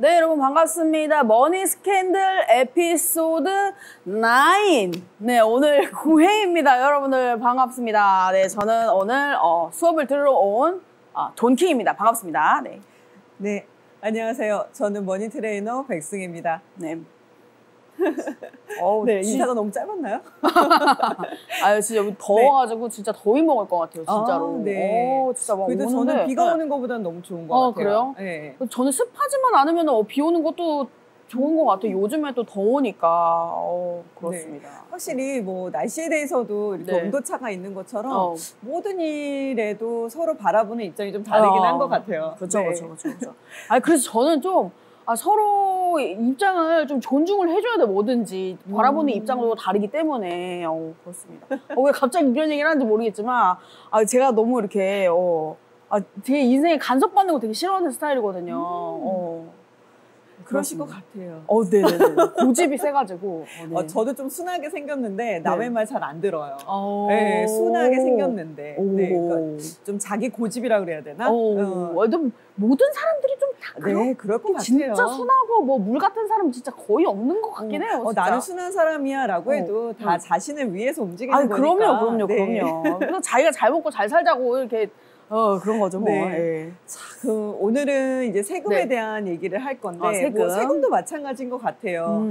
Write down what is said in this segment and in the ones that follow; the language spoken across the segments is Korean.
네, 여러분 반갑습니다. 머니 스캔들 에피소드 9. 네, 오늘 9회입니다. 여러분들 반갑습니다. 네, 저는 오늘 수업을 들으러 온 돈킹입니다. 반갑습니다. 네. 네, 안녕하세요. 저는 머니 트레이너 백승입니다. 네. 네, 인사가 너무 짧았나요? 아유, 진짜 여기 더워가지고 진짜 더위 먹을 것 같아요, 진짜로. 네. 진짜 막 그래도 오는데, 저는 비가 오는 것보다는 너무 좋은 것 같아요. 그래요? 네. 저는 습하지만 않으면 비 오는 것도 좋은 것 같아요. 요즘에 또 더우니까. 그렇습니다. 네. 확실히 뭐 날씨에 대해서도 이렇게 네. 온도차가 있는 것처럼 모든 일에도 서로 바라보는 입장이 좀 다르긴 한 것 같아요. 그렇죠, 네. 그렇죠. 아니, 그래서 저는 좀 서로 입장을 좀 존중을 해줘야 돼, 뭐든지. 바라보는 입장도 다르기 때문에. 그렇습니다. 왜 갑자기 이런 얘기를 하는지 모르겠지만, 제가 너무 이렇게, 되게 인생에 간섭받는 거 되게 싫어하는 스타일이거든요. 그러실 것 같아요. 네네네. 고집이 세가지고. 네. 저도 좀 순하게 생겼는데 남의 네. 말 잘 안 들어요. 네, 순하게 생겼는데 네, 그러니까 좀 자기 고집이라 그래야 되나? 모든 사람들이 좀 다 네, 그럴 것 같아요. 진짜 순하고 뭐 물 같은 사람 진짜 거의 없는 것 같긴 해요. 진짜. 나는 순한 사람이야 라고 해도 다 자신을 위해서 움직이는 거니까. 그럼요. 그래서 자기가 잘 먹고 잘 살자고 이렇게 그런 거죠, 뭐. 네. 자, 오늘은 이제 세금에 대한 얘기를 할 건데, 세금도 마찬가지인 것 같아요.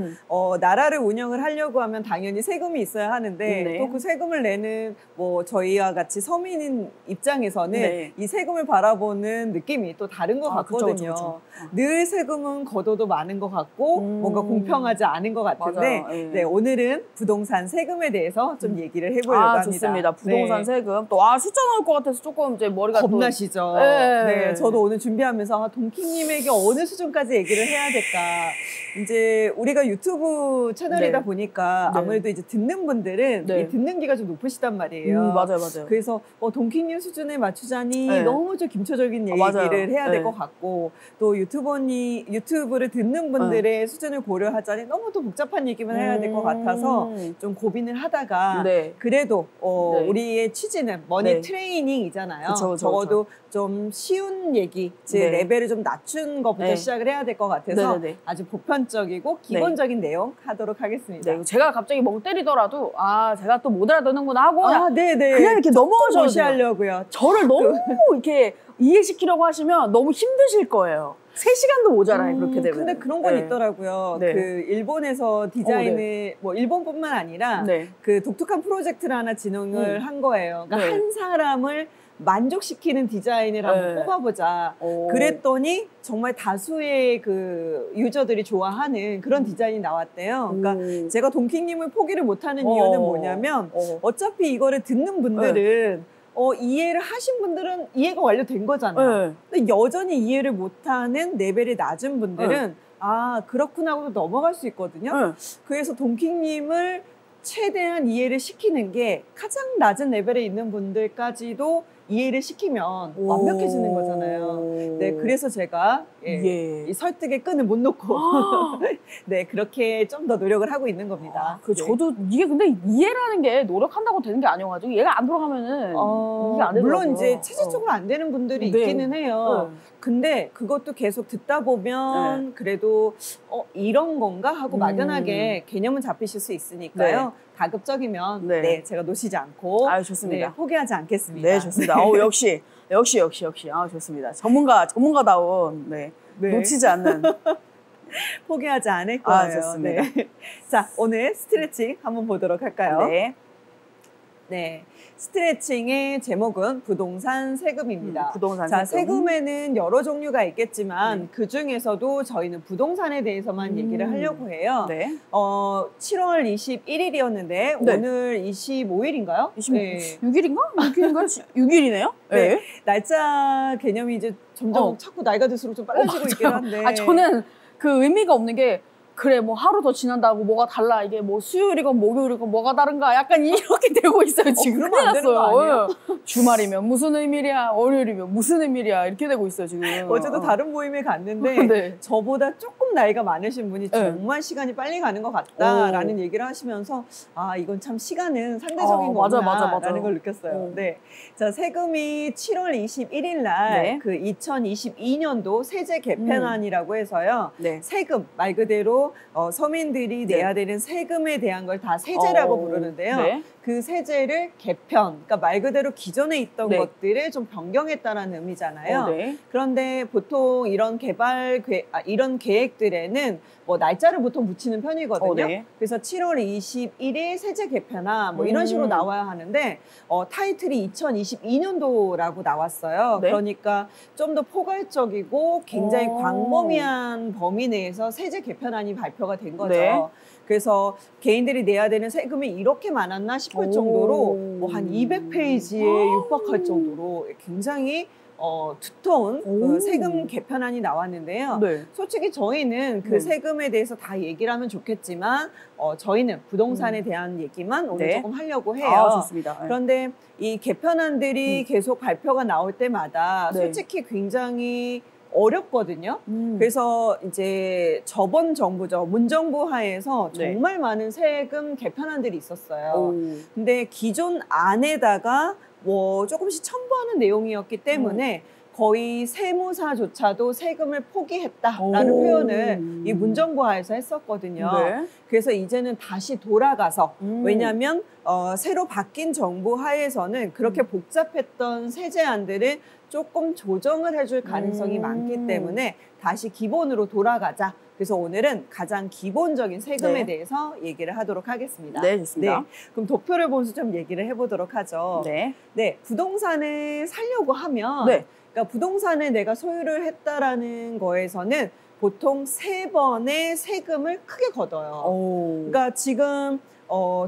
나라를 운영을 하려고 하면 당연히 세금이 있어야 하는데, 또 그 세금을 내는 뭐 저희와 같이 서민인 입장에서는 이 세금을 바라보는 느낌이 또 다른 것 같거든요. 그쵸. 늘 세금은 걷어도 많은 것 같고, 뭔가 공평하지 않은 것 같은데, 네, 오늘은 부동산 세금에 대해서 좀 얘기를 해보려고 합니다. 좋습니다. 부동산 세금. 또 숫자 나올 것 같아서 조금 이제 머리가 겁나시죠? 네, 저도 오늘 준비하면서 돈킹님에게 어느 수준까지 얘기를 해야 될까. 이제 우리가 유튜브 채널이다 보니까 아무래도 이제 듣는 분들은 이 듣는 기가 좀 높으시단 말이에요. 맞아요. 그래서 돈킹님 수준에 맞추자니 너무 좀 김초적인 얘기를 해야 될 것 같고, 또 유튜브를 듣는 분들의 수준을 고려하자니 너무 또 복잡한 얘기만 해야 될 것 같아서 좀 고민을 하다가 그래도 우리의 취지는 머니 트레이닝이잖아요. 적어도 좀 쉬운 얘기, 즉 레벨을 좀 낮춘 것부터 시작을 해야 될 것 같아서 아주 보편적이고 기본적인 내용 하도록 하겠습니다. 제가 갑자기 멍 때리더라도 제가 또 못 알아듣는구나 하고 그냥 이렇게 넘어가셔야 무시하려고요. 저를 너무 이렇게 이해시키려고 하시면 너무 힘드실 거예요. 3시간도 모자라요, 그렇게 되면. 근데 그런 건 있더라고요. 그 일본에서 디자인을 뭐 일본뿐만 아니라 그 독특한 프로젝트를 하나 진행을 한 거예요. 그러니까 한 사람을 만족시키는 디자인을 한번 뽑아보자. 그랬더니 정말 다수의 그 유저들이 좋아하는 그런 디자인이 나왔대요. 그러니까 제가 돈킹님을 포기를 못하는 이유는 뭐냐면 어차피 이거를 듣는 분들은 이해를 하신 분들은 이해가 완료된 거잖아요. 근데 여전히 이해를 못하는 레벨이 낮은 분들은 그렇구나 하고 넘어갈 수 있거든요. 그래서 돈킹님을 최대한 이해를 시키는 게 가장 낮은 레벨에 있는 분들까지도 이해를 시키면 완벽해지는 거잖아요. 네, 그래서 제가 이 설득의 끈을 못 놓고 네, 그렇게 좀 더 노력을 하고 있는 겁니다. 저도 이게 근데 이해라는 게 노력한다고 되는 게 아니어가지고 얘가 안 돌아가면은 이게 안 되더라고요. 물론 이제 체질적으로 안 되는 분들이 있기는 해요. 근데 그것도 계속 듣다 보면 그래도 이런 건가 하고 막연하게 개념은 잡히실 수 있으니까요. 가급적이면 제가 놓치지 않고 좋습니다. 포기하지 않겠습니다. 네, 좋습니다. 역시. 좋습니다. 전문가다운 놓치지 않는. 포기하지 않을 거예요. 좋습니다. 자, 오늘 스트레칭 한번 보도록 할까요? 네. 스트레칭의 제목은 부동산 세금입니다. 자, 세금에는 여러 종류가 있겠지만 그 중에서도 저희는 부동산에 대해서만 얘기를 하려고 해요. 7월 21일이었는데 오늘 25일인가요? 6일인가? 6일이네요? 네. 날짜 개념이 이제 점점 자꾸 나이가 들수록 좀 빨라지고 있긴 한데. 저는 그 의미가 없는 게 그래 뭐 하루 더 지난다고 뭐가 달라 이게 뭐 수요일이건 목요일이건 뭐가 다른가 약간 이렇게 되고 있어요 지금. 그러면 안 되는 거 아니에요? 주말이면 무슨 의미야, 월요일이면 무슨 의미야 이렇게 되고 있어요 지금. 어제도 다른 모임에 갔는데 저보다 조금 조금 나이가 많으신 분이 정말 시간이 빨리 가는 것 같다라는 얘기를 하시면서 아 이건 참 시간은 상대적인 거구나라는 걸 느꼈어요. 네, 자 세금이 7월 21일 날 그 2022년도 세제 개편안이라고 해서요. 세금 말 그대로 서민들이 내야 되는 세금에 대한 걸 다 세제라고 부르는데요. 그 세제를 개편, 그러니까 말 그대로 기존에 있던 것들을 좀 변경했다라는 의미잖아요. 그런데 보통 이런 이런 계획들에는 뭐 날짜를 보통 붙이는 편이거든요. 그래서 7월 21일 세제 개편안 뭐 이런 식으로 나와야 하는데 타이틀이 2022년도라고 나왔어요. 그러니까 좀 더 포괄적이고 굉장히 광범위한 범위 내에서 세제 개편안이 발표가 된 거죠. 그래서 개인들이 내야 되는 세금이 이렇게 많았나 싶을 정도로 뭐 한 200페이지에 육박할 정도로 굉장히 두터운 그 세금 개편안이 나왔는데요. 솔직히 저희는 그 세금에 대해서 다 얘기를 하면 좋겠지만 저희는 부동산에 대한 얘기만 오늘 조금 하려고 해요. 좋습니다. 그런데 이 개편안들이 계속 발표가 나올 때마다 솔직히 굉장히 어렵거든요. 그래서 이제 저번 정부죠. 문정부 하에서 정말 많은 세금 개편안들이 있었어요. 근데 기존 안에다가 뭐 조금씩 첨부하는 내용이었기 때문에 거의 세무사조차도 세금을 포기했다라는 표현을 이 문정부 하에서 했었거든요. 그래서 이제는 다시 돌아가서 왜냐하면 새로 바뀐 정부 하에서는 그렇게 복잡했던 세제안들을 조금 조정을 해줄 가능성이 많기 때문에 다시 기본으로 돌아가자. 그래서 오늘은 가장 기본적인 세금에 대해서 얘기를 하도록 하겠습니다. 네, 좋습니다. 그럼 도표를 보면서 좀 얘기를 해보도록 하죠. 부동산을 사려고 하면 그러니까 부동산을 내가 소유를 했다라는 거에서는 보통 3번의 세금을 크게 걷어요. 그러니까 지금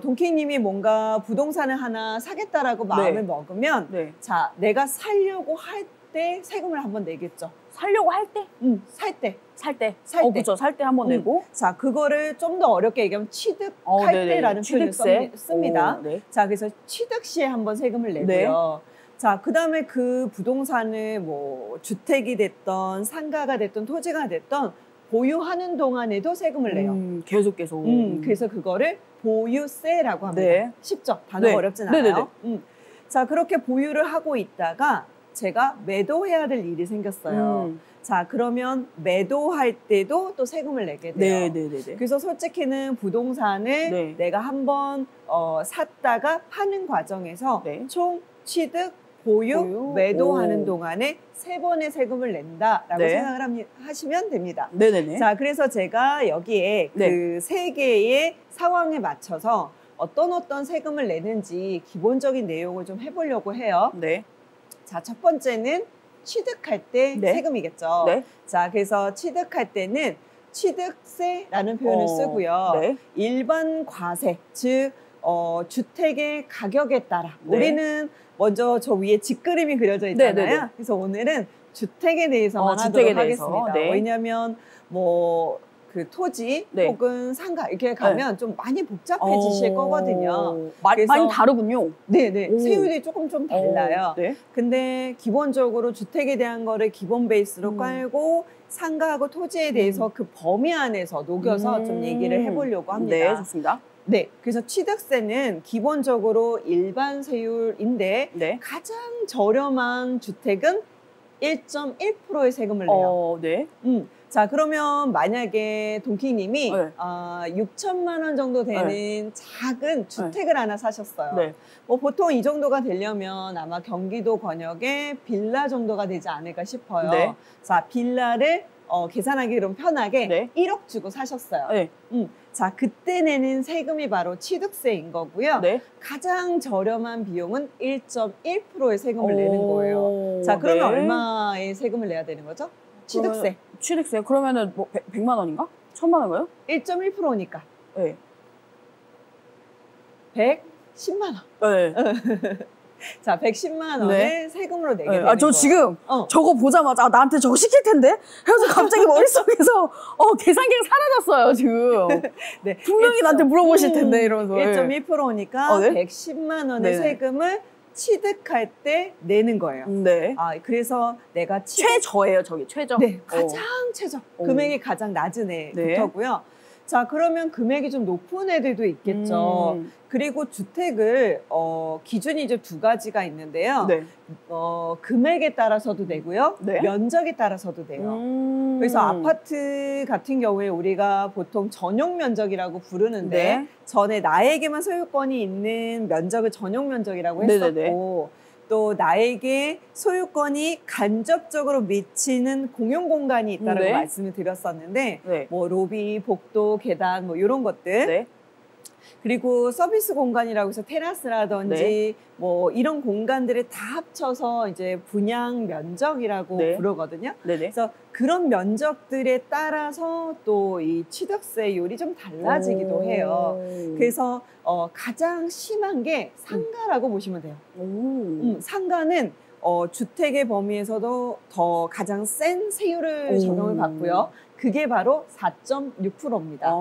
동키님이 뭔가 부동산을 하나 사겠다라고 마음을 먹으면 자 내가 살려고 할 때 세금을 한번 내겠죠. 살려고 할 때? 살 때. 그렇죠. 살 때 한번 내고. 자, 그거를 좀 더 어렵게 얘기하면 취득할 때라는 표현을 씁니다. 자, 그래서 취득 시에 한번 세금을 내고요. 자, 그 다음에 그 부동산을 뭐 주택이 됐던 상가가 됐던 토지가 됐던 보유하는 동안에도 세금을 내요. 계속. 그래서 그거를 보유세라고 합니다. 쉽죠? 단어가 어렵진 않아요. 자, 그렇게 보유를 하고 있다가 제가 매도해야 될 일이 생겼어요. 자, 그러면 매도할 때도 또 세금을 내게 돼요. 그래서 솔직히는 부동산을 내가 한번 샀다가 파는 과정에서 총 취득, 보유, 매도하는 동안에 3번의 세금을 낸다라고 생각을 하시면 됩니다. 자, 그래서 제가 여기에 그 3개의 상황에 맞춰서 어떤 세금을 내는지 기본적인 내용을 좀 해보려고 해요. 자, 첫 번째는 취득할 때 세금이겠죠. 자, 그래서 취득할 때는 취득세라는 표현을 쓰고요. 일반 과세, 즉 주택의 가격에 따라 우리는 먼저 저 위에 직그림이 그려져 있잖아요. 그래서 오늘은 주택에 대해서만 하도록 하겠습니다. 왜냐하면 뭐 그 토지 혹은 상가 이렇게 가면 좀 많이 복잡해지실 거거든요. 많이 다르군요. 세율이 조금 좀 달라요. 근데 기본적으로 주택에 대한 거를 기본 베이스로 깔고 상가하고 토지에 대해서 그 범위 안에서 녹여서 좀 얘기를 해보려고 합니다. 좋습니다. 그래서 취득세는 기본적으로 일반 세율인데 가장 저렴한 주택은 1.1%의 세금을 내요. 자, 그러면 만약에 동키님이 6천만 원 정도 되는 작은 주택을 하나 사셨어요. 뭐 보통 이 정도가 되려면 아마 경기도 권역의 빌라 정도가 되지 않을까 싶어요. 자, 빌라를 계산하기 그럼 편하게 1억 주고 사셨어요. 자, 그때 내는 세금이 바로 취득세인 거고요. 가장 저렴한 비용은 1.1%의 세금을 내는 거예요. 자, 그러면 얼마의 세금을 내야 되는 거죠? 취득세. 취득세. 그러면은 뭐 100만 원인가? 1000만 원인가요? 1.1%니까. 110만 원. 자, 110만 원을 세금으로 내게 되는 거예요. 저 지금 저거 보자마자 나한테 저거 시킬 텐데? 그래서 갑자기 머릿속에서 계산기가 사라졌어요, 지금. 분명히 나한테 물어보실 텐데 이러면서. 1.1%니까 110만 원의 세금을 취득할 때 내는 거예요. 네. 그래서 내가 최저예요, 저기 최저. 네, 가장 최저. 금액이 가장 낮은 애부터고요. 자, 그러면 금액이 좀 높은 애들도 있겠죠. 그리고 주택을 기준이 이제 두 가지가 있는데요. 네. 금액에 따라서도 내고요. 네. 면적에 따라서도 돼요. 그래서 아파트 같은 경우에 우리가 보통 전용 면적이라고 부르는데 네. 전에 나에게만 소유권이 있는 면적을 전용 면적이라고 했었고 네네네. 또 나에게 소유권이 간접적으로 미치는 공용 공간이 있다고 네. 말씀을 드렸었는데 네. 뭐 로비, 복도, 계단 뭐 이런 것들 네. 그리고 서비스 공간이라고 해서 테라스라든지 네. 뭐 이런 공간들을 다 합쳐서 이제 분양 면적이라고 네. 부르거든요. 네네. 그래서 그런 면적들에 따라서 또 이 취득세율이 좀 달라지기도 해요. 그래서 가장 심한 게 상가라고 보시면 돼요. 상가는 주택의 범위에서도 더 가장 센 세율을 적용을 받고요. 그게 바로 4.6%입니다.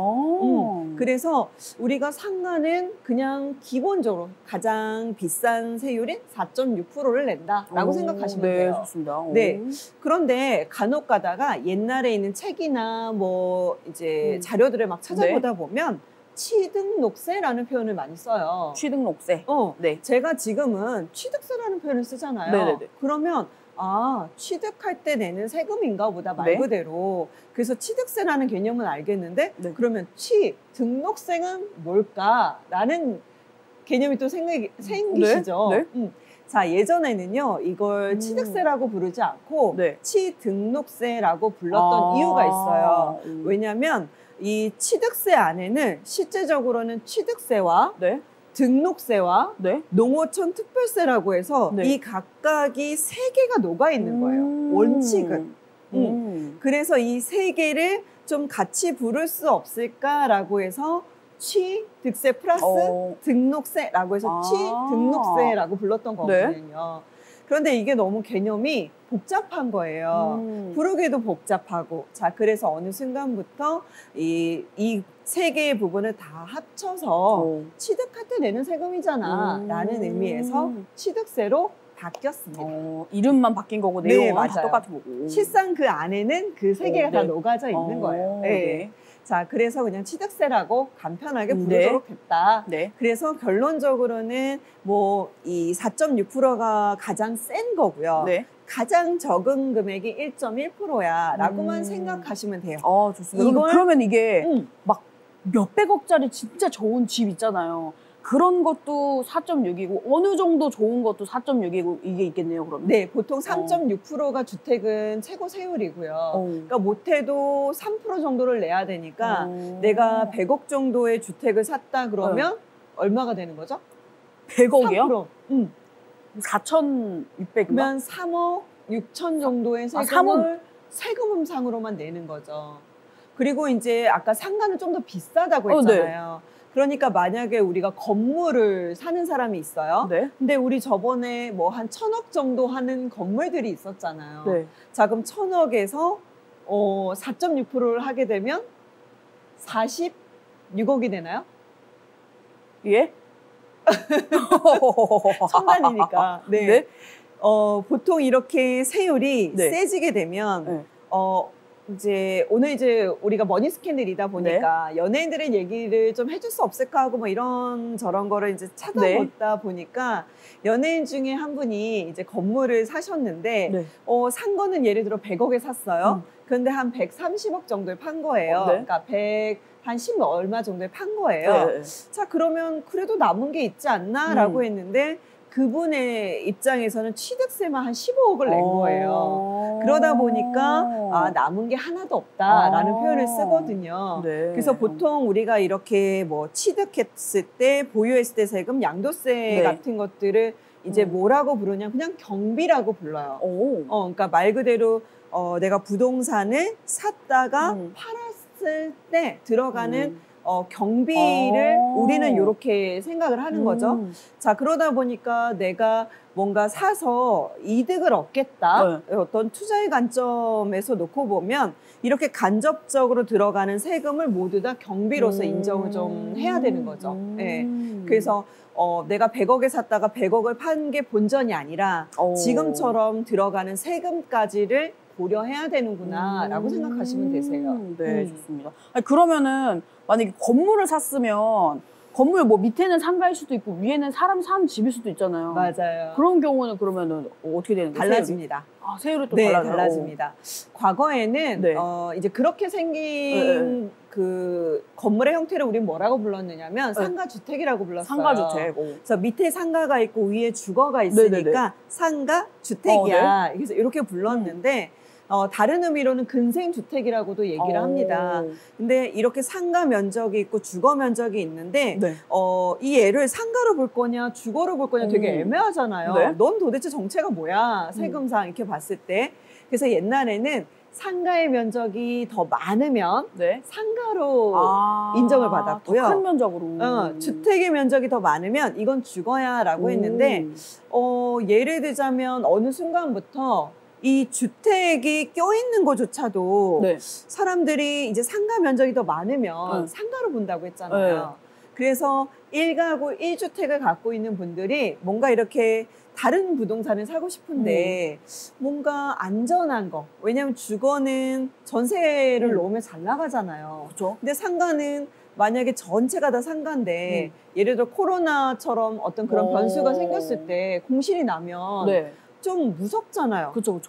그래서 우리가 상가는 그냥 기본적으로 가장 비싼 세율인 4.6%를 낸다라고 생각하시면 네, 돼요. 좋습니다. 네. 그런데 간혹 가다가 옛날에 있는 책이나 뭐 이제 자료들을 막 찾아보다 네. 보면 취득록세라는 표현을 많이 써요. 취득록세. 네. 제가 지금은 취득세라는 표현을 쓰잖아요. 네네네. 그러면 취득할 때 내는 세금인가 보다 말 그대로. 네. 그래서 취득세라는 개념은 알겠는데 네. 그러면 등록세는 뭘까라는 개념이 또 생기시죠. 네? 네? 자, 예전에는요 이걸 취득세라고 부르지 않고 네. 취등록세라고 불렀던 이유가 있어요. 왜냐하면 이 취득세 안에는 실제적으로는 취득세와 네. 등록세와 네. 농어촌 특별세라고 해서 네. 이 각각이 세 개가 녹아 있는 거예요. 원칙은. 그래서 이 세 개를 좀 같이 부를 수 없을까라고 해서 취득세 플러스 등록세라고 해서 취등록세라고 불렀던 거거든요. 네. 그런데 이게 너무 개념이 복잡한 거예요. 부르기도 복잡하고. 자, 그래서 어느 순간부터 이 세 개의 부분을 다 합쳐서 취득할 때 내는 세금이잖아 라는 의미에서 취득세로 바뀌었습니다. 이름만 바뀐 거고 내용은 네, 다 똑같은 거고. 실상 그 안에는 그 세 개가 다 녹아져 있는 거예요. 네. 네. 자, 그래서 그냥 취득세라고 간편하게 부르도록 네. 했다. 네. 그래서 결론적으로는 뭐 이 4.6%가 가장 센 거고요. 네. 가장 적은 금액이 1.1%야 라고만 생각하시면 돼요. 좋습니다. 그러면 이게 막 몇백억짜리 진짜 좋은 집 있잖아요. 그런 것도 4.6이고 어느 정도 좋은 것도 4.6이고 이게 있겠네요, 그러면? 네, 보통 3.6%가 주택은 최고 세율이고요. 그러니까 못해도 3% 정도를 내야 되니까 내가 100억 정도의 주택을 샀다 그러면 얼마가 되는 거죠? 100억이요? 4,600만? 그러면 3억 6천 정도의 세금을 세금음상으로만 내는 거죠. 그리고 이제 아까 상가는 좀 더 비싸다고 했잖아요. 네. 그러니까 만약에 우리가 건물을 사는 사람이 있어요. 네. 근데 우리 저번에 뭐 한 1,000억 정도 하는 건물들이 있었잖아요. 네. 자, 그럼 1,000억에서 4.6%를 하게 되면 46억이 되나요? 예? 천단이니까. 네. 네. 보통 이렇게 세율이 네. 세지게 되면 네. 이제 오늘 이제 우리가 머니 스캔들이다 보니까 네. 연예인들의 얘기를 좀 해줄 수 없을까 하고 뭐 이런 저런 거를 이제 찾아보다 네. 보니까 연예인 중에 한 분이 이제 건물을 사셨는데 네. 산 거는 예를 들어 100억에 샀어요. 그런데 한 130억 정도에 판 거예요. 네. 그러니까 100한 10 얼마 정도에 판 거예요. 네. 자, 그러면 그래도 남은 게 있지 않나 라고 했는데 그분의 입장에서는 취득세만 한 15억을 낸 거예요. 그러다 보니까 남은 게 하나도 없다라는 표현을 쓰거든요. 네. 그래서 보통 우리가 이렇게 뭐 취득했을 때 보유했을 때 세금, 양도세 네. 같은 것들을 이제 뭐라고 부르냐 그냥 경비라고 불러요. 그러니까 말 그대로 내가 부동산을 샀다가 팔았을 때 들어가는 경비를 우리는 이렇게 생각을 하는 거죠. 자, 그러다 보니까 내가 뭔가 사서 이득을 얻겠다. 네. 어떤 투자의 관점에서 놓고 보면 이렇게 간접적으로 들어가는 세금을 모두 다 경비로서 인정을 좀 해야 되는 거죠. 네. 그래서 내가 100억에 샀다가 100억을 판 게 본전이 아니라 지금처럼 들어가는 세금까지를 고려해야 되는구나 라고 생각하시면 되세요. 네, 좋습니다. 아니, 그러면은 만약에 건물을 샀으면 건물 뭐 밑에는 상가일 수도 있고 위에는 사람 사는 집일 수도 있잖아요. 맞아요. 그런 경우는 그러면은 어떻게 되는 거예요? 달라집니다. 아, 세율이 또 네, 달라집니다. 과거에는 네. 이제 그렇게 생긴 그 건물의 형태를 우리는 뭐라고 불렀느냐면 상가주택이라고 불렀어요. 상가주택. 그래서 밑에 상가가 있고 위에 주거가 있으니까 상가주택이야. 그래서 이렇게 불렀는데 다른 의미로는 근생주택이라고도 얘기를 합니다. 근데 이렇게 상가 면적이 있고 주거 면적이 있는데 이 애를 상가로 볼 거냐 주거로 볼 거냐 되게 애매하잖아요. 네? 넌 도대체 정체가 뭐야? 세금상 이렇게 봤을 때. 그래서 옛날에는 상가의 면적이 더 많으면 상가로 인정을 받았고요. 더 큰 면적으로. 주택의 면적이 더 많으면 이건 주거야 라고 했는데 예를 들자면 어느 순간부터 이 주택이 껴있는 것조차도 사람들이 이제 상가 면적이 더 많으면 상가로 본다고 했잖아요. 그래서 1가구 1주택을 갖고 있는 분들이 뭔가 이렇게 다른 부동산을 사고 싶은데 뭔가 안전한 거. 왜냐하면 주거는 전세를 놓으면 잘 나가잖아요. 그렇죠. 근데 상가는 만약에 전체가 다 상가인데 예를 들어 코로나처럼 어떤 그런 변수가 생겼을 때 공실이 나면 좀 무섭잖아요. 그렇죠.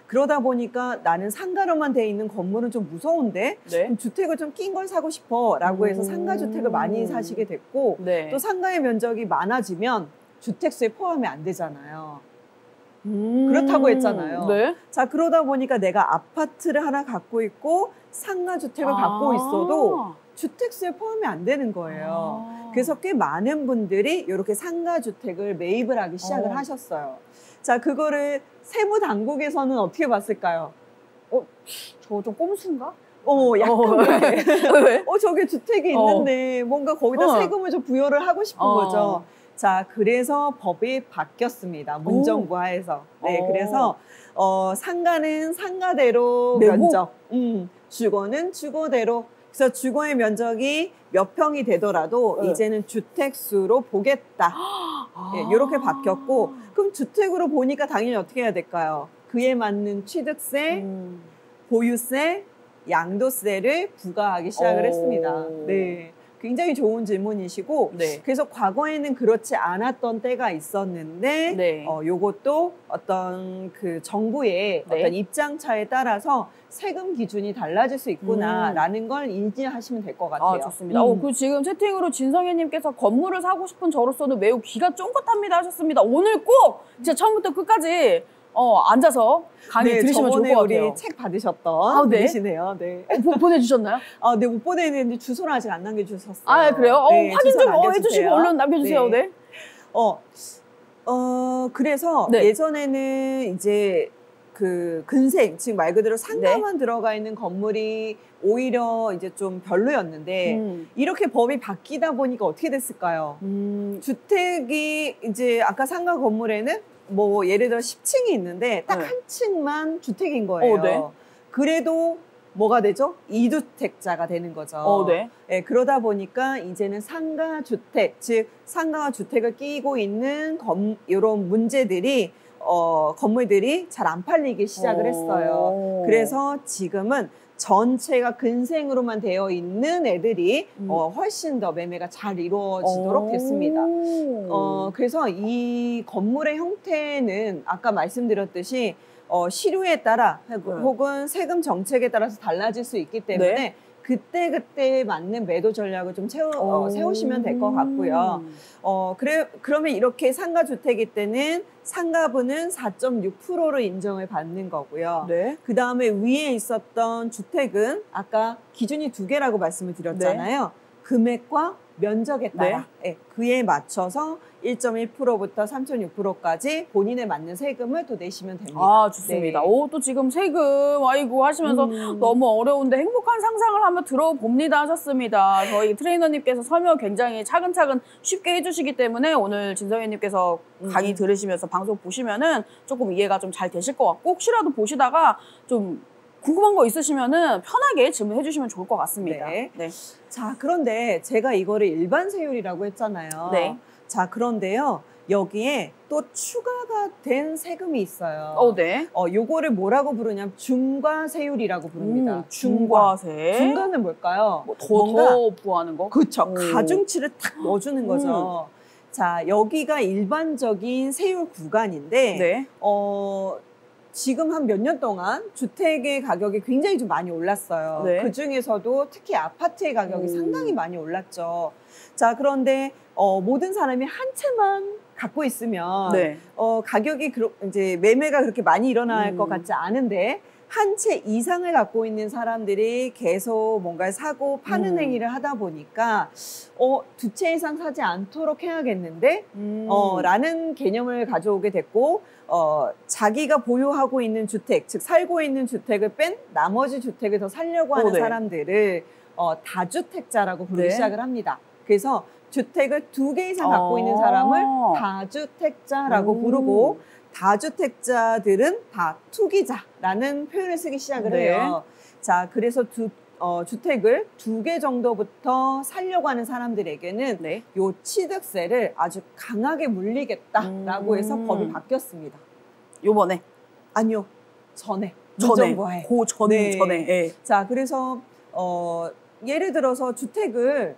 그러다 보니까 나는 상가로만 돼 있는 건물은 좀 무서운데 주택을 좀 낀 걸 사고 싶어 라고 해서 상가주택을 많이 사시게 됐고 또 상가의 면적이 많아지면 주택수에 포함이 안 되잖아요. 그렇다고 했잖아요. 자, 그러다 보니까 내가 아파트를 하나 갖고 있고 상가주택을 갖고 있어도 주택수에 포함이 안 되는 거예요. 그래서 꽤 많은 분들이 이렇게 상가주택을 매입을 하기 시작을 하셨어요. 자, 그거를 세무당국에서는 어떻게 봤을까요? 저 좀 꼼수인가? 약간 그래. 저게 주택이 있는데 뭔가 거기다 세금을 좀 부여를 하고 싶은 거죠. 자, 그래서 법이 바뀌었습니다. 문정부 하에서. 그래서 상가는 상가대로 면적, 주거는 주거대로. 그래서 주거의 면적이 몇 평이 되더라도 이제는 주택수로 보겠다. 이렇게 바뀌었고, 그럼 주택으로 보니까 당연히 어떻게 해야 될까요? 그에 맞는 취득세, 보유세, 양도세를 부과하기 시작을 했습니다. 굉장히 좋은 질문이시고 그래서 과거에는 그렇지 않았던 때가 있었는데 요것도 어떤 그 정부의 어떤 입장차에 따라서 세금 기준이 달라질 수 있구나라는 걸 인지하시면 될 것 같아요. 좋습니다. 그 지금 채팅으로 진성애님께서 건물을 사고 싶은 저로서는 매우 귀가 쫑긋합니다 하셨습니다. 오늘 꼭 진짜 처음부터 끝까지 앉아서 강의 들으시면 좋을 것 같아요. 우리 책 받으셨던 분이시네요. 보내주셨나요? 네, 못 보내는데 주소를 아직 안 남겨주셨어요. 그래요? 확인 좀 해주시고 얼른 남겨주세요. 그래서 예전에는 이제 그 근생, 지금 말 그대로 상가만 들어가 있는 건물이 오히려 이제 좀 별로였는데 이렇게 법이 바뀌다 보니까 어떻게 됐을까요? 주택이 이제 아까 상가 건물에는 뭐 예를 들어 10층이 있는데 딱 한 층만 주택인 거예요. 그래도 뭐가 되죠? 2주택자가 되는 거죠. 그러다 보니까 이제는 상가주택, 즉 상가와 주택을 끼고 있는 이런 문제들이 건물들이 잘 안 팔리기 시작을 했어요. 그래서 지금은 전체가 근생으로만 되어 있는 애들이 훨씬 더 매매가 잘 이루어지도록 됐습니다. 그래서 이 건물의 형태는 아까 말씀드렸듯이 시류에 따라 혹은 세금 정책에 따라서 달라질 수 있기 때문에 그때그때 맞는 매도 전략을 좀 세우시면 될 것 같고요. 그러면 이렇게 상가주택일 때는 상가분은 4.6%로 인정을 받는 거고요. 그 다음에 위에 있었던 주택은 아까 기준이 2개라고 말씀을 드렸잖아요. 금액과 면적에 따라 그에 맞춰서 1.1%부터 3.6%까지 본인에 맞는 세금을 또 내시면 됩니다. 아, 좋습니다. 또 지금 세금 아이고 하시면서 너무 어려운데 행복한 상상을 한번 들어봅니다 하셨습니다. 저희 트레이너님께서 설명 굉장히 차근차근 쉽게 해주시기 때문에 오늘 진성현님께서 강의 들으시면서 방송 보시면은 조금 이해가 좀 잘 되실 것 같고, 혹시라도 보시다가 좀 궁금한 거 있으시면은 편하게 질문해 주시면 좋을 것 같습니다. 네. 자, 그런데 제가 이거를 일반 세율이라고 했잖아요. 네. 자, 그런데요. 여기에 또 추가가 된 세금이 있어요. 네. 요거를 뭐라고 부르냐면 중과세율이라고 부릅니다. 중과세. 중과는 뭘까요? 더 부하는 거? 그렇죠. 가중치를 탁 넣어주는 거죠. 자, 여기가 일반적인 세율 구간인데 지금 한 몇 년 동안 주택의 가격이 굉장히 좀 많이 올랐어요. 그 중에서도 특히 아파트의 가격이 상당히 많이 올랐죠. 자, 그런데 모든 사람이 한 채만 갖고 있으면 가격이 이제 매매가 그렇게 많이 일어날 것 같지 않은데, 한 채 이상을 갖고 있는 사람들이 계속 뭔가를 사고 파는 행위를 하다 보니까 두 채 이상 사지 않도록 해야겠는데 라는 개념을 가져오게 됐고, 자기가 보유하고 있는 주택, 즉 살고 있는 주택을 뺀 나머지 주택을 더 살려고 하는 사람들을 다주택자라고 부르기 시작을 합니다. 그래서 주택을 2개 이상 갖고 있는 사람을 다주택자라고 부르고, 다주택자들은 다 투기자라는 표현을 쓰기 시작을 해요. 자, 그래서 주택을 2개 정도부터 살려고 하는 사람들에게는 요 취득세를 아주 강하게 물리겠다라고 해서 법이 바뀌었습니다. 요번에? 아니요. 전에. 전에. 자, 그래서 예를 들어서 주택을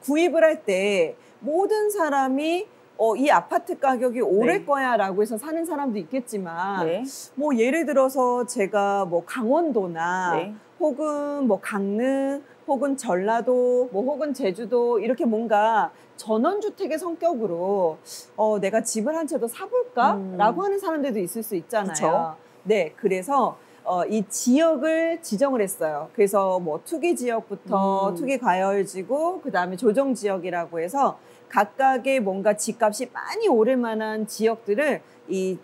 구입을 할 때 모든 사람이 이 아파트 가격이 오를 거야 라고 해서 사는 사람도 있겠지만 뭐 예를 들어서 제가 뭐 강원도나 혹은 뭐 강릉 혹은 전라도 뭐 혹은 제주도 이렇게 뭔가 전원주택의 성격으로 내가 집을 한 채 더 사볼까? 라고 하는 사람들도 있을 수 있잖아요. 그쵸? 그래서 이 지역을 지정을 했어요. 그래서 뭐 투기 지역부터 투기 과열지구, 그 다음에 조정 지역이라고 해서 각각의 뭔가 집값이 많이 오를 만한 지역들을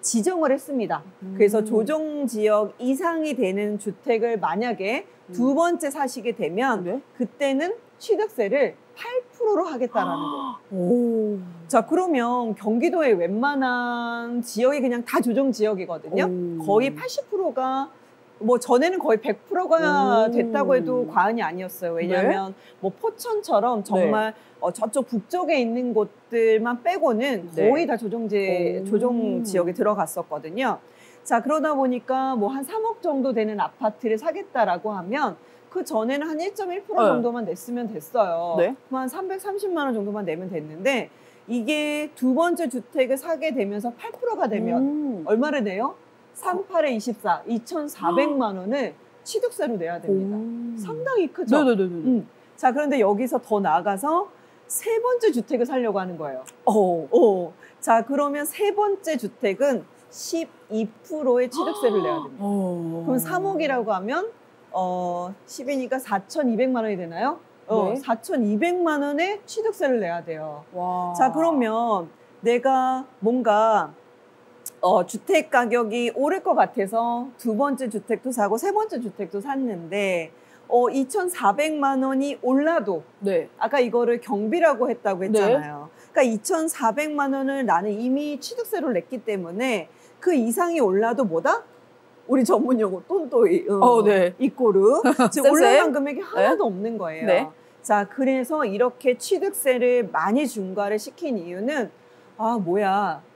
지정을 했습니다. 그래서 조정 지역 이상이 되는 주택을 만약에 두 번째 사시게 되면 그때는 취득세를 8%로 하겠다라는 거예요. 자, 그러면 경기도의 웬만한 지역이 그냥 다 조정 지역이거든요. 거의 80%가 뭐 전에는 거의 100%가 됐다고 해도 과언이 아니었어요. 왜냐하면 뭐 포천처럼 정말 저쪽 북쪽에 있는 곳들만 빼고는 거의 다 조정 지역에 들어갔었거든요. 자, 그러다 보니까 뭐 한 3억 정도 되는 아파트를 사겠다라고 하면 그 전에는 한 1.1% 정도만 냈으면 됐어요. 그럼 한 330만 원 정도만 내면 됐는데, 이게 두 번째 주택을 사게 되면서 8%가 되면 얼마를 내요? 38에 24, 2,400만 원을 취득세로 내야 됩니다. 상당히 크죠? 자, 그런데 여기서 더 나아가서 세 번째 주택을 사려고 하는 거예요. 자, 그러면 세 번째 주택은 12%의 취득세를 내야 됩니다. 그럼 3억이라고 하면 10이니까 4,200만 원이 되나요? 4,200만 원의 취득세를 내야 돼요. 자, 그러면 내가 뭔가 주택 가격이 오를 것 같아서 두 번째 주택도 사고 세 번째 주택도 샀는데 2,400만 원이 올라도 아까 이거를 경비라고 했다고 했잖아요. 그러니까 2,400만 원을 나는 이미 취득세로 냈기 때문에 그 이상이 올라도 뭐다? 우리 전문 용어 똔또이 이꼬르 즉 올라간 금액이 하나도 없는 거예요. 자, 그래서 이렇게 취득세를 많이 중과를 시킨 이유는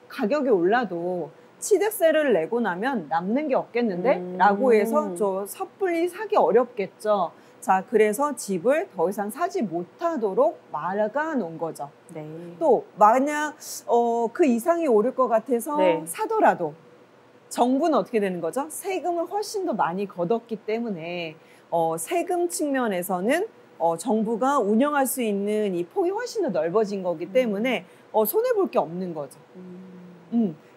가격이 올라도 취득세를 내고 나면 남는 게 없겠는데? 라고 해서 저 섣불리 사기 어렵겠죠. 자, 그래서 집을 더 이상 사지 못하도록 막아 놓은 거죠. 또 만약 그 이상이 오를 것 같아서 사더라도 정부는 어떻게 되는 거죠? 세금을 훨씬 더 많이 걷었기 때문에 세금 측면에서는 정부가 운영할 수 있는 이 폭이 훨씬 더 넓어진 거기 때문에 손해볼 게 없는 거죠.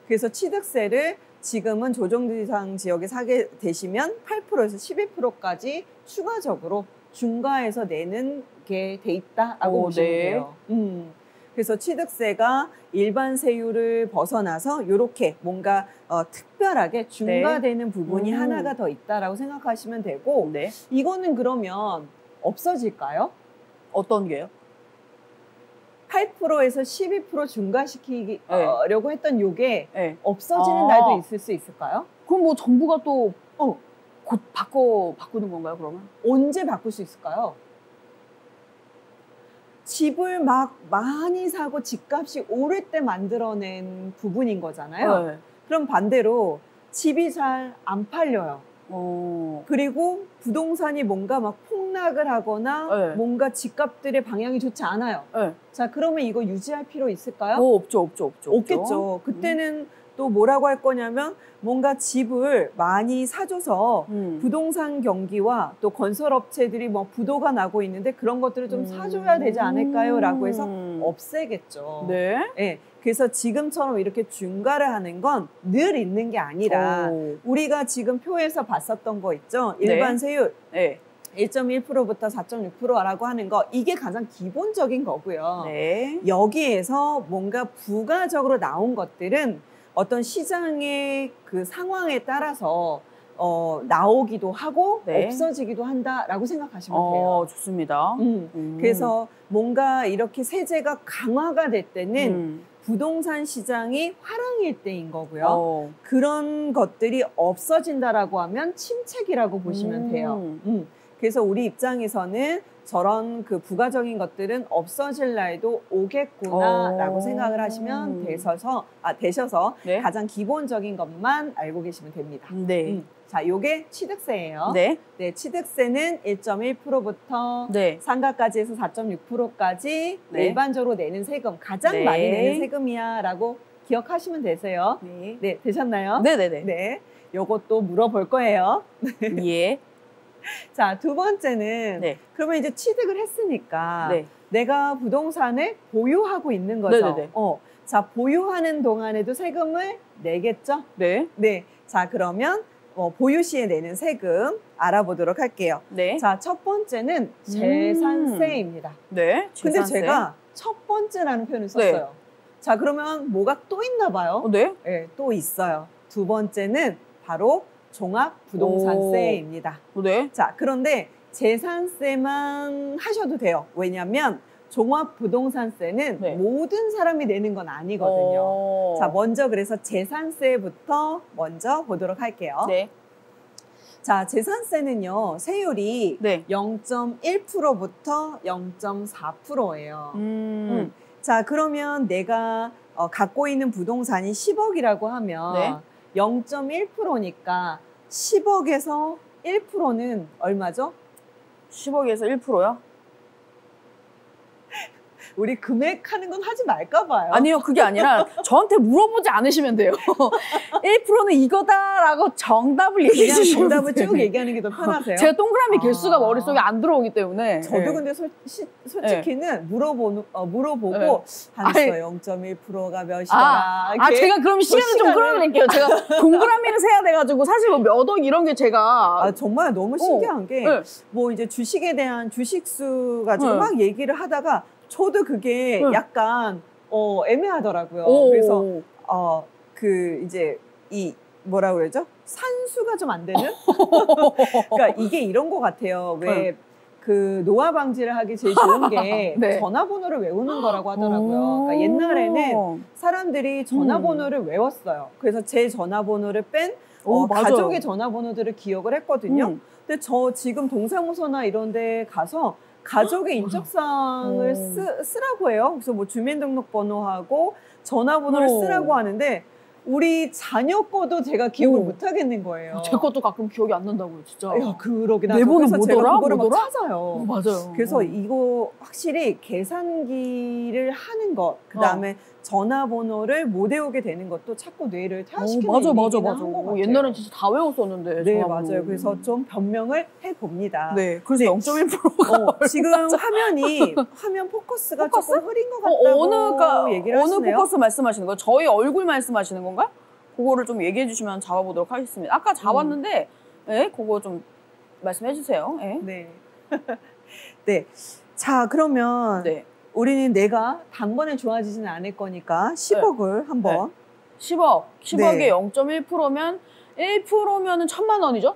그래서 취득세를 지금은 조정대상 지역에 사게 되시면 8%에서 11%까지 추가적으로 중과에서 내는 게 돼 있다라고 보시면 돼요. 그래서 취득세가 일반 세율을 벗어나서 이렇게 뭔가 특별하게 중과되는 부분이 하나가 더 있다라고 생각하시면 되고 이거는 그러면 없어질까요? 어떤 게요? 8%에서 12% 중과시키려고 했던 요게 없어지는 날도 있을 수 있을까요? 그럼 뭐 정부가 또 곧 바꾸는 건가요, 그러면? 언제 바꿀 수 있을까요? 집을 막 많이 사고 집값이 오를 때 만들어낸 부분인 거잖아요. 그럼 반대로 집이 잘 안 팔려요. 그리고 부동산이 뭔가 막 폭락을 하거나 뭔가 집값들의 방향이 좋지 않아요. 자, 그러면 이거 유지할 필요 있을까요? 없죠. 없겠죠. 그때는 또 뭐라고 할 거냐면 뭔가 집을 많이 사줘서 부동산 경기와 또 건설업체들이 뭐 부도가 나고 있는데 그런 것들을 좀 사줘야 되지 않을까요? 라고 해서 없애겠죠. 네. 그래서 지금처럼 이렇게 중과를 하는 건 늘 있는 게 아니라 우리가 지금 표에서 봤었던 거 있죠? 일반 세율 1.1%부터 4.6%라고 하는 거 이게 가장 기본적인 거고요. 여기에서 뭔가 부가적으로 나온 것들은 어떤 시장의 그 상황에 따라서 나오기도 하고 없어지기도 한다라고 생각하시면 돼요. 좋습니다. 그래서 뭔가 이렇게 세제가 강화가 될 때는 부동산 시장이 화랑일 때인 거고요. 그런 것들이 없어진다라고 하면 침체기라고 보시면 돼요. 그래서 우리 입장에서는 저런 그 부가적인 것들은 없어질 날도 오겠구나라고 생각을 하시면 되셔서 가장 기본적인 것만 알고 계시면 됩니다. 자, 요게 취득세예요. 취득세는 1.1%부터 상가까지 해서 4.6%까지 일반적으로 내는 세금, 가장 많이 내는 세금이야라고 기억하시면 되세요. 되셨나요? 네. 요것도 물어볼 거예요. 자, 두 번째는 그러면 이제 취득을 했으니까 내가 부동산을 보유하고 있는 거죠. 자, 보유하는 동안에도 세금을 내겠죠? 자, 그러면 보유 시에 내는 세금 알아보도록 할게요. 자, 첫 번째는 재산세입니다. 근데 제가 첫 번째라는 표현을 썼어요. 자, 그러면 뭐가 또 있나 봐요? 또 있어요. 두 번째는 바로 종합부동산세입니다. 자, 그런데 재산세만 하셔도 돼요. 왜냐하면 종합부동산세는 모든 사람이 내는 건 아니거든요. 자, 먼저 그래서 재산세부터 먼저 보도록 할게요. 자, 재산세는요, 세율이 0.1%부터 0.4%예요. 자, 그러면 내가 갖고 있는 부동산이 10억이라고 하면 0.1%니까 10억에서 1%는 얼마죠? 10억에서 1%요? 우리 금액하는 건 하지 말까 봐요. 아니요, 그게 아니라 저한테 물어보지 않으시면 돼요. 1%는 이거다라고 정답을 얘기해 주시면 정답을 쭉 얘기하는 게 더 편하세요? 제가 동그라미 개수가 머릿속에 안 들어오기 때문에. 저도 근데 솔직히는 물어보고 알았어요. 0.1%가 몇이더라. 제가 그럼 시간을 좀 끌어드릴게요. 제가 동그라미를 세야 돼가지고 사실 뭐 몇 억 이런 게 제가 정말 너무 신기한 게 뭐 이제 주식에 대한 주식수 가지고 막 얘기를 하다가 저도 그게 약간 애매하더라고요. 그래서 그 이제 이 뭐라 그러죠? 산수가 좀 안 되는? 그러니까 이게 이런 것 같아요. 왜 그 노화 방지를 하기 제일 좋은 게 전화번호를 외우는 거라고 하더라고요. 그러니까 옛날에는 사람들이 전화번호를 외웠어요. 그래서 제 전화번호를 뺀 가족의 전화번호들을 기억을 했거든요. 근데 저 지금 동사무소나 이런 데 가서 가족의 인적사항을 쓰라고 해요. 그래서 뭐 주민등록번호하고 전화번호를 쓰라고 하는데 우리 자녀 거도 제가 기억을 못 하겠는 거예요. 제 것도 가끔 기억이 안 난다고요, 진짜. 그러긴 하죠. 내 번호 그래서 제가 그거를 막 뭐더라? 찾아요. 맞아요. 그래서 이거 확실히 계산기를 하는 것, 그다음에 전화번호를 못 외우게 되는 것도 자꾸 뇌를 퇴화시키는 맞아. 일이긴 한 것 같아요. 옛날엔 진짜 다 외웠었는데. 맞아요. 그래서 좀 변명을 해봅니다. 그래서 0.1%가 지금 화면 포커스가 조금 흐린 것 같다고 얘기를 하시네요. 어느 포커스 말씀하시는 거예요? 저희 얼굴 말씀하시는 건가요? 그거를 좀 얘기해 주시면 잡아보도록 하겠습니다. 아까 잡았는데 그거 좀 말씀해 주세요. 네. 자, 그러면 네. 우리는 내가 단번에 좋아지지는 않을 거니까 10억을 네. 한번. 네. 10억. 10억에 네. 0.1%면 1%면은 1,000만 원이죠?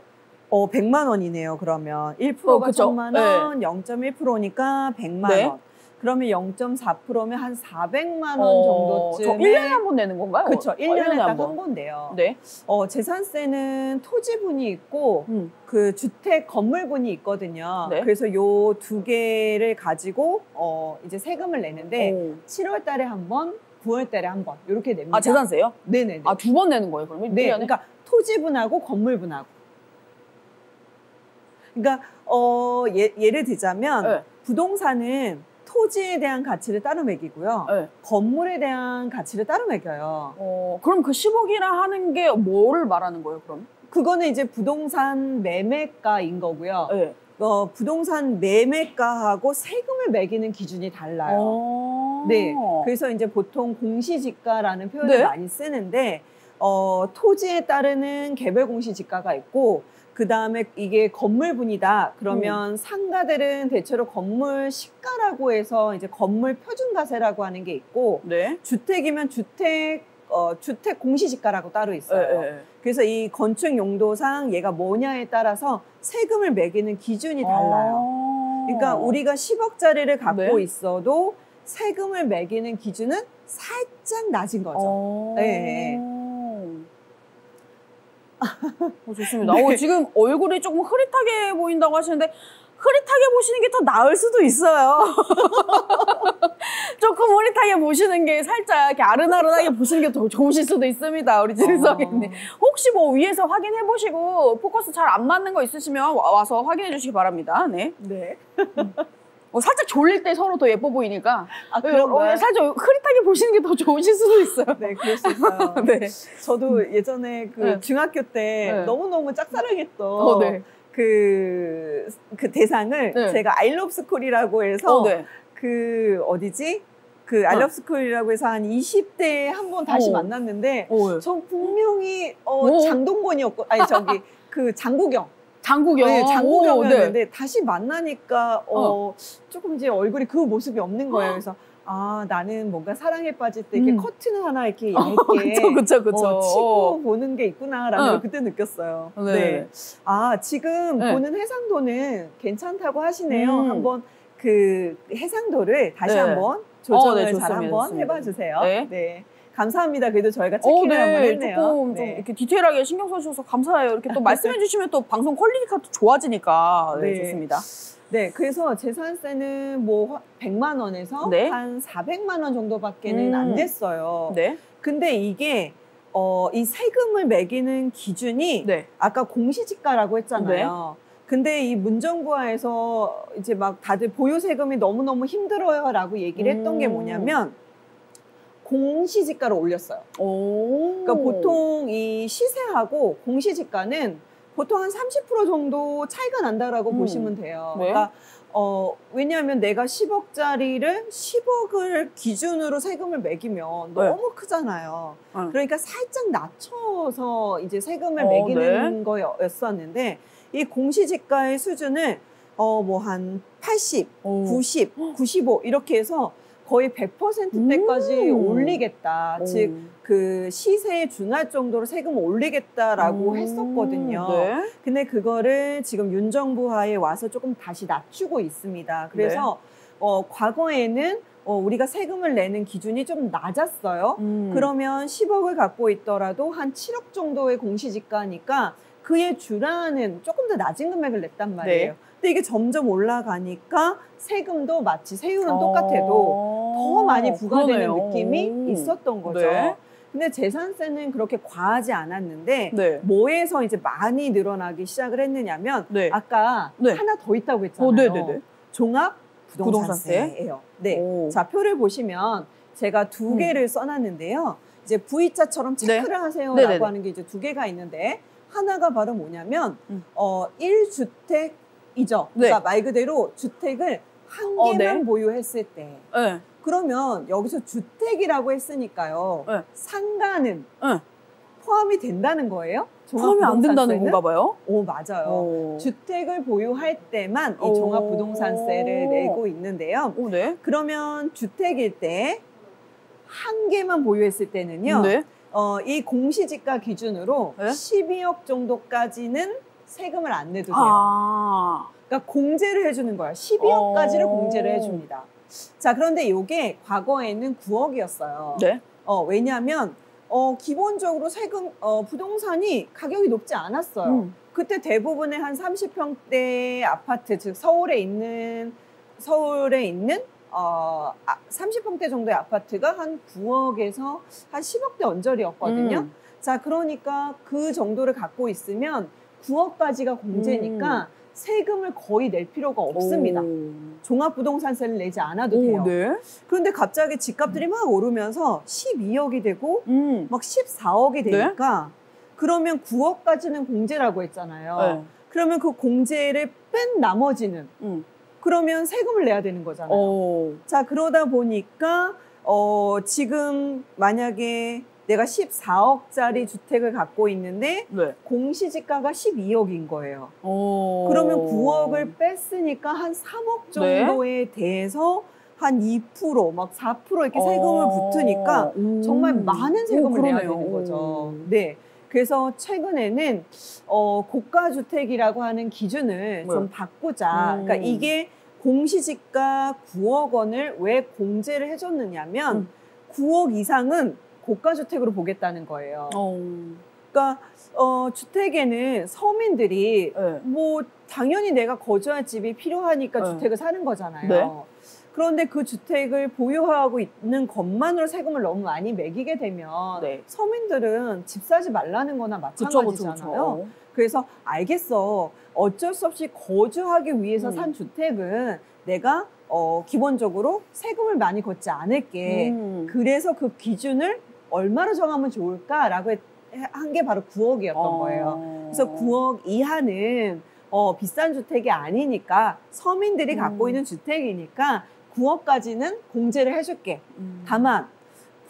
100만 원이네요, 그러면. 1%가 1,000만 원, 네. 0.1%니까 100만 네. 원. 그러면 0.4%면 한 400만 원 정도쯤. 저 1년에 한 번 내는 건가요? 그렇죠. 1년에 딱 한 번 내요. 네. 재산세는 토지분이 있고 그 주택 건물분이 있거든요. 네. 그래서 요 두 개를 가지고 이제 세금을 내는데 7월 달에 한 번, 9월 달에 한 번 이렇게 냅니다. 아, 재산세요? 네네네. 아, 2번 내는 거예요, 그러면? 네. 그러니까 토지분하고 건물분하고. 그러니까 예를 들자면 네. 부동산은 토지에 대한 가치를 따로 매기고요. 네. 건물에 대한 가치를 따로 매겨요. 그럼 그 10억이라 하는 게 뭐를 말하는 거예요, 그럼? 그거는 이제 부동산 매매가인 거고요. 네. 부동산 매매가하고 세금을 매기는 기준이 달라요. 네. 그래서 이제 보통 공시지가라는 표현을 네? 많이 쓰는데, 토지에 따르는 개별 공시지가가 있고, 그 다음에 이게 건물분이다 그러면 상가들은 대체로 건물 시가라고 해서 이제 건물 표준가세라고 하는 게 있고 네. 주택이면 주택 공시지가라고 따로 있어요. 그래서 이 건축 용도상 얘가 뭐냐에 따라서 세금을 매기는 기준이 달라요. 그러니까 우리가 10억짜리를 갖고 네. 있어도 세금을 매기는 기준은 살짝 낮은 거죠. 네. 좋습니다. 네. 지금 얼굴이 조금 흐릿하게 보인다고 하시는데 흐릿하게 보시는 게 더 나을 수도 있어요. 조금 흐릿하게 보시는 게 살짝 이렇게 아른아른하게 보시는 게 더 좋으실 수도 있습니다. 우리 진성이님. 혹시 뭐 위에서 확인해 보시고 포커스 잘 안 맞는 거 있으시면 와서 확인해 주시기 바랍니다. 네. 네. 살짝 졸릴 때 서로 더 예뻐 보이니까 그런가요? 살짝 흐릿하게 보시는 게 더 좋으실 수도 있어요. 네, 그럴 수 있어요. 네. 저도 예전에 그 중학교 때 너무너무 짝사랑했던 네. 그 대상을 네. 제가 아이러브스쿨이라고 해서 그 어디지? 그 아이러브스쿨이라고 해서 한 20대에 한 번 다시 만났는데 전 분명히 장동건이었고 아니 저기 그 장국영. 네, 장국영이었는데 네. 다시 만나니까 조금 이제 얼굴이 그 모습이 없는 거예요. 그래서 나는 뭔가 사랑에 빠질 때 이렇게 커튼을 하나 이렇게 얇게 그쵸. 치고 보는 게 있구나라는 걸 그때 느꼈어요. 네. 네. 지금 보는 해상도는 괜찮다고 하시네요. 한번 그 해상도를 다시 한번 조정을 잘 한번 해봐주세요. 네. 감사합니다. 그래도 저희가 체킹을 한번 했네요. 조금 좀 이렇게 디테일하게 신경 써주셔서 감사해요. 이렇게 또 말씀해 주시면 또 방송 퀄리티가 또 좋아지니까 좋습니다. 네, 그래서 재산세는 뭐 100만 원에서 한 400만 원 정도밖에는 안 냈어요. 근데 이게 이 세금을 매기는 기준이 아까 공시지가라고 했잖아요. 근데 이 문정부하에서 이제 막 다들 보유세금이 너무너무 힘들어요 라고 얘기를 했던 게 뭐냐면 공시지가를 올렸어요. 그러니까 보통 이 시세하고 공시지가는 보통 한 30% 정도 차이가 난다라고 보시면 돼요. 그러니까 왜냐하면 내가 10억짜리를 10억을 기준으로 세금을 매기면 너무 크잖아요. 그러니까 살짝 낮춰서 이제 세금을 매기는 거였었는데 이 공시지가의 수준을 뭐 한 80, 90, 95 이렇게 해서 거의 100%대까지 올리겠다. 즉, 그 시세에 준할 정도로 세금을 올리겠다라고 했었거든요. 근데 그거를 지금 윤 정부 하에 와서 조금 다시 낮추고 있습니다. 그래서 과거에는 우리가 세금을 내는 기준이 좀 낮았어요. 그러면 10억을 갖고 있더라도 한 7억 정도의 공시지가니까 그에 준하는 조금 더 낮은 금액을 냈단 말이에요. 근데 이게 점점 올라가니까 세금도 마치 세율은 똑같아도 더 많이 부과되는 느낌이 있었던 거죠. 근데 재산세는 그렇게 과하지 않았는데 뭐에서 이제 많이 늘어나기 시작을 했느냐면 아까 하나 더 있다고 했잖아요. 종합 부동산세예요. 자, 표를 보시면 제가 두 개를 써놨는데요. 이제 V자처럼 체크를 하세요라고 하는 게 이제 두 개가 있는데 하나가 바로 뭐냐면 1주택이죠. 그러니까 말 그대로 주택을 한 개만 보유했을 때 그러면 여기서 주택이라고 했으니까요. 상가는 포함이 된다는 거예요? 포함이 안 된다는 건가 봐요? 오, 맞아요. 주택을 보유할 때만 이 종합부동산세를 내고 있는데요. 네. 그러면 주택일 때 한 개만 보유했을 때는요. 네. 이 공시지가 기준으로 네? 12억 정도까지는 세금을 안 내도 돼요. 그러니까 공제를 해주는 거야. 12억까지를 공제를 해줍니다. 자, 그런데 이게 과거에는 9억이었어요. 네. 왜냐하면 기본적으로 세금 부동산이 가격이 높지 않았어요. 그때 대부분의 한 30평대 아파트, 즉 서울에 있는 30평대 정도의 아파트가 한 9억에서 한 10억대 언저리였거든요. 자, 그러니까 그 정도를 갖고 있으면 9억까지가 공제니까 세금을 거의 낼 필요가 없습니다. 종합부동산세를 내지 않아도 돼요. 네. 그런데 갑자기 집값들이 막 오르면서 12억이 되고 막 14억이 되니까 네? 그러면 9억까지는 공제라고 했잖아요. 네. 그러면 그 공제를 뺀 나머지는 그러면 세금을 내야 되는 거잖아요. 자, 그러다 보니까 지금 만약에 내가 14억짜리 주택을 갖고 있는데 네. 공시지가가 12억인 거예요. 그러면 9억을 뺐으니까 한 3억 정도에 네? 대해서 한 2%, 막 4% 이렇게 세금을 붙으니까 정말 많은 세금을 내야 되는 거죠. 네. 그래서 최근에는 고가주택이라고 하는 기준을 좀 바꾸자. 그러니까 이게 공시지가 9억 원을 왜 공제를 해줬느냐면 9억 이상은 고가주택으로 보겠다는 거예요. 그러니까 주택에는 서민들이 네. 뭐 당연히 내가 거주할 집이 필요하니까 주택을 사는 거잖아요. 네. 그런데 그 주택을 보유하고 있는 것만으로 세금을 너무 많이 매기게 되면 네. 서민들은 집 사지 말라는 거나 마찬가지잖아요. 그쵸. 그래서 알겠어. 어쩔 수 없이 거주하기 위해서 산 주택은 내가 기본적으로 세금을 많이 걷지 않을게. 그래서 그 기준을 얼마로 정하면 좋을까라고 한 게 바로 9억이었던 거예요. 그래서 9억 이하는 비싼 주택이 아니니까 서민들이 갖고 있는 주택이니까 9억까지는 공제를 해줄게. 다만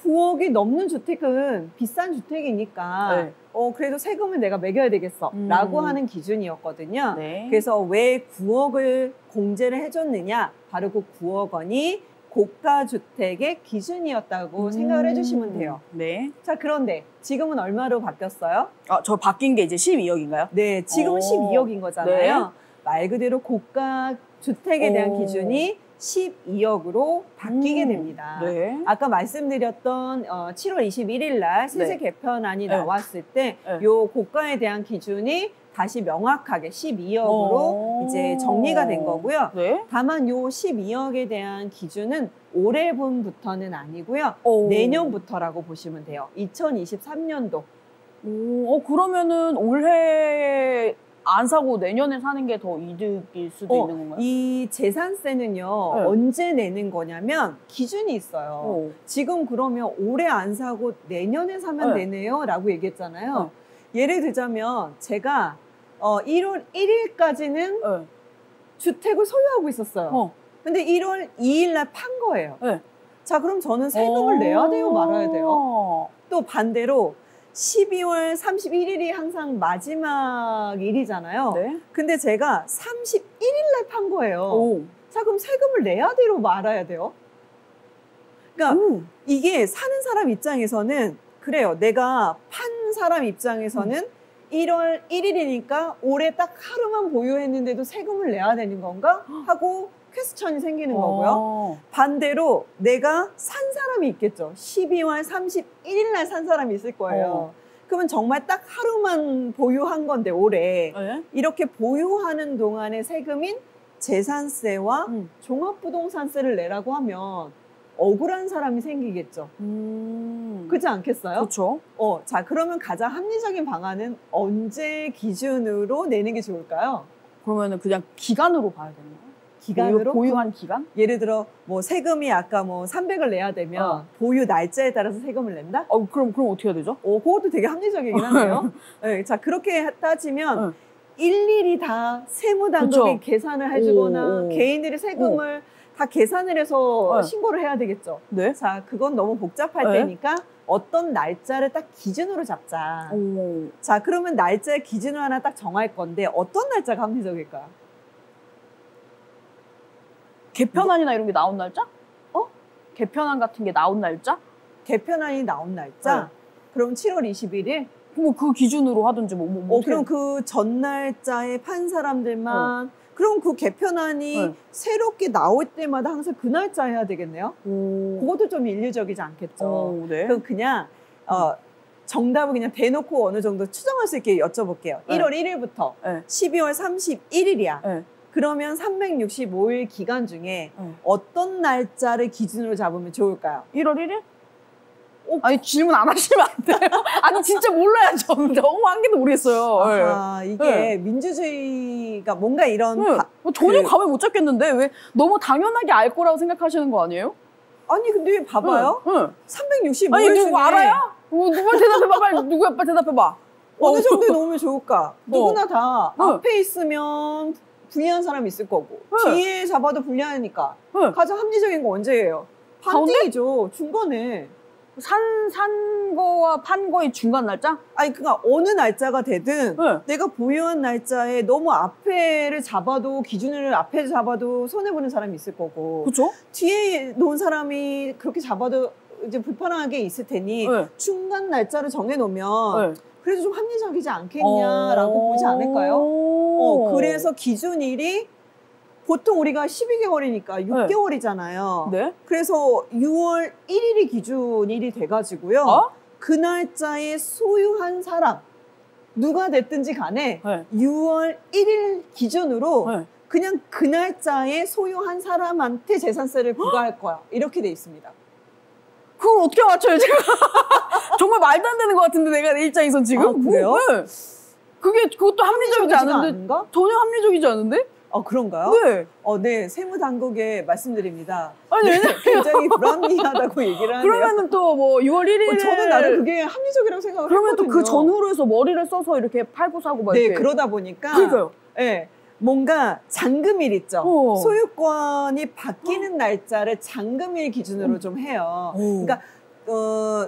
9억이 넘는 주택은 비싼 주택이니까 네. 그래도 세금을 내가 매겨야 되겠어 라고 하는 기준이었거든요. 네. 그래서 왜 9억을 공제를 해줬느냐, 바로 그 9억 원이 고가주택의 기준이었다고 생각을 해주시면 돼요. 네. 자, 그런데 지금은 얼마로 바뀌었어요? 저 바뀐 게 이제 12억인가요? 네, 지금은 12억인 거잖아요. 네. 말 그대로 고가주택에 대한 기준이 12억으로 바뀌게 됩니다. 네. 아까 말씀드렸던 7월 21일 날 세제 네. 개편안이 네. 나왔을 때 요 고가에 대한 기준이 다시 명확하게 12억으로 이제 정리가 된 거고요. 네? 다만 요 12억에 대한 기준은 올해분부터는 아니고요. 내년부터라고 보시면 돼요. 2023년도. 그러면은 올해 안 사고 내년에 사는 게 더 이득일 수도 있는 건가요? 이 재산세는요. 네. 언제 내는 거냐면 기준이 있어요. 지금 그러면 올해 안 사고 내년에 사면 네. 되네요 라고 얘기했잖아요. 예를 들자면 제가 1월 1일까지는 주택을 소유하고 있었어요. 근데 1월 2일 날 판 거예요. 네. 자, 그럼 저는 세금을 내야 돼요, 말아야 돼요? 또 반대로 12월 31일이 항상 마지막 일이잖아요. 네. 근데 제가 31일 날 판 거예요. 자, 그럼 세금을 내야 돼요, 말아야 돼요? 그러니까 이게 사는 사람 입장에서는 그래요. 내가 판 사람 입장에서는 1월 1일이니까 올해 딱 하루만 보유했는데도 세금을 내야 되는 건가? 하고 퀘스천이 생기는 거고요. 반대로 내가 산 사람이 있겠죠. 12월 31일 날 산 사람이 있을 거예요. 그러면 정말 딱 하루만 보유한 건데 올해 이렇게 보유하는 동안의 세금인 재산세와 종합부동산세를 내라고 하면 억울한 사람이 생기겠죠. 그렇지 않겠어요? 그렇죠. 자, 그러면 가장 합리적인 방안은 언제 기준으로 내는 게 좋을까요? 그러면은 그냥 기간으로 봐야 되나요? 기간으로? 보유한 기간? 예를 들어 뭐 세금이 아까 뭐 300을 내야 되면 보유 날짜에 따라서 세금을 낸다? 그럼 어떻게 해야 되죠? 그것도 되게 합리적이긴 하네요. 네, 자, 그렇게 따지면 일일이 다 세무당국이 계산을 해주거나 개인들이 세금을 다 계산을 해서 신고를 해야 되겠죠. 네. 자, 그건 너무 복잡할 때니까 어떤 날짜를 딱 기준으로 잡자. 자, 그러면 날짜 기준을 하나 딱 정할 건데 어떤 날짜가 합리적일까요? 개편안이나 이런 게 나온 날짜? 개편안 같은 게 나온 날짜? 개편안이 나온 날짜? 그럼 7월 21일? 뭐 그 기준으로 하든지 그럼 그 전 날짜에 판 사람들만 그럼 그 개편안이 새롭게 나올 때마다 항상 그 날짜 해야 되겠네요? 그것도 좀 인류적이지 않겠죠? 네. 그럼 그냥 정답을 그냥 대놓고 어느 정도 추정할 수 있게 여쭤볼게요. 1월 1일부터 12월 31일이야. 그러면 365일 기간 중에 어떤 날짜를 기준으로 잡으면 좋을까요? 1월 1일? 아니 질문 안 하시면 안 돼요. 아니 진짜 몰라요. 너무 한 개도 모르겠어요. 아하, 이게 민주주의가 뭔가 이런 전혀 감을 못 잡겠는데 왜 너무 당연하게 알 거라고 생각하시는 거 아니에요? 아니 근데 봐봐요. 365일 아니 누구 중에 알아요? 누가 대답해봐. 빨리 누구야? 빨리 대답해봐. 어느 정도에 놓으면 좋을까? 누구나 다 앞에 있으면 불리한 사람이 있을 거고 뒤에 잡아도 불리하니까 가장 합리적인 거 언제예요? 판팅이죠. 중간에. 산 거와 판 거의 중간 날짜? 아니 그러니까 어느 날짜가 되든 내가 보유한 날짜에 너무 앞에를 잡아도 기준을 앞에 잡아도 손해보는 사람이 있을 거고 그렇죠? 뒤에 놓은 사람이 그렇게 잡아도 이제 불편하게 있을 테니 중간 날짜를 정해놓으면 그래도 좀 합리적이지 않겠냐라고 보지 않을까요? 그래서 기준일이 보통 우리가 12개월이니까 6개월이잖아요. 네? 그래서 6월 1일이 기준일이 돼가지고요. 그 날짜에 소유한 사람, 누가 됐든지 간에 6월 1일 기준으로 그냥 그 날짜에 소유한 사람한테 재산세를 부과할 거야. 이렇게 돼 있습니다. 그걸 어떻게 맞춰요, 제가? 정말 말도 안 되는 것 같은데, 내가 내 입장에선 지금? 그래요? 그것도 합리적이지 않은데? 않은가? 전혀 합리적이지 않은데? 그런가요? 네. 네, 세무당국에 말씀드립니다. 아니, 왜냐면 굉장히 불합리하다고 얘기를 하네요. 그러면은 또 뭐 6월 1일. 저는 나름 그게 합리적이라고 생각을 그러면 했거든요. 또 그 전후로 해서 머리를 써서 이렇게 팔고 사고 막 네, 이렇게. 그러다 보니까. 그러니까요. 네, 뭔가 잔금일 있죠. 소유권이 바뀌는 날짜를 잔금일 기준으로 좀 해요. 그러니까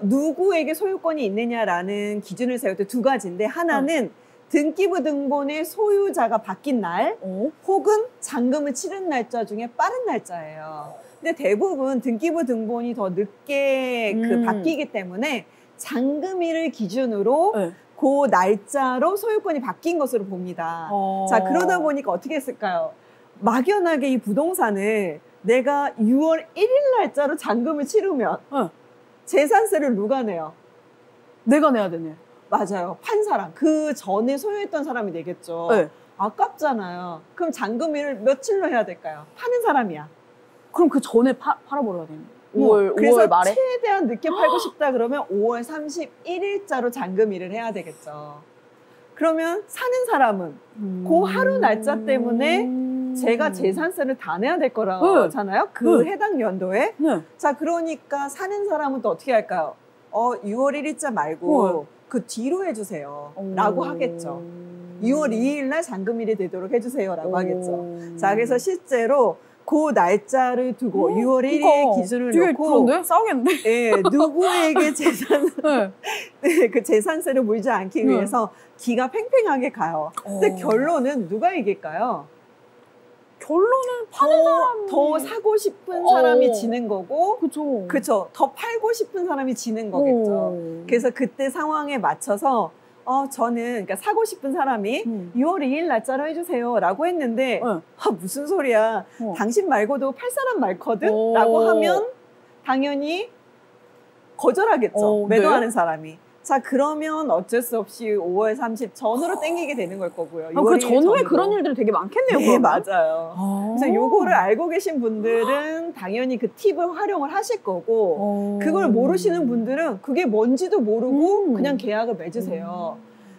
누구에게 소유권이 있느냐라는 기준을 세울 때 두 가지인데 하나는 등기부 등본의 소유자가 바뀐 날 혹은 잔금을 치른 날짜 중에 빠른 날짜예요. 근데 대부분 등기부 등본이 더 늦게 바뀌기 때문에 잔금일을 기준으로 그 날짜로 소유권이 바뀐 것으로 봅니다. 자, 그러다 보니까 어떻게 했을까요? 막연하게 이 부동산을 내가 6월 1일 날짜로 잔금을 치르면 재산세를 누가 내요? 내가 내야 되네. 맞아요. 판 사람. 그 전에 소유했던 사람이 내겠죠. 아깝잖아요. 그럼 잔금일을 며칠로 해야 될까요? 파는 사람이야. 그럼 그 전에 팔아버려야 되는 그래서 5월 말에? 최대한 늦게 팔고 싶다 그러면 5월 31일자로 잔금일을 해야 되겠죠. 그러면 사는 사람은 그 하루 날짜 때문에 제가 재산세를 다 내야 될 거라잖아요. 그 해당 연도에. 자, 그러니까 사는 사람은 또 어떻게 할까요? 6월 1일자 말고 그 뒤로 해주세요. 라고 하겠죠. 6월 2일 날 잔금일이 되도록 해주세요. 라고 하겠죠. 자, 그래서 실제로 그 날짜를 두고 6월 1일 기준을 놓고 그런데? 싸우겠는데? 예, 누구에게 그 재산세를 물지 않기 위해서 기가 팽팽하게 가요. 근데 결론은 누가 이길까요? 결론은 파는 사람이 더 사고 싶은 사람이 지는 거고 그쵸. 더 팔고 싶은 사람이 지는 거겠죠. 그래서 그때 상황에 맞춰서 저는 그러니까 사고 싶은 사람이 6월 2일 날짜로 해주세요 라고 했는데 무슨 소리야. 당신 말고도 팔 사람 많거든? 라고 하면 당연히 거절하겠죠. 매도하는 사람이. 자, 그러면 어쩔 수 없이 5월 30 전후로 땡기게 되는 걸 거고요. 그 전후에 그런 일들이 되게 많겠네요. 네, 맞아요. 그래서 요거를 알고 계신 분들은 당연히 그 팁을 활용을 하실 거고 그걸 모르시는 분들은 그게 뭔지도 모르고 그냥 계약을 맺으세요.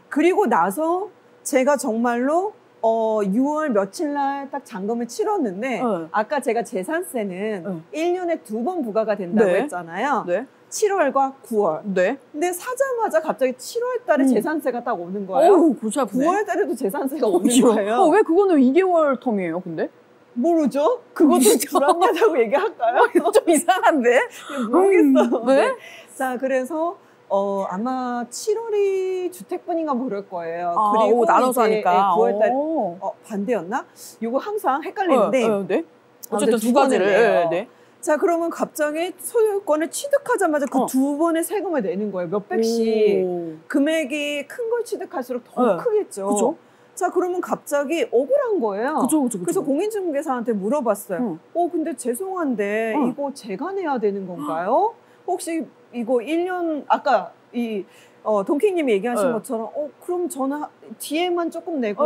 그리고 나서 제가 정말로 6월 며칠 날 딱 잔금을 치렀는데 아까 제가 재산세는 1년에 2번 부과가 된다고 했잖아요. 7월과 9월. 근데 사자마자 갑자기 7월 달에 재산세가 딱 오는 거예요. 9월 달에도 재산세가 오는 거예요. 왜 그거는 2개월 텀이에요, 근데? 모르죠? 그것도 불합리하다고 얘기할까요? 좀 이상한데? 모르겠어. 네? 자, 그래서 아마 7월이 주택분인가 모를 거예요. 그리고 나눠서 하니까. 9월달 반대였나? 이거 항상 헷갈리는데. 네. 어쨌든 두 가지를. 네. 자, 그러면 갑자기 소유권을 취득하자마자 그 두 번의 세금을 내는 거예요. 몇백씩. 금액이 큰 걸 취득할수록 더 크겠죠. 그쵸? 자, 그러면 갑자기 억울한 거예요. 그쵸. 그래서 공인중개사한테 물어봤어요. 근데 죄송한데 이거 제가 내야 되는 건가요? 혹시 이거 1년 아까 동키님이 얘기하신 것처럼 그럼 저는 뒤에만 조금 내고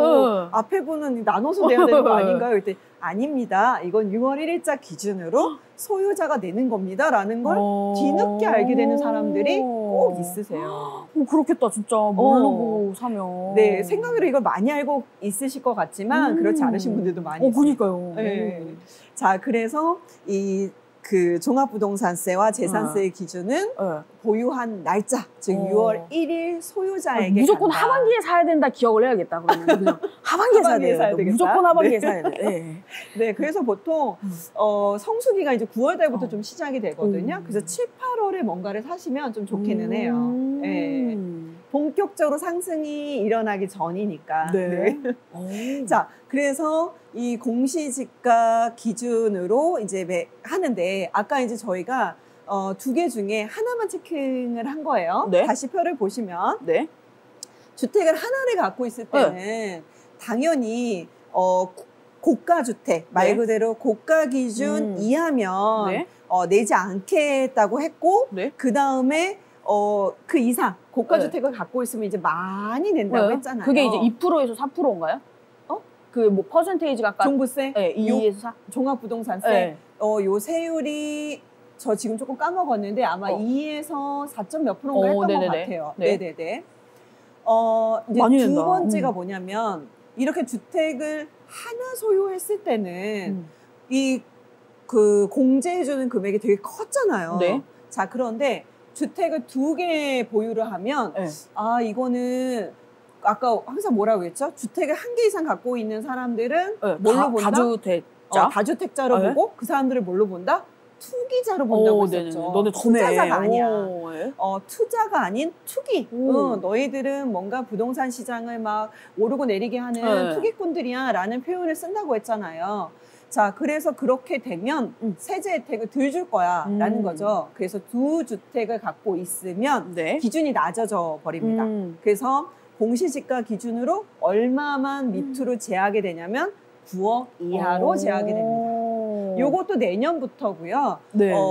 앞에 분은 나눠서 내야 되는 거 아닌가요? 이때 아닙니다. 이건 6월 1일자 기준으로 소유자가 내는 겁니다. 라는 걸 뒤늦게 알게 되는 사람들이 꼭 있으세요. 그렇겠다, 진짜. 모르고 사면. 네, 생각으로 이걸 많이 알고 있으실 것 같지만 그렇지 않으신 분들도 많이 있어요. 그러니까요. 네. 자, 그래서 그 종합부동산세와 재산세의 기준은 보유한 날짜, 즉 6월 1일 소유자에게 무조건 간다. 하반기에 사야 된다 기억을 해야겠다. 그러면 그냥 하반기에 사야 되겠다. 무조건 하반기에 사야 돼. 네. 네, 그래서 보통 성수기가 이제 9월 달부터 좀 시작이 되거든요. 그래서 7, 8월에 뭔가를 사시면 좀 좋기는 해요. 네. 본격적으로 상승이 일어나기 전이니까. 네. 자, 그래서 이 공시지가 기준으로 이제 하는데 아까 이제 저희가 두 개 중에 하나만 체킹을 한 거예요. 네. 다시 표를 보시면 네. 주택을 하나를 갖고 있을 때는 당연히 고가주택 말 그대로 고가 기준 이하면 내지 않겠다고 했고 그 다음에 그 이상 고가주택을 갖고 있으면 이제 많이 낸다고 했잖아요. 그게 이제 2%에서 4%인가요? 그 뭐 퍼센테이지가 아까 종부세? 네, 2에서 4? 종합부동산세? 네. 요 세율이 저 지금 조금 까먹었는데 아마 2에서 4점 몇 프로인가 했던 것 같아요. 네네네. 이제 두 번째가 뭐냐면 이렇게 주택을 하나 소유했을 때는 그 공제해주는 금액이 되게 컸잖아요. 네. 자, 그런데 주택을 2개 보유를 하면 이거는 아까 항상 뭐라고 했죠? 주택을 1개 이상 갖고 있는 사람들은 뭘로 본다? 다주택자. 다주택자로 보고 그 사람들을 뭘로 본다? 투기자로 본다고 했었죠. 너네 투자자가 아니야. 투자가 아닌 투기. 너희들은 뭔가 부동산 시장을 막 오르고 내리게 하는 투기꾼들이야 라는 표현을 쓴다고 했잖아요. 자, 그래서 그렇게 되면 세제 혜택을 덜 줄 거야 라는 거죠. 그래서 2주택을 갖고 있으면 기준이 낮아져 버립니다. 그래서 공시지가 기준으로 얼마만 밑으로 제하게 되냐면 9억 이하로 제하게 됩니다. 요것도 내년부터고요.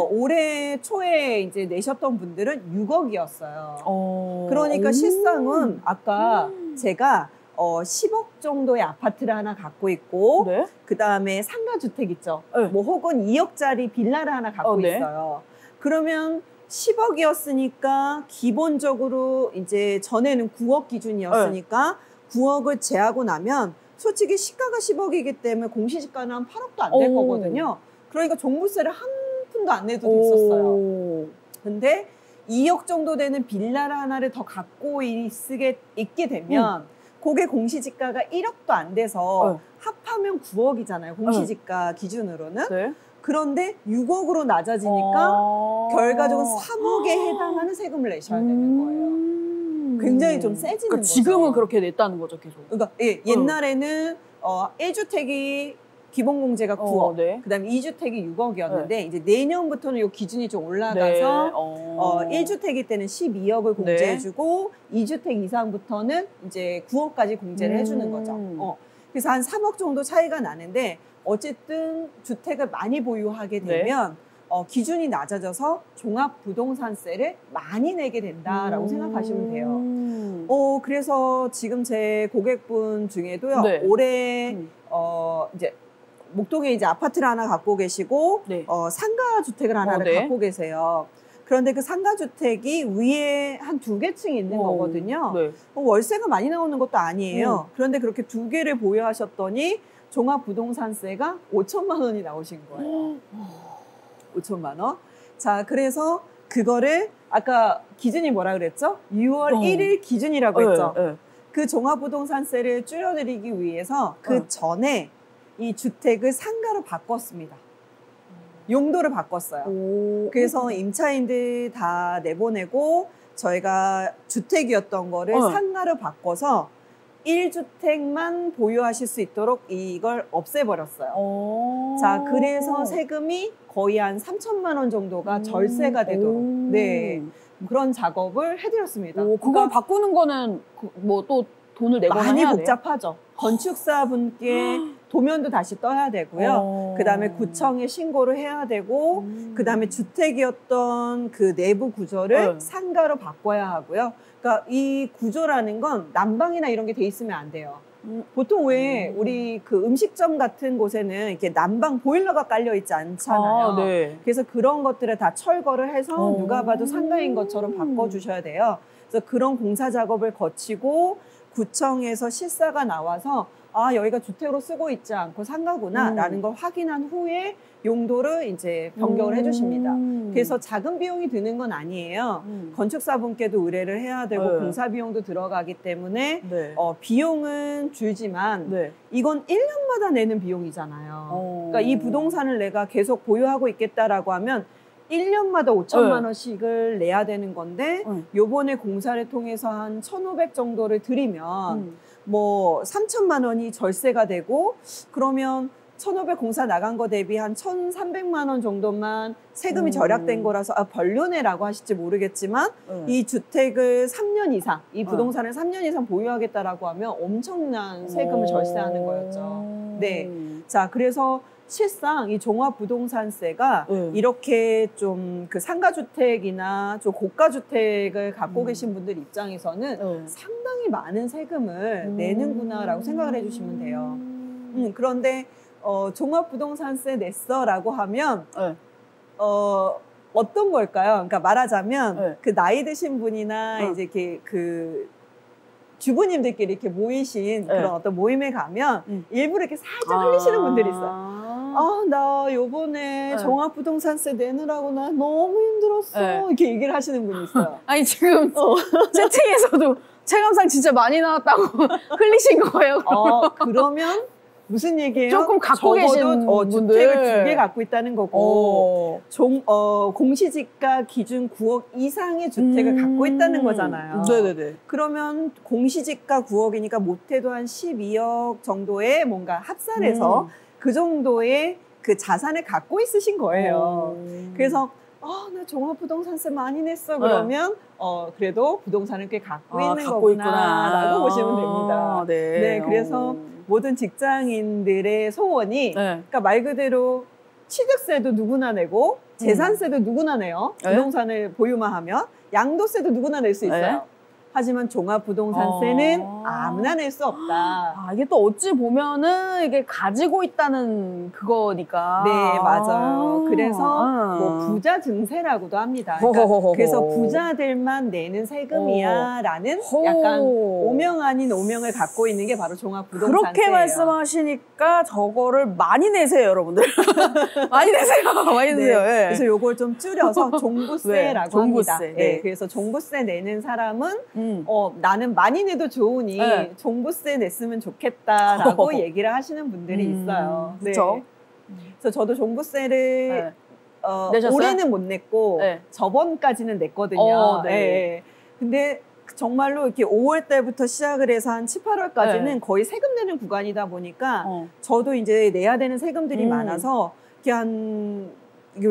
올해 초에 이제 내셨던 분들은 6억이었어요. 그러니까 실상은 아까 제가 10억 정도의 아파트를 하나 갖고 있고 그 다음에 상가주택 있죠. 뭐 혹은 2억짜리 빌라를 하나 갖고 있어요. 그러면 10억이었으니까 기본적으로 이제 전에는 9억 기준이었으니까 9억을 제하고 나면 솔직히 시가가 10억이기 때문에 공시지가는 한 8억도 안 될 거거든요. 그러니까 종부세를 한 푼도 안 내도 됐었어요. 근데 2억 정도 되는 빌라를 하나를 더 갖고 있게 되면 그게 공시지가가 1억도 안 돼서 합하면 9억이잖아요. 공시지가 기준으로는. 그런데 6억으로 낮아지니까 결과적으로 3억에 해당하는 세금을 내셔야 되는 거예요. 굉장히 좀 세지는 거죠. 지금은 그렇게 냈다는 거죠, 계속. 그러니까 옛날에는 1주택이 기본공제가 9억, 그다음에 2주택이 6억이었는데 이제 내년부터는 이 기준이 좀 올라가서 1주택일 때는 12억을 공제해주고 2주택 이상부터는 이제 9억까지 공제를 해주는 거죠. 그래서 한 3억 정도 차이가 나는데 어쨌든 주택을 많이 보유하게 되면 기준이 낮아져서 종합부동산세를 많이 내게 된다라고 생각하시면 돼요. 그래서 지금 제 고객분 중에도요, 올해 이제 목동에 이제 아파트를 하나 갖고 계시고 상가주택을 하나를 갖고 계세요. 그런데 그 상가주택이 위에 한 2개 층이 있는 거거든요. 월세가 많이 나오는 것도 아니에요. 그런데 그렇게 2개를 보유하셨더니 종합부동산세가 5천만 원이 나오신 거예요. 5천만 원. 자, 그래서 그거를 아까 기준이 뭐라 그랬죠? 6월 1일 기준이라고 했죠. 그 종합부동산세를 줄여드리기 위해서 그 전에 이 주택을 상가로 바꿨습니다. 용도를 바꿨어요. 그래서 임차인들 다 내보내고 저희가 주택이었던 거를 상가로 바꿔서 1주택만 보유하실 수 있도록 이걸 없애버렸어요. 자, 그래서 세금이 거의 한 3천만 원 정도가 절세가 되도록 네, 그런 작업을 해드렸습니다. 그걸 그러니까 바꾸는 거는 뭐 또 돈을 내거나 많이 해야 복잡하죠. 돼요? 건축사분께 도면도 다시 떠야 되고요. 그 다음에 구청에 신고를 해야 되고, 그 다음에 주택이었던 그 내부 구조를 상가로 바꿔야 하고요. 그러니까 이 구조라는 건 난방이나 이런 게 돼 있으면 안 돼요. 보통 왜 우리 그 음식점 같은 곳에는 이렇게 난방 보일러가 깔려 있지 않잖아요. 네. 그래서 그런 것들을 다 철거를 해서 누가 봐도 상가인 것처럼 바꿔주셔야 돼요. 그래서 그런 공사 작업을 거치고 구청에서 실사가 나와서 아, 여기가 주택으로 쓰고 있지 않고 상가구나 라는 걸 확인한 후에 용도를 이제 변경을 해주십니다. 그래서 작은 비용이 드는 건 아니에요. 건축사분께도 의뢰를 해야 되고 공사 비용도 들어가기 때문에 비용은 줄지만 이건 1년마다 내는 비용이잖아요. 그러니까 이 부동산을 내가 계속 보유하고 있겠다라고 하면 1년마다 5천만 원씩을 내야 되는 건데 요번에 공사를 통해서 한 1,500 정도를 드리면 뭐 3천만 원이 절세가 되고 그러면 1,500 공사 나간 거 대비 한 1,300만 원 정도만 세금이 절약된 거라서 아, 벌려내라고 하실지 모르겠지만 이 주택을 3년 이상, 이 부동산을 3년 이상 보유하겠다라고 하면 엄청난 세금을 절세하는 거였죠. 네. 자, 그래서 실상 이 종합부동산세가 이렇게 좀 그 상가주택이나 좀 고가주택을 갖고 계신 분들 입장에서는 상당히 많은 세금을 내는구나라고 생각을 해주시면 돼요. 그런데 종합부동산세 냈어라고 하면 어떤 걸까요? 그러니까 말하자면 그 나이 드신 분이나 이제 이렇게 그 주부님들끼리 이렇게 모이신 그런 어떤 모임에 가면 일부러 이렇게 살짝 흘리시는 분들이 있어요. 아, 나 요번에 종합부동산세 내느라고 나 너무 힘들었어. 이렇게 얘기를 하시는 분이 있어요. 아니, 지금 채팅에서도 체감상 진짜 많이 나왔다고 흘리신 거예요? 그러면 무슨 얘기예요? 조금 갖고 계신 분들. 주택을 2개 갖고 있다는 거고 공시지가 기준 9억 이상의 주택을 갖고 있다는 거잖아요. 네네네. 그러면 공시지가 9억이니까 못해도 한 12억 정도의 뭔가 합산해서 그 정도의 그 자산을 갖고 있으신 거예요. 그래서 나 종합부동산세 많이 냈어. 그러면 그래도 부동산을 꽤 갖고 있는 거구나라고 보시면 됩니다. 네, 그래서 모든 직장인들의 소원이 그러니까 말 그대로 취득세도 누구나 내고 재산세도 누구나 내요. 부동산을 보유만 하면 양도세도 누구나 낼 수 있어요. 하지만 종합부동산세는 아무나 낼 수 없다. 이게 또 어찌 보면은 이게 가지고 있다는 그거니까. 네, 맞아요. 그래서 뭐 부자 증세라고도 합니다. 그러니까 그래서 부자들만 내는 세금이야라는 약간 오명 아닌 오명을 갖고 있는 게 바로 종합부동산세예요. 그렇게 말씀하시니까 저거를 많이 내세요, 여러분들. 많이 내세요. 많이 내세요. 네. 그래서 요걸 좀 줄여서 종부세라고 종부세. 합니다. 네. 그래서 종부세 내는 사람은 나는 많이 내도 좋으니 종부세 냈으면 좋겠다라고 얘기를 하시는 분들이 있어요. 그렇죠. 그래서 저도 종부세를 내셨어요? 올해는 못 냈고 저번까지는 냈거든요. 근데 정말로 이렇게 5월 달부터 시작을 해서 한 7, 8월까지는 거의 세금 내는 구간이다 보니까 저도 이제 내야 되는 세금들이 많아서 이렇게 한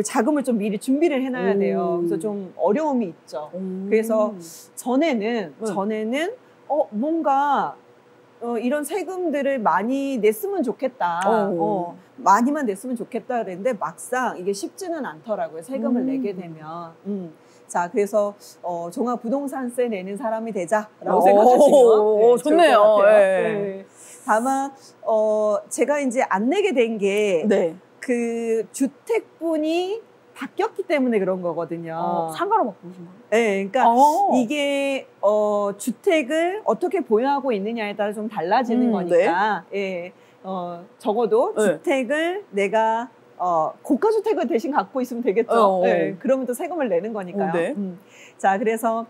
자금을 좀 미리 준비를 해놔야 돼요. 그래서 좀 어려움이 있죠. 그래서 전에는 뭔가 이런 세금들을 많이 냈으면 좋겠다. 많이만 냈으면 좋겠다 그랬는데 막상 이게 쉽지는 않더라고요. 세금을 내게 되면. 자, 그래서 종합부동산세 내는 사람이 되자라고 생각하시면 좋네요. 다만 제가 이제 안 내게 된 게 그 주택분이 바뀌었기 때문에 그런 거거든요. 상가로 바꾸신 거예요? 네, 그러니까 이게 주택을 어떻게 보유하고 있느냐에 따라 좀 달라지는 거니까 적어도 주택을 내가 고가주택을 대신 갖고 있으면 되겠죠. 그러면 또 세금을 내는 거니까요. 자, 그래서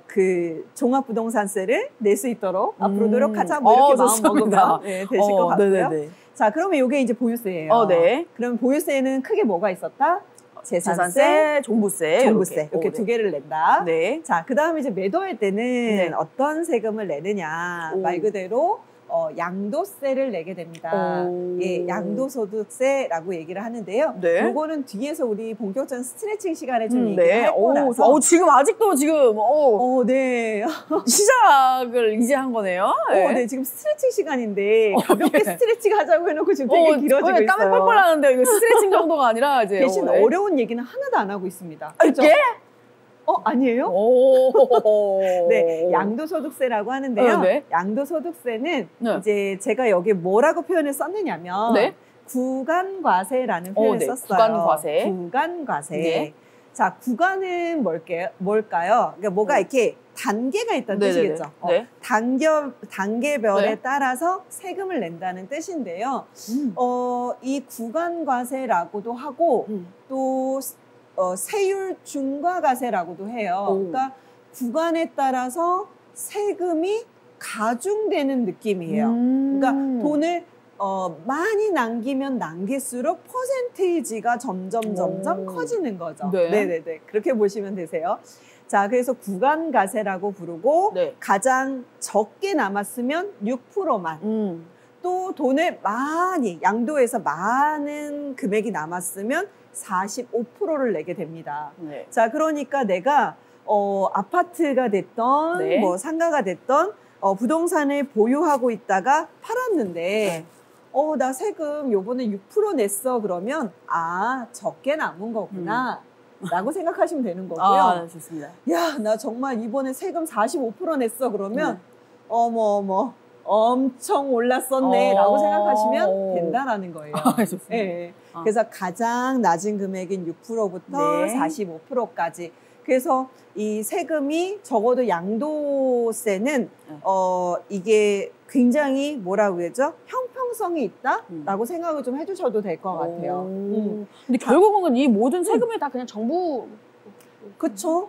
그 종합부동산세를 낼 수 있도록 앞으로 노력하자 뭐 이렇게 마음 먹으면 되실 것 같고요. 자, 그러면 이게 이제 보유세예요. 네. 그럼 보유세는 크게 뭐가 있었다? 재산세, 종부세. 이렇게 두 개를 낸다. 네. 자, 그 다음에 이제 매도할 때는 어떤 세금을 내느냐. 말 그대로 양도세를 내게 됩니다. 예, 양도소득세라고 얘기를 하는데요. 네. 요거는 뒤에서 우리 본격적인 스트레칭 시간에 좀 얘기를 할 거라서. 지금 아직도 지금 네. 시작을 이제 한 거네요. 네, 지금 스트레칭 시간인데 가볍게 스트레칭 하자고 해놓고 지금 되게 길어지고 있어요. 땀이 뻘뻘 나는데 이거 스트레칭 정도가 아니라 이제 대신 어려운 얘기는 하나도 안 하고 있습니다. 그렇죠? 아니에요? 네, 양도소득세라고 하는데요. 네. 양도소득세는 이제 제가 여기 뭐라고 표현을 썼느냐면 구간과세라는 표현을 썼어요. 구간과세. 구간과세. 네. 자, 구간은 뭘까요? 그러니까 뭐가 이렇게 단계가 있다는 뜻이겠죠. 네. 단계별에 따라서 세금을 낸다는 뜻인데요. 이 구간과세라고도 하고 또 세율 중과과세라고도 해요. 그러니까 구간에 따라서 세금이 가중되는 느낌이에요. 그러니까 돈을 많이 남기면 남길수록 퍼센테이지가 점점 커지는 거죠. 네네네. 그렇게 보시면 되세요. 자, 그래서 구간과세라고 부르고 가장 적게 남았으면 6%만 또 돈을 많이 양도해서 많은 금액이 남았으면 45%를 내게 됩니다. 자, 그러니까 내가 아파트가 됐던 뭐 상가가 됐던 부동산을 보유하고 있다가 팔았는데 나 세금 요번에 6% 냈어. 그러면 적게 남은 거구나 라고 생각하시면 되는 거고요. 좋습니다. 야, 나 정말 이번에 세금 45% 냈어. 그러면 어머 엄청 올랐었네 라고 생각하시면 된다라는 거예요. 좋습니다. 그래서 가장 낮은 금액인 6%부터 45%까지. 그래서 이 세금이 적어도 양도세는 이게 굉장히 뭐라고 그러죠? 형평성이 있다라고 생각을 좀 해주셔도 될 것 같아요. 근데 결국은 이 모든 세금이 다 그냥 정부. 그쵸.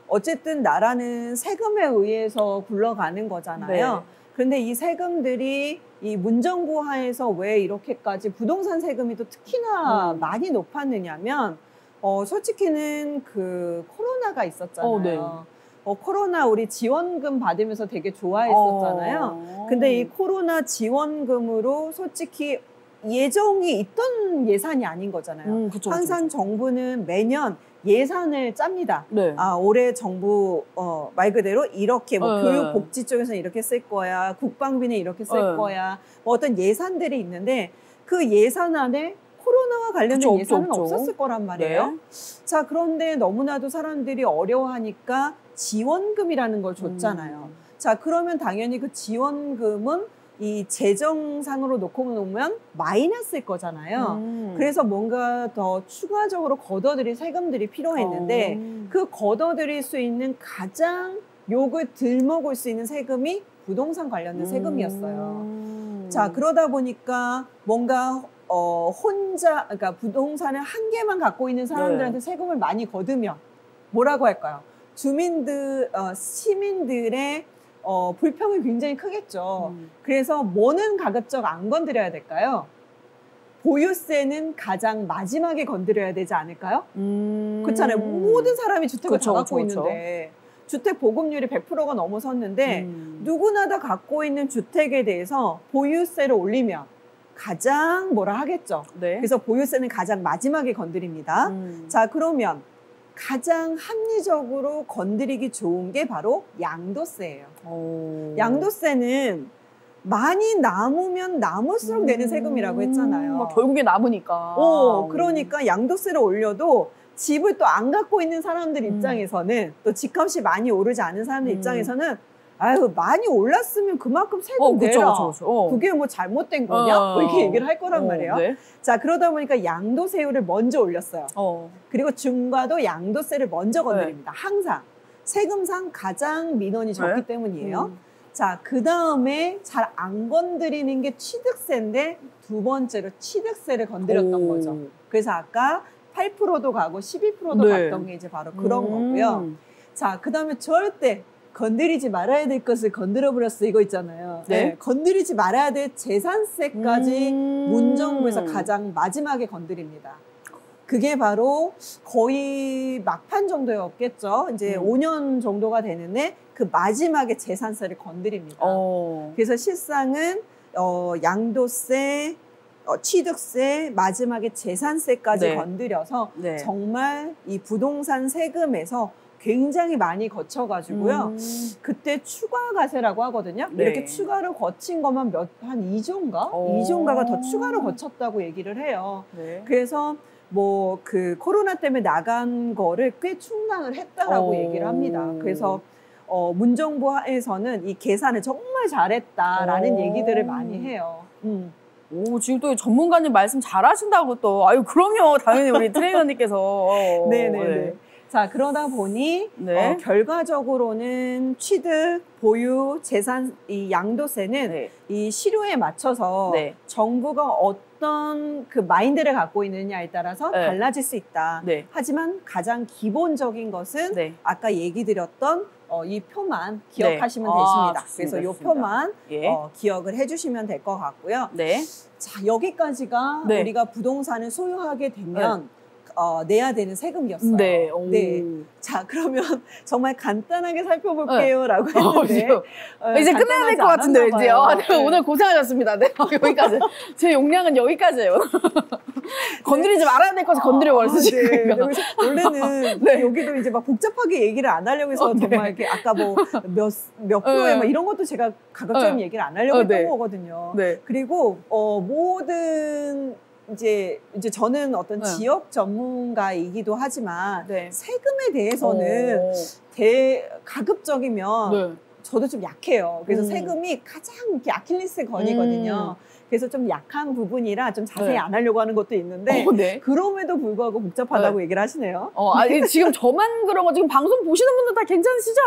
어쨌든 나라는 세금에 의해서 굴러가는 거잖아요. 그런데 이 세금들이 이 문정부 하에서 왜 이렇게까지 부동산 세금이 또 특히나 많이 높았느냐면 솔직히는 그 코로나가 있었잖아요. 코로나 우리 지원금 받으면서 되게 좋아했었잖아요. 근데 이 코로나 지원금으로 솔직히 예정이 있던 예산이 아닌 거잖아요. 항상 정부는 매년 예산을 짭니다. 올해 정부 말 그대로 이렇게 뭐 교육복지 쪽에서는 이렇게 쓸 거야, 국방비는 이렇게 쓸 거야, 뭐 어떤 예산들이 있는데 그 예산 안에 코로나와 관련된 예산은 없었을 거란 말이에요. 자, 그런데 너무나도 사람들이 어려워하니까 지원금이라는 걸 줬잖아요. 자, 그러면 당연히 그 지원금은 이 재정상으로 놓고 놓으면 마이너스일 거잖아요. 그래서 뭔가 더 추가적으로 걷어들일 세금들이 필요했는데 그 걷어들일 수 있는 가장 욕을 덜 먹을 수 있는 세금이 부동산 관련된 세금이었어요. 자, 그러다 보니까 뭔가 그러니까 부동산을 한 개만 갖고 있는 사람들한테 세금을 많이 거두면 뭐라고 할까요? 시민들의 불평이 굉장히 크겠죠. 그래서 뭐는 가급적 안 건드려야 될까요? 보유세는 가장 마지막에 건드려야 되지 않을까요? 그렇잖아요. 모든 사람이 주택을 다 갖고 있는데 주택 보급률이 100%가 넘어섰는데 누구나 다 갖고 있는 주택에 대해서 보유세를 올리면 가장 뭐라 하겠죠. 그래서 보유세는 가장 마지막에 건드립니다. 자, 그러면 가장 합리적으로 건드리기 좋은 게 바로 양도세예요. 양도세는 많이 남으면 남을수록 내는 세금이라고 했잖아요. 결국에 남으니까. 그러니까 양도세를 올려도 집을 또 안 갖고 있는 사람들 입장에서는 또 집값이 많이 오르지 않은 사람들 입장에서는 아유, 많이 올랐으면 그만큼 세금 내라. 그게 뭐 잘못된 거냐? 이렇게 얘기를 할 거란 말이에요. 자, 그러다 보니까 양도세율을 먼저 올렸어요. 그리고 중과도 양도세를 먼저 건드립니다. 항상. 세금상 가장 민원이 적기 때문이에요. 자, 그 다음에 잘 안 건드리는 게 취득세인데 두 번째로 취득세를 건드렸던 거죠. 그래서 아까 8%도 가고 12%도 갔던 게 이제 바로 그런 거고요. 자, 그 다음에 절대 건드리지 말아야 될 것을 건드려 버렸어 이거 있잖아요. 네? 네. 건드리지 말아야 될 재산세까지 문정부에서 가장 마지막에 건드립니다. 그게 바로 거의 막판 정도였겠죠. 이제 5년 정도가 되는데 그 마지막에 재산세를 건드립니다. 그래서 실상은 양도세, 취득세, 마지막에 재산세까지 네. 건드려서 네. 정말 이 부동산 세금에서 굉장히 많이 거쳐가지고요. 그때 추가과세라고 하거든요. 네. 이렇게 추가로 거친 것만 한 2조인가? 2조인가가 더 추가로 거쳤다고 얘기를 해요. 네. 그래서 뭐 그 코로나 때문에 나간 거를 꽤 충당을 했다라고 얘기를 합니다. 그래서 문정부에서는 이 계산을 정말 잘했다라는 얘기들을 많이 해요. 오, 지금 또 전문가님 말씀 잘하신다고 또. 아유, 그럼요. 당연히 우리 트레이너님께서. 네네네. 네. 자, 그러다 보니 네. 결과적으로는 취득, 보유, 재산, 이 양도세는 네. 이 실효에 맞춰서 네. 정부가 어떤 그 마인드를 갖고 있느냐에 따라서 네. 달라질 수 있다. 네. 하지만 가장 기본적인 것은 네. 아까 얘기 드렸던 이 표만 기억하시면 네. 되십니다. 좋습니다. 그래서 이 좋습니다. 표만 예. 기억을 해주시면 될 것 같고요. 네. 자, 여기까지가 네. 우리가 부동산을 소유하게 되면 내야 되는 세금이었어요. 네. 네. 자, 그러면 정말 간단하게 살펴볼게요라고 했는데 이제 끝내야 될 것 같은데 왠지요. 네. 오늘 고생하셨습니다. 네. 여기까지. 제 용량은 여기까지예요. 건드리지 말아야 될 것을 건드려 버렸어 지금. 네. 원래는 네. 여기도 이제 막 복잡하게 얘기를 안 하려고 해서 정말 이렇게 아까 뭐 몇 프로에 막 이런 것도 제가 가급적이면 얘기를 안 하려고 했던 거거든요. 네. 그리고 모든 이제 저는 어떤 지역 전문가이기도 하지만 세금에 대해서는 가급적이면 저도 좀 약해요. 그래서 세금이 가장 이렇게 아킬레스 건이거든요. 그래서 좀 약한 부분이라 좀 자세히 안 하려고 하는 것도 있는데 그럼에도 불구하고 복잡하다고 얘기를 하시네요. 아니, 지금 저만 그런 거 지금 방송 보시는 분들 다 괜찮으시죠?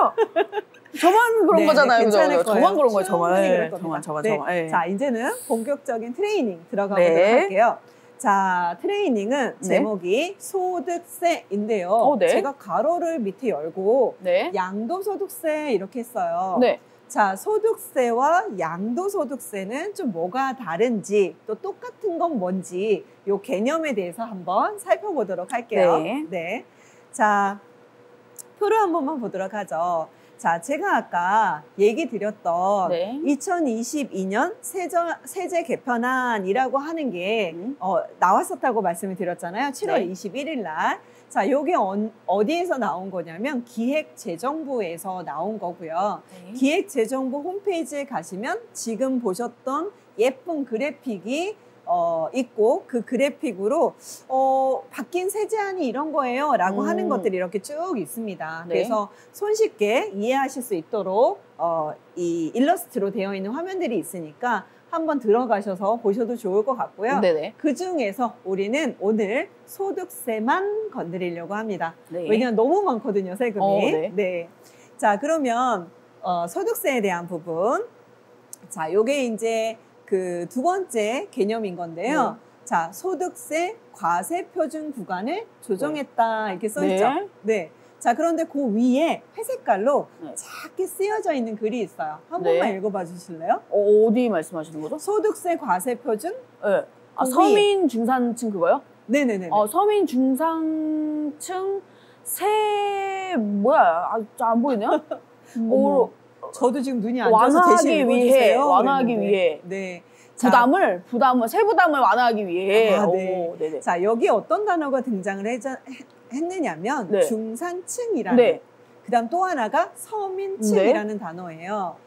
저만 그런 거잖아요. 괜찮을 거예요. 저만 그런 거예요. 저만. 자, 이제는 본격적인 트레이닝 들어가 보도록 할게요. 자, 트레이닝은 제목이 소득세인데요. 제가 가로를 밑에 열고 양도소득세 이렇게 했어요. 자, 소득세와 양도소득세는 좀 뭐가 다른지 또 똑같은 건 뭔지 이 개념에 대해서 한번 살펴보도록 할게요. 네. 자, 표를 한 번만 보도록 하죠. 자, 제가 아까 얘기 드렸던 2022년 세제 개편안이라고 하는 게 나왔었다고 말씀을 드렸잖아요. 7월 21일 날. 자, 요게 어디에서 나온 거냐면 기획재정부에서 나온 거고요. 기획재정부 홈페이지에 가시면 지금 보셨던 예쁜 그래픽이 있고 그 그래픽으로 바뀐 세제안이 이런 거예요 라고 하는 것들이 이렇게 쭉 있습니다. 그래서 손쉽게 이해하실 수 있도록 이 일러스트로 되어 있는 화면들이 있으니까 한번 들어가셔서 보셔도 좋을 것 같고요. 그 중에서 우리는 오늘 소득세만 건드리려고 합니다. 왜냐하면 너무 많거든요, 세금이. 자, 그러면 소득세에 대한 부분. 자, 요게 이제 그 두 번째 개념인 건데요. 자, 소득세 과세 표준 구간을 조정했다 이렇게 써 있죠. 자, 그런데 그 위에 회색깔로 작게 쓰여져 있는 글이 있어요. 한 번만 읽어봐 주실래요? 어디 말씀하시는 거죠? 소득세 과세 표준? 서민 중산층 그거요? 네네네. 서민 중산층 뭐야? 안 보이네요? 저도 지금 눈이 안 좋아서 대신 읽어주세요. 완화하기 위해. 세부담을 완화하기 위해. 자, 여기 어떤 단어가 등장을 했느냐면 중산층이라는. 그다음 또 하나가 서민층이라는 단어예요.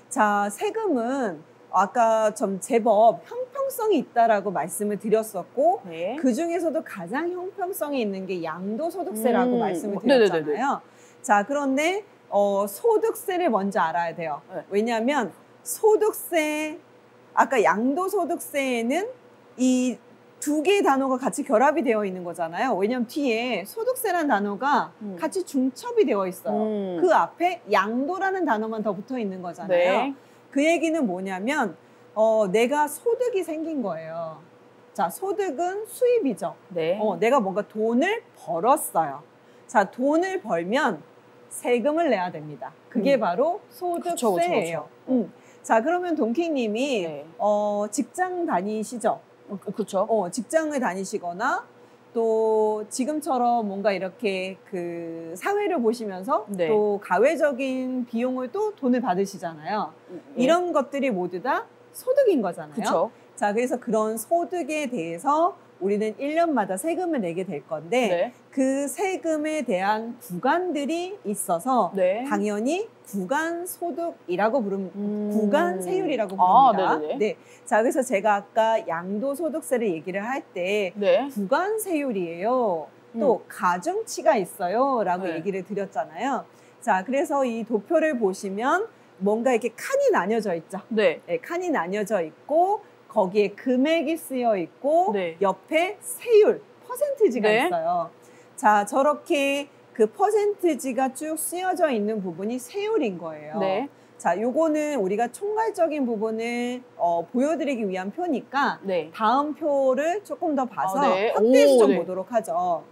자, 세금은 아까 좀 제법 형평성이 있다라고 말씀을 드렸었고 그 중에서도 가장 형평성이 있는 게 양도소득세라고 말씀을 드렸잖아요. 자, 그런데 소득세를 먼저 알아야 돼요. 왜냐하면 소득세, 아까 양도소득세에는 이 두 개의 단어가 같이 결합이 되어 있는 거잖아요. 왜냐하면 뒤에 소득세라는 단어가 같이 중첩이 되어 있어요. 그 앞에 양도라는 단어만 더 붙어 있는 거잖아요. 그 얘기는 뭐냐면 내가 소득이 생긴 거예요. 자, 소득은 수입이죠. 내가 뭔가 돈을 벌었어요. 자, 돈을 벌면 세금을 내야 됩니다. 그게 바로 소득세예요. 자, 그러면 동키님이 네. 직장 다니시죠? 그렇죠. 직장을 다니시거나 또 지금처럼 뭔가 이렇게 그 사회를 보시면서 네. 또 가외적인 비용을 또 돈을 받으시잖아요. 이런 것들이 모두 다 소득인 거잖아요. 그쵸. 자, 그래서 그런 소득에 대해서 우리는 1년마다 세금을 내게 될 건데 네. 그 세금에 대한 구간들이 있어서 네. 당연히 구간소득이라고 부르면 구간세율이라고 부릅니다. 네. 자, 그래서 제가 아까 양도소득세를 얘기를 할 때 네. 구간세율이에요. 또 가중치가 있어요 라고 네. 얘기를 드렸잖아요. 자, 그래서 이 도표를 보시면 뭔가 이렇게 칸이 나뉘어져 있죠. 네. 네, 칸이 나뉘어져 있고 거기에 금액이 쓰여 있고 네. 옆에 세율, 퍼센티지가 네. 있어요. 자, 저렇게 그 퍼센티지가 쭉 쓰여져 있는 부분이 세율인 거예요. 네. 자, 요거는 우리가 총괄적인 부분을 보여드리기 위한 표니까 네. 다음 표를 조금 더 봐서 네. 확대해서 좀 네. 보도록 하죠.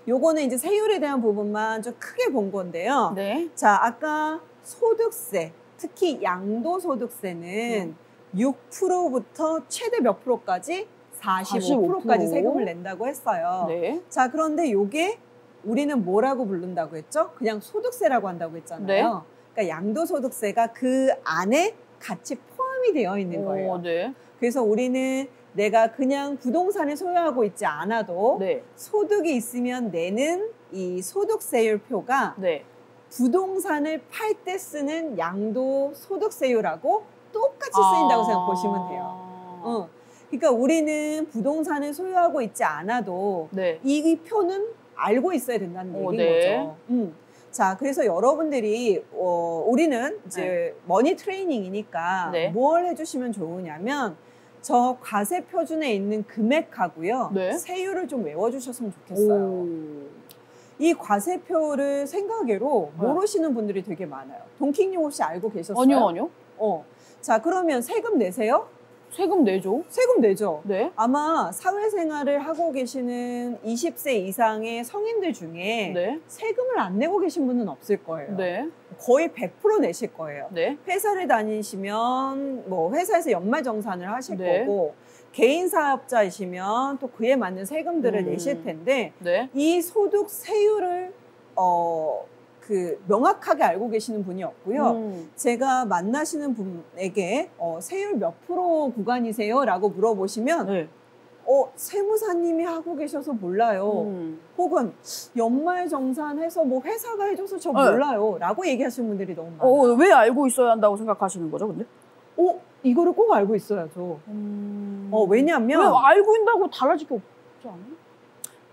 요거는 이제 세율에 대한 부분만 좀 크게 본 건데요. 네. 자, 아까 소득세, 특히 양도소득세는 6%부터 최대 몇 프로까지? 45%까지 세금을 낸다고 했어요. 네. 자, 그런데 요게 우리는 뭐라고 부른다고 했죠? 그냥 소득세라고 한다고 했잖아요. 네. 그러니까 양도소득세가 그 안에 같이 포함이 되어 있는 거예요. 네. 그래서 우리는 내가 그냥 부동산을 소유하고 있지 않아도 네. 소득이 있으면 내는 이 소득세율표가 네. 부동산을 팔 때 쓰는 양도소득세율하고 똑같이 쓰인다고 생각 보시면 돼요. 그러니까 우리는 부동산을 소유하고 있지 않아도 네. 이 표는 알고 있어야 된다는 얘기인 네. 거죠. 자, 그래서 여러분들이 우리는 이제 네. 머니 트레이닝이니까 네. 뭘 해주시면 좋으냐면 저 과세 표준에 있는 금액하고요. 네. 세율을 좀 외워주셨으면 좋겠어요. 이 과세표를 생각외로 네. 모르시는 분들이 되게 많아요. 동킹님 혹시 알고 계셨어요? 아니요. 자, 그러면 세금 내세요? 세금 내죠. 세금 내죠. 네. 아마 사회생활을 하고 계시는 20세 이상의 성인들 중에 네. 세금을 안 내고 계신 분은 없을 거예요. 네. 거의 100% 내실 거예요. 네. 회사를 다니시면 뭐 회사에서 연말정산을 하실 네. 거고 개인 사업자이시면 또 그에 맞는 세금들을 내실 텐데 네. 이 소득 세율을 명확하게 알고 계시는 분이 없고요. 제가 만나시는 분에게 세율 몇 프로 구간이세요? 라고 물어보시면 네. 세무사님이 하고 계셔서 몰라요. 혹은 연말정산해서 뭐 회사가 해줘서 저 몰라요. 라고 얘기하시는 분들이 너무 많아요. 왜 알고 있어야 한다고 생각하시는 거죠, 근데? 이거를 꼭 알고 있어야죠. 왜냐면 왜 알고 있다고 달라질 게 없지 않아요?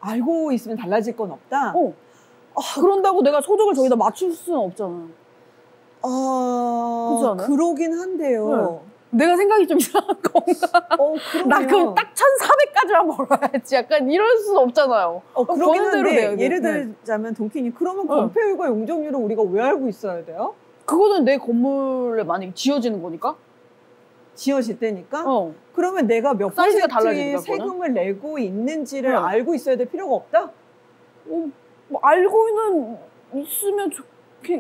알고 있으면 달라질 건 없다? 그런다고 내가 소득을 저기다 맞출 수는 없잖아요. 그렇지 않아요? 그러긴 한데요. 네. 내가 생각이 좀 이상한 건가? 나 그럼 딱 1,400까지만 벌어야지. 약간 이럴 수는 없잖아요. 그러긴 한데 내야 예를 들자면 동키님 그러면 건폐율과 용적률을 우리가 왜 알고 있어야 돼요? 그거는 내 건물에 만약에 지어지는 거니까? 지어질 때니까? 그러면 내가 몇 퍼센트의 세금을 내고 있는지를 알고 있어야 될 필요가 없다? 뭐 알고는 있으면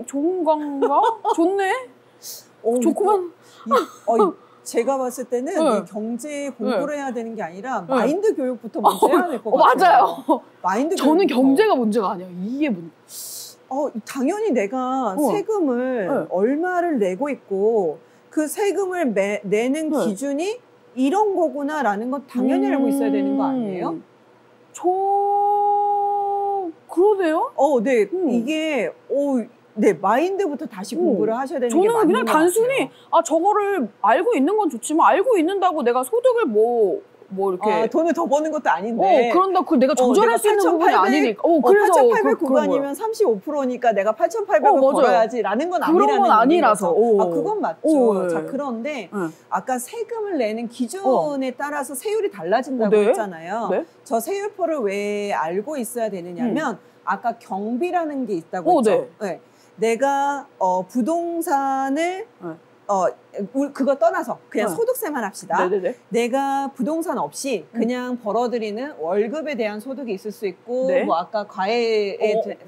좋은 건가? 좋네? 좋구만. 제가 봤을 때는 이 경제 공부를 해야 되는 게 아니라 마인드 교육부터 먼저 해야 될 것 같아요. 맞아요. 마인드 저는 교육부터. 경제가 문제가 아니에요. 이게 문제. 당연히 내가 세금을 얼마를 내고 있고 그 세금을 내는 기준이 이런 거구나라는 건 당연히 알고 있어야 되는 거 아니에요? 그러네요? 네. 이게, 네, 마인드부터 다시 공부를 하셔야 되는 게 맞는 것 같아요. 저는 그냥 단순히, 저거를 알고 있는 건 좋지만, 알고 있는다고 내가 소득을 이렇게. 돈을 더 버는 것도 아닌데. 그런다고 내가 조절할 수 있는 부분이 아니니까. 그래서 8,800 구간이면 35%니까 내가 8,800을 벌어야지라는 건 아니라는 그런 건 아니라서. 그건 맞죠. 자, 그런데 아까 세금을 내는 기준에 따라서 세율이 달라진다고 했잖아요. 네? 저 세율표를 왜 알고 있어야 되느냐면 아까 경비라는 게 있다고 했죠. 네. 내가 부동산을 그거 떠나서 그냥 소득세만 합시다. 네네네. 내가 부동산 없이 그냥 벌어들이는 월급에 대한 소득이 있을 수 있고 네. 뭐 아까 과외에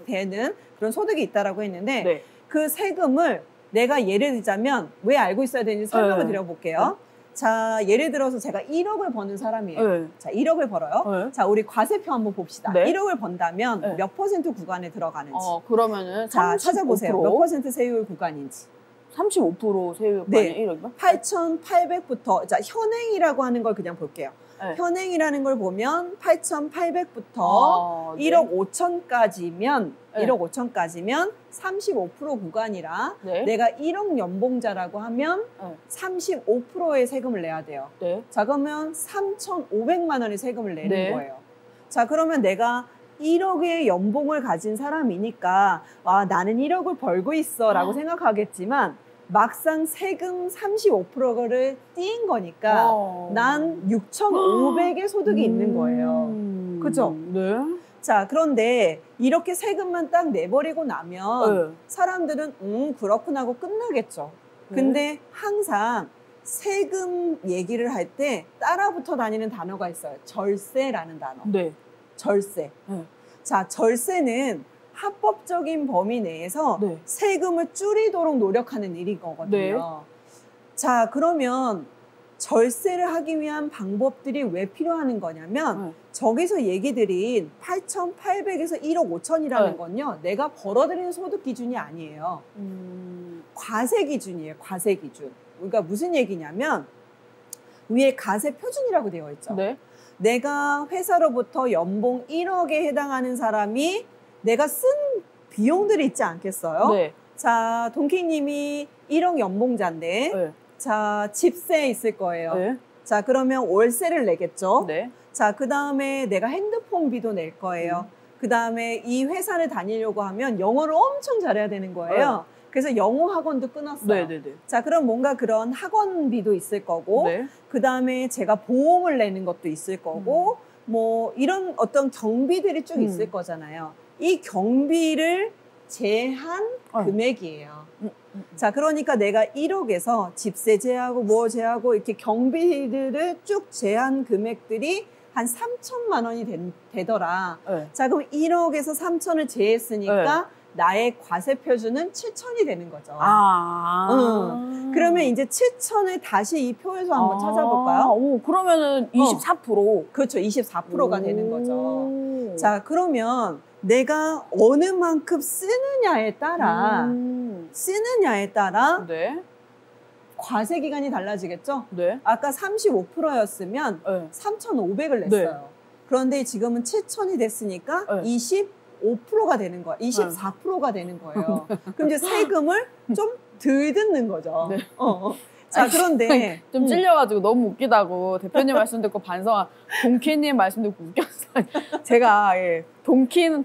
되는 그런 소득이 있다라고 했는데 네. 그 세금을 내가 예를 들자면 왜 알고 있어야 되는지 설명을 드려볼게요. 자, 예를 들어서 제가 1억을 버는 사람이에요. 자, 1억을 벌어요. 자, 우리 과세표 한번 봅시다. 1억을 번다면 몇 퍼센트 구간에 들어가는지. 그러면 자, 찾아보세요. 몇 퍼센트 세율 구간인지. 35% 세율 네. 1억이면? 8,800부터 자, 현행이라고 하는 걸 그냥 볼게요. 현행이라는 걸 보면 8,800부터 1억 5천까지면 1억 5천까지면 35% 구간이라 내가 1억 연봉자라고 하면 35%의 세금을 내야 돼요. 자, 그러면 3,500만 원의 세금을 내는 거예요. 자, 그러면 내가 1억의 연봉을 가진 사람이니까 나는 1억을 벌고 있어 라고 생각하겠지만 막상 세금 35%를 띄인 거니까 난 6,500의 소득이 있는 거예요. 그죠? 네. 자, 그런데 이렇게 세금만 딱 내버리고 나면 사람들은 그렇구나 하고 끝나겠죠. 근데 항상 세금 얘기를 할 때 따라붙어 다니는 단어가 있어요. 절세라는 단어. 절세. 자, 절세는 합법적인 범위 내에서 세금을 줄이도록 노력하는 일인 거거든요. 자, 그러면 절세를 하기 위한 방법들이 왜 필요한 거냐면 저기서 얘기 드린 8,800에서 1억 5천이라는 건요. 내가 벌어들이는 소득 기준이 아니에요. 과세 기준이에요. 과세 기준. 그러니까 무슨 얘기냐면 위에 가세 표준이라고 되어 있죠. 내가 회사로부터 연봉 1억에 해당하는 사람이 내가 쓴 비용들이 있지 않겠어요? 자, 동키님이 1억 연봉자인데 자, 집세 있을 거예요. 자, 그러면 월세를 내겠죠? 자, 그 다음에 내가 핸드폰비도 낼 거예요. 그 다음에 이 회사를 다니려고 하면 영어를 엄청 잘해야 되는 거예요. 그래서 영어 학원도 끊었어요. 자, 그럼 뭔가 그런 학원비도 있을 거고 그 다음에 제가 보험을 내는 것도 있을 거고 뭐 이런 어떤 경비들이 쭉 있을 거잖아요. 이 경비를 제한 금액이에요. 자, 그러니까 내가 1억에서 집세 제하고 뭐 제하고 이렇게 경비들을 쭉 제한 금액들이 한 3천만 원이 되더라. 자, 그럼 1억에서 3천을 제했으니까 나의 과세 표준은 7천이 되는 거죠. 그러면 이제 7천을 다시 이 표에서 한번 찾아볼까요? 그러면은 24%. 그렇죠. 24%가 되는 거죠. 자, 그러면 내가 어느 만큼 쓰느냐에 따라 과세 기간이 달라지겠죠? 아까 35%였으면 3,500을 냈어요. 그런데 지금은 7천이 됐으니까 25%가 되는 거야. 24%가 되는 거예요. 그럼 이제 세금을 좀 덜 듣는 거죠. 자, 그런데 좀 찔려가지고 너무 웃기다고 대표님 말씀 듣고 반성한 동키님 말씀 듣고 웃겼어요. 제가 동키는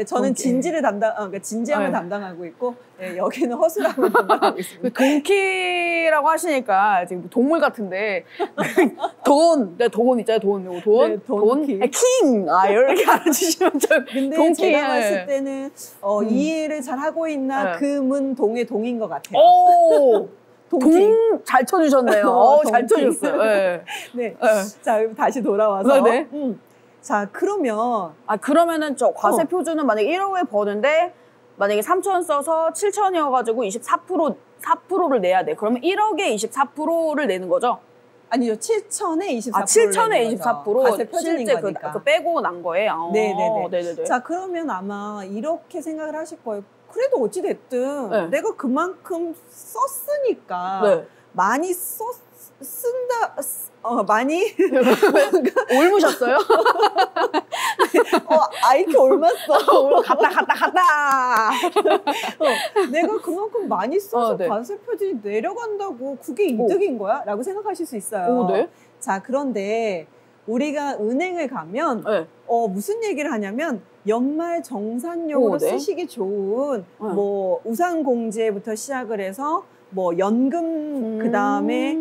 저는 진지를 그러니까 진지함을 담당하고 있고 여기는 허술함을 담당하고 있습니다. 동키라고 하시니까 지금 동물 같은데 돈 있잖아요. 돈, 킹! 이렇게 알아주시면 좀 근데 동키. 제가 봤을 때는 이해를 잘 하고 있나 금은 동의 동인 것 같아요. 동 잘 쳐주셨네요. 잘 쳐주셨어요. 자, 그럼 다시 돌아와서 자, 그러면은 저 과세 표준은 만약에 1억에 버는데 만약에 3천 써서 7천이어가지고 4%를 내야 돼. 그러면 1억에 24%를 내는 거죠? 아니죠. 7천에 24%. 7천에 24%. 과세 표준인 실제 거니까. 그 빼고 난 거예요. 네네네. 자, 그러면 아마 이렇게 생각을 하실 거예요. 그래도 어찌됐든 내가 그만큼 썼으니까 많이 쓴다. 많이 옮으셨어요? 이렇게 옮았어. 갔다. 내가 그만큼 많이 써서 과세 표준이 내려간다고 그게 이득인 거야? 라고 생각하실 수 있어요. 자, 그런데 우리가 은행을 가면 무슨 얘기를 하냐면 연말 정산용으로 쓰시기 좋은 뭐 우상공제부터 시작을 해서 뭐 연금 그다음에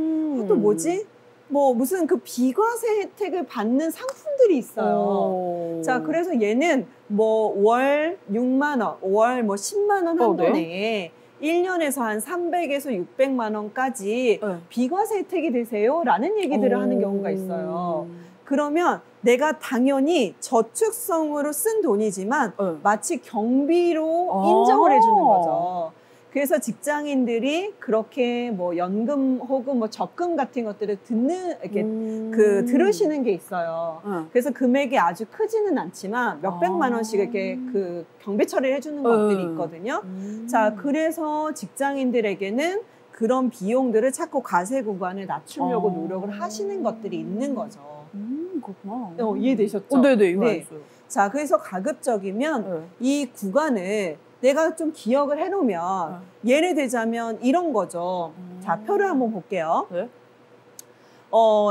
또 뭐지? 뭐 무슨 그 비과세 혜택을 받는 상품들이 있어요. 자, 그래서 얘는 뭐 월 6만 원, 월 뭐 10만 원 한 번에 1년에서 한 300에서 600만 원까지 비과세 혜택이 되세요 라는 얘기들을 하는 경우가 있어요. 그러면 내가 당연히 저축성으로 쓴 돈이지만 마치 경비로 인정을 해주는 거죠. 그래서 직장인들이 그렇게 뭐 연금 혹은 뭐 적금 같은 것들을 이렇게 들으시는 게 있어요. 그래서 금액이 아주 크지는 않지만 몇백만 원씩 이렇게 그 경비 처리를 해주는 것들이 있거든요. 자, 그래서 직장인들에게는 그런 비용들을 자꾸 과세 구간을 낮추려고 노력을 하시는 것들이 있는 거죠. 그렇구나. 이해되셨죠? 네네, 이해했어요. 자, 그래서 가급적이면 이 구간을 내가 좀 기억을 해놓으면 예를 들자면 이런 거죠. 자, 표를 한번 볼게요. 네?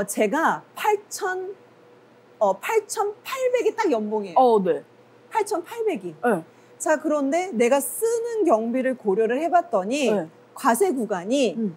제가 8,800이 딱 연봉이에요. 네. 8,800이. 네. 자, 그런데 내가 쓰는 경비를 고려를 해봤더니 과세 구간이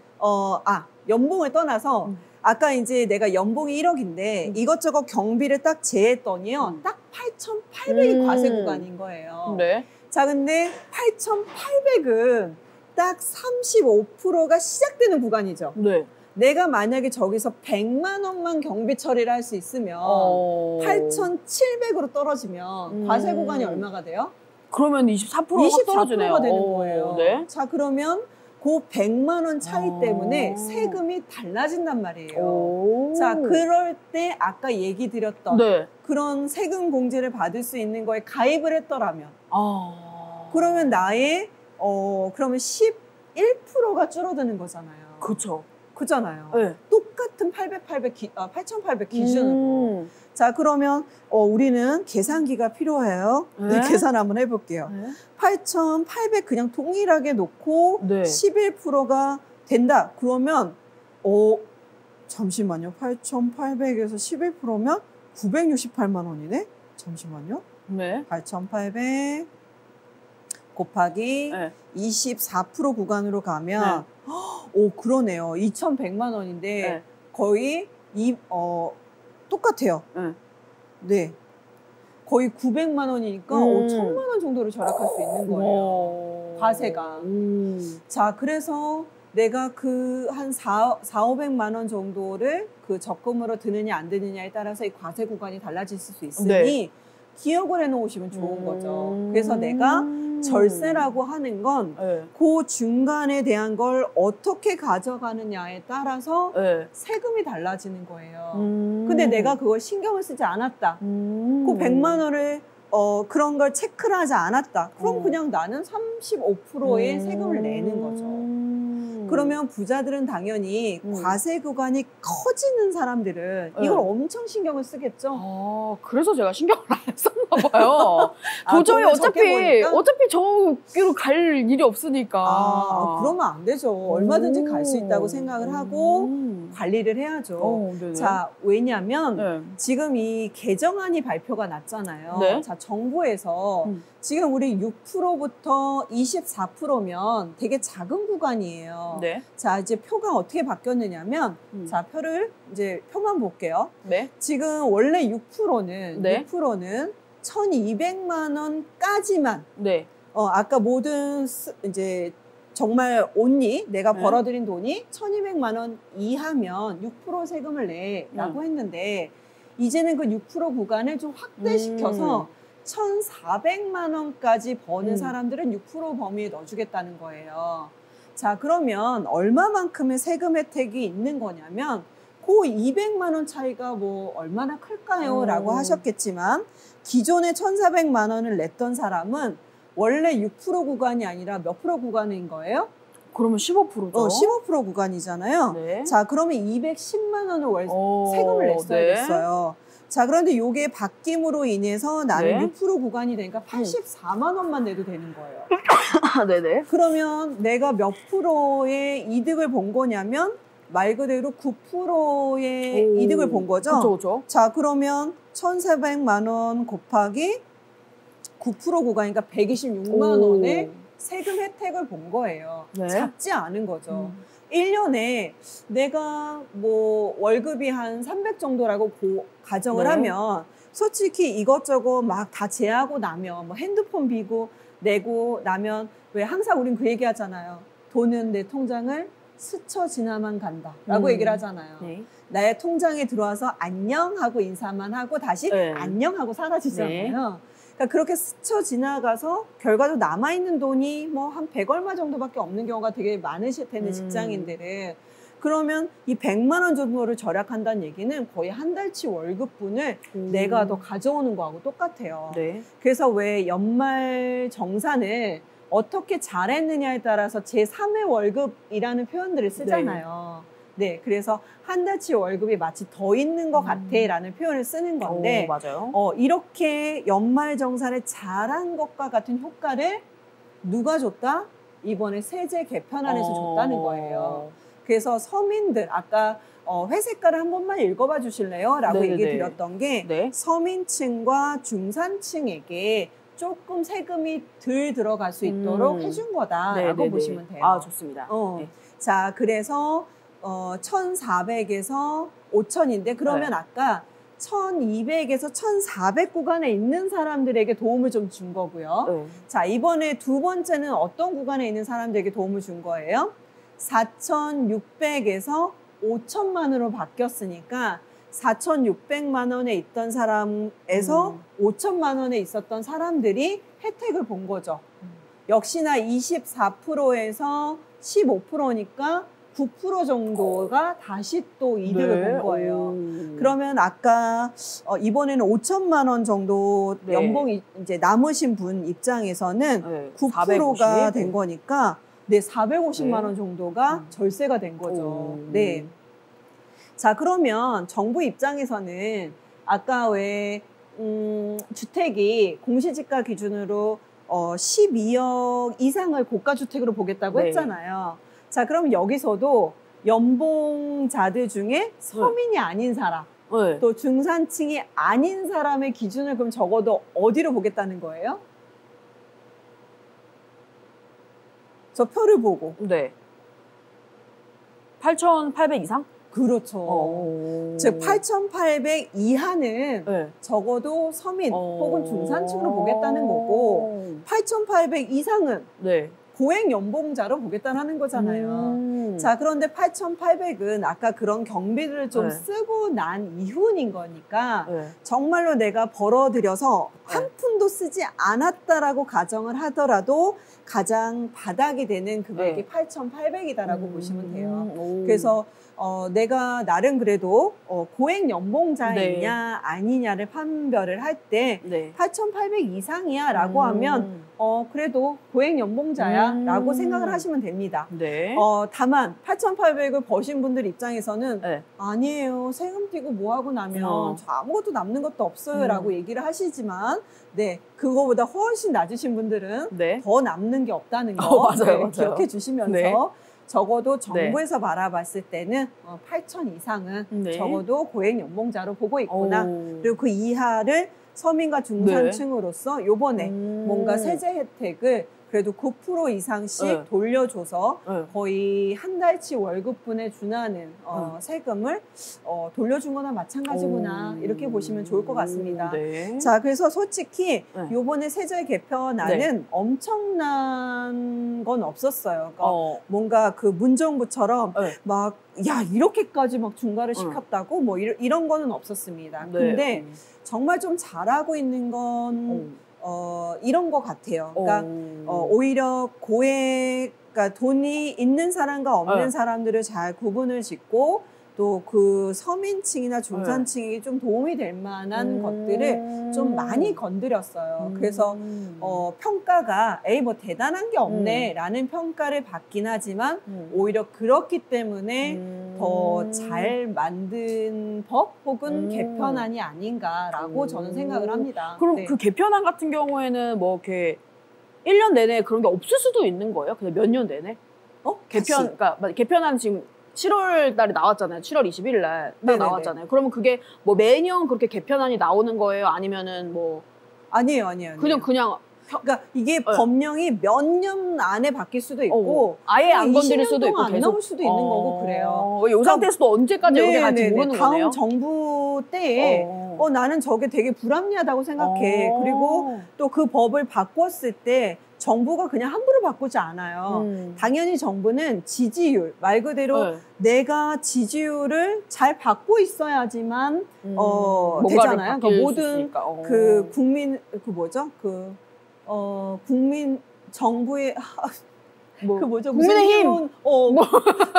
연봉을 떠나서 아까 이제 내가 연봉이 1억인데 이것저것 경비를 딱 제했더니요. 딱 8,800이 과세 구간인 거예요. 네. 자, 근데 8,800은 딱 35%가 시작되는 구간이죠. 네. 내가 만약에 저기서 100만 원만 경비 처리를 할 수 있으면 8,700으로 떨어지면 과세 구간이 얼마가 돼요? 그러면 24%가 떨어지네요. 24%가 되는 거예요. 네. 자, 그러면 그 100만 원 차이 때문에 세금이 달라진단 말이에요. 자, 그럴 때 아까 얘기 드렸던 그런 세금 공제를 받을 수 있는 거에 가입을 했더라면 그러면 나의 그러면 11%가 줄어드는 거잖아요. 그렇죠. 그잖아요. 네. 똑같은 8,800 기준으로. 자, 그러면 우리는 계산기가 필요해요. 네, 계산 한번 해볼게요. 8,800 그냥 동일하게 놓고 11%가 된다. 그러면 잠시만요. 8,800에서 11%면 968만 원이네? 잠시만요. 8,800 곱하기 24% 구간으로 가면 그러네요. 2,100만 원인데 거의 똑같아요. 네. 거의 900만 원이니까 1,000만 원 정도를 절약할 수 있는 거예요. 과세가. 자, 그래서 내가 그 한 500만 원 정도를 그 적금으로 드느냐 안 드느냐에 따라서 이 과세 구간이 달라질 수 있으니 기억을 해놓으시면 좋은 거죠. 그래서 내가 절세라고 하는 건 그 중간에 대한 걸 어떻게 가져가느냐에 따라서 세금이 달라지는 거예요. 근데 내가 그걸 신경을 쓰지 않았다. 그 100만 원을 그런 걸 체크를 하지 않았다. 그럼 그냥 나는 35%의 세금을 내는 거죠. 그러면 부자들은 당연히 과세 구간이 커지는 사람들은 이걸 엄청 신경을 쓰겠죠. 그래서 제가 신경을 안 썼나 봐요. 도저히 어차피 저기로 갈 일이 없으니까. 그러면 안 되죠. 얼마든지 갈 수 있다고 생각을 하고 관리를 해야죠. 자, 왜냐하면 지금 이 개정안이 발표가 났잖아요. 자, 정부에서 지금 우리 6%부터 24%면 되게 작은 구간이에요. 자, 이제 표가 어떻게 바뀌었느냐면 자, 표만 볼게요. 지금 원래 6%는 1,200만 원까지만 아까 모든 이제 정말 내가 벌어들인 돈이 1,200만 원 이하면 6% 세금을 내라고 했는데 이제는 그 6% 구간을 좀 확대시켜서 1,400만 원까지 버는 사람들은 6% 범위에 넣어주겠다는 거예요. 자, 그러면 얼마만큼의 세금 혜택이 있는 거냐면 그 200만 원 차이가 뭐 얼마나 클까요? 라고 하셨겠지만 기존에 1,400만 원을 냈던 사람은 원래 6% 구간이 아니라 몇 프로 구간인 거예요? 그러면 15%죠. 15% 구간이잖아요. 자, 그러면 210만 원을 세금을 냈어야겠어요. 자, 그런데 이게 바뀜으로 인해서 나는 6% 구간이 되니까 84만 원만 내도 되는 거예요. 그러면 내가 몇 프로의 이득을 본 거냐면 말 그대로 9%의 이득을 본 거죠. 그쵸. 자, 그러면 1,400만 원 곱하기 9% 구간이니까 126만 원의 세금 혜택을 본 거예요. 작지 않은 거죠. 1년에 내가 뭐 월급이 한 300 정도라고 가정을 하면 솔직히 이것저것 막 다 제하고 나면 뭐 핸드폰 비고 내고 나면 왜 항상 우린 그 얘기 하잖아요. 돈은 내 통장을 스쳐 지나만 간다 라고 얘기를 하잖아요. 네. 나의 통장에 들어와서 안녕 하고 인사만 하고 다시 네. 안녕 하고 사라지잖아요. 네. 그러니까 그렇게 스쳐 지나가서 결과적으로 남아있는 돈이 뭐 한 100 얼마 정도밖에 없는 경우가 되게 많으실 텐데 직장인들은. 그러면 이 100만 원 정도를 절약한다는 얘기는 거의 한 달치 월급분을 내가 더 가져오는 거하고 똑같아요. 네. 그래서 왜 연말 정산을 어떻게 잘했느냐에 따라서 제3의 월급이라는 표현들을 쓰잖아요. 네. 그래서 한 달치 월급이 마치 더 있는 것 같아 라는 표현을 쓰는 건데 맞아요. 이렇게 연말 정산을 잘한 것과 같은 효과를 누가 줬다? 이번에 세제 개편안에서 줬다는 거예요. 그래서 서민들, 아까 회색깔을 한 번만 읽어봐 주실래요? 라고 네네네. 얘기 드렸던 게 네. 서민층과 중산층에게 조금 세금이 덜 들어갈 수 있도록 해준 거다라고 네네네. 보시면 돼요. 아, 좋습니다. 네. 자, 그래서 1,400에서 5,000인데 그러면 네. 아까 1,200에서 1,400 구간에 있는 사람들에게 도움을 좀 준 거고요. 네. 자, 이번에 두 번째는 어떤 구간에 있는 사람들에게 도움을 준 거예요? 4,600에서 5,000만 원으로 바뀌었으니까 4,600만 원에 있던 사람에서 5,000만 원에 있었던 사람들이 혜택을 본 거죠. 역시나 24%에서 15%니까 9% 정도가 다시 또 이득을 네. 본 거예요. 그러면 아까 이번에는 5,000만 원 정도 네. 연봉이 이제 남으신 분 입장에서는 네. 9%가 된 거니까 네, 450만 원 정도가 절세가 된 거죠. 네. 자, 그러면 정부 입장에서는 아까 왜 주택이 공시지가 기준으로 12억 이상을 고가주택으로 보겠다고 네. 했잖아요. 자, 그럼 여기서도 연봉자들 중에 서민이 아닌 사람, 네. 또 중산층이 아닌 사람의 기준을 그럼 적어도 어디로 보겠다는 거예요? 저 표를 보고. 네. 8,800 이상? 그렇죠. 즉 8,800 이하는 네. 적어도 서민 혹은 중산층으로 보겠다는 거고 8,800 이상은 네. 고액 연봉자로 보겠다는 거잖아요. 자, 그런데 8,800은 아까 그런 경비를 좀 네. 쓰고 난 이후인 거니까 네. 정말로 내가 벌어들여서 한 푼도 쓰지 않았다라고 가정을 하더라도 가장 바닥이 되는 금액이 네. 8,800이다라고 보시면 돼요. 그래서 내가 나름 그래도 고액 연봉자이냐 네. 아니냐를 판별을 할 때 네. 8,800 이상이야 라고 하면 그래도 고액 연봉자야 라고 생각을 하시면 됩니다. 네. 다만 8,800을 버신 분들 입장에서는 네. 아니에요. 세금 떼고 뭐 하고 나면 저 아무것도 남는 것도 없어요 라고 얘기를 하시지만 네, 그거보다 훨씬 낮으신 분들은 네. 더 남는 게 없다는 거 맞아요, 네, 맞아요. 기억해 주시면서 네. 적어도 정부에서 네. 바라봤을 때는 8,000 이상은 네. 적어도 고액 연봉자로 보고 있구나. 그리고 그 이하를 서민과 중산층으로서 네. 요번에 뭔가 세제 혜택을 그래도 9% 이상씩 네. 돌려줘서 네. 거의 한 달치 월급분에 준하는 세금을 돌려준 거나 마찬가지구나 이렇게 보시면 좋을 것 같습니다. 네. 자, 그래서 솔직히 네. 요번에 세제 개편안은 네. 엄청난 건 없었어요. 그러니까 뭔가 그 문정부처럼 네. 막 야 이렇게까지 막 중과를 시켰다고 뭐 이런 거는 없었습니다. 네. 근데 정말 좀 잘하고 있는 건 이런 것 같아요. 그러니까 오히려 그러니까 돈이 있는 사람과 없는 사람들을 잘 구분을 짓고 또 그 서민층이나 중산층이 좀 도움이 될 만한 것들을 좀 많이 건드렸어요. 그래서 평가가 에이 뭐 대단한 게 없네 라는 평가를 받긴 하지만 오히려 그렇기 때문에 더 잘 만든 법 혹은 개편안이 아닌가라고 저는 생각을 합니다. 그럼 네. 그 개편안 같은 경우에는 뭐 이렇게 1년 내내 그런 게 없을 수도 있는 거예요? 그냥 몇 년 내내? 그러니까 개편안 지금 7월 달에 나왔잖아요. 7월 21일 날 나왔잖아요. 그러면 그게 뭐 매년 그렇게 개편안이 나오는 거예요? 아니면은 뭐 아니에요. 그냥 그러니까 이게 법령이 몇 년 안에 바뀔 수도 있고 아예 안 건드릴 수도 있고 안 나올 수도 있는 거고 그래요. 이 상태에서도 언제까지 여기 갈지 모르는 다음 거네요. 정부 때에 나는 저게 되게 불합리하다고 생각해. 그리고 또 그 법을 바꿨을 때 정부가 그냥 함부로 바꾸지 않아요. 당연히 정부는 지지율, 말 그대로 내가 지지율을 잘 받고 있어야지만 되잖아요. 그러니까 모든 그 국민 국민 정부의 그 뭐죠? 국민의힘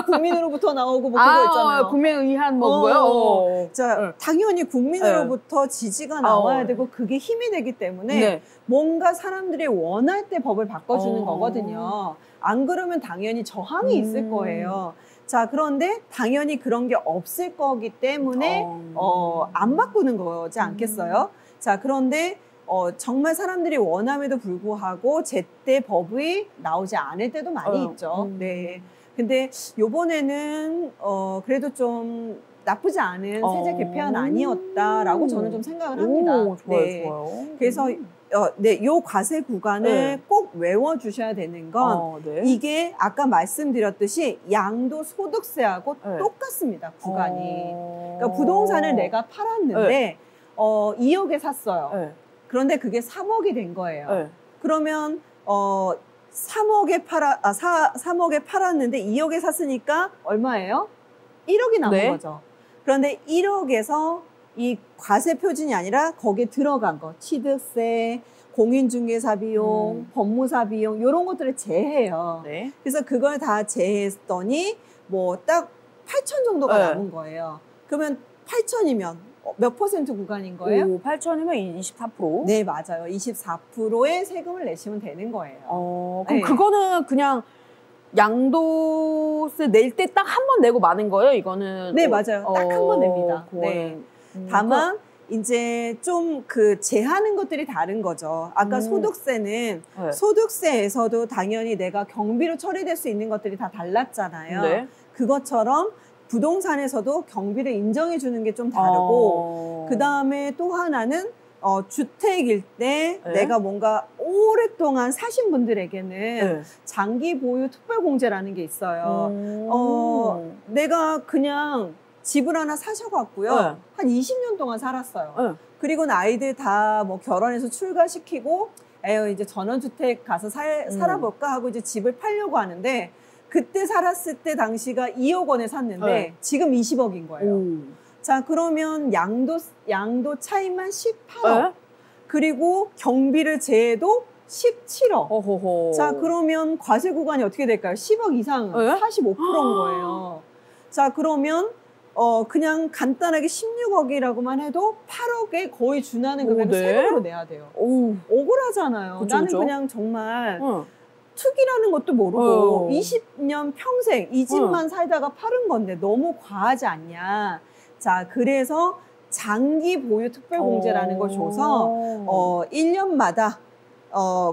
국민으로부터 나오고 뭐 그거 있잖아요. 국민의한 뭐고요? 자, 당연히 국민으로부터 지지가 나와야 되고 그게 힘이 되기 때문에 뭔가 사람들이 원할 때 법을 바꿔주는 거거든요. 안 그러면 당연히 저항이 있을 거예요. 자, 그런데 당연히 그런 게 없을 거기 때문에 안 바꾸는 거지 않겠어요? 자, 그런데 정말 사람들이 원함에도 불구하고 제때 법이 나오지 않을 때도 많이 있죠. 네. 근데 요번에는 그래도 좀 나쁘지 않은 세제 개편은 아니었다라고 저는 좀 생각을 합니다. 좋아요. 그래서 요 과세 구간을 꼭 외워주셔야 되는 건 이게 아까 말씀드렸듯이 양도소득세하고 똑같습니다. 구간이. 그러니까 부동산을 내가 팔았는데 2억에 샀어요. 그런데 그게 3억이 된 거예요. 그러면 3억에 팔았는데 2억에 샀으니까 얼마예요? 1억이 남은 거죠. 그런데 1억에서 이 과세 표준이 아니라 거기에 들어간 거, 취득세, 공인중개사 비용, 법무사 비용 이런 것들을 제해요. 그래서 그걸 다 제했더니 뭐 딱 8천 정도가 남은 거예요. 그러면 8천이면 몇 퍼센트 구간인 거예요? 8천이면 24%? 네, 맞아요. 24%의 세금을 내시면 되는 거예요. 그럼 그거는 그냥 양도세 낼 때 딱 한 번 내고 마는 거예요? 이거는? 네, 맞아요. 딱 한 번 냅니다. 네. 다만 이제 좀 그 제하는 것들이 다른 거죠. 아까 소득세는 소득세에서도 당연히 내가 경비로 처리될 수 있는 것들이 다 달랐잖아요. 그것처럼 부동산에서도 경비를 인정해 주는 게 좀 다르고 그 다음에 또 하나는 주택일 때 내가 뭔가 오랫동안 사신 분들에게는 장기 보유 특별공제라는 게 있어요. 내가 그냥 집을 하나 사셔갖고요. 한 20년 동안 살았어요. 그리고 아이들 다 뭐 결혼해서 출가시키고 이제 전원주택 가서 살아볼까 하고 이제 집을 팔려고 하는데 그때 살았을 때 당시가 2억 원에 샀는데 지금 20억인 거예요. 자, 그러면 양도 차이만 18억. 그리고 경비를 제해도 17억. 자, 그러면 과세 구간이 어떻게 될까요? 10억 이상 45%인 거예요. 자, 그러면 그냥 간단하게 16억이라고만 해도 8억에 거의 준하는 금액을 세금으로 내야 돼요. 억울하잖아요. 그쵸, 나는 그쵸? 그냥 정말 투기라는 것도 모르고 20년 평생 이 집만 살다가 팔은 건데 너무 과하지 않냐. 자, 그래서 장기 보유 특별공제라는 걸 줘서 1년마다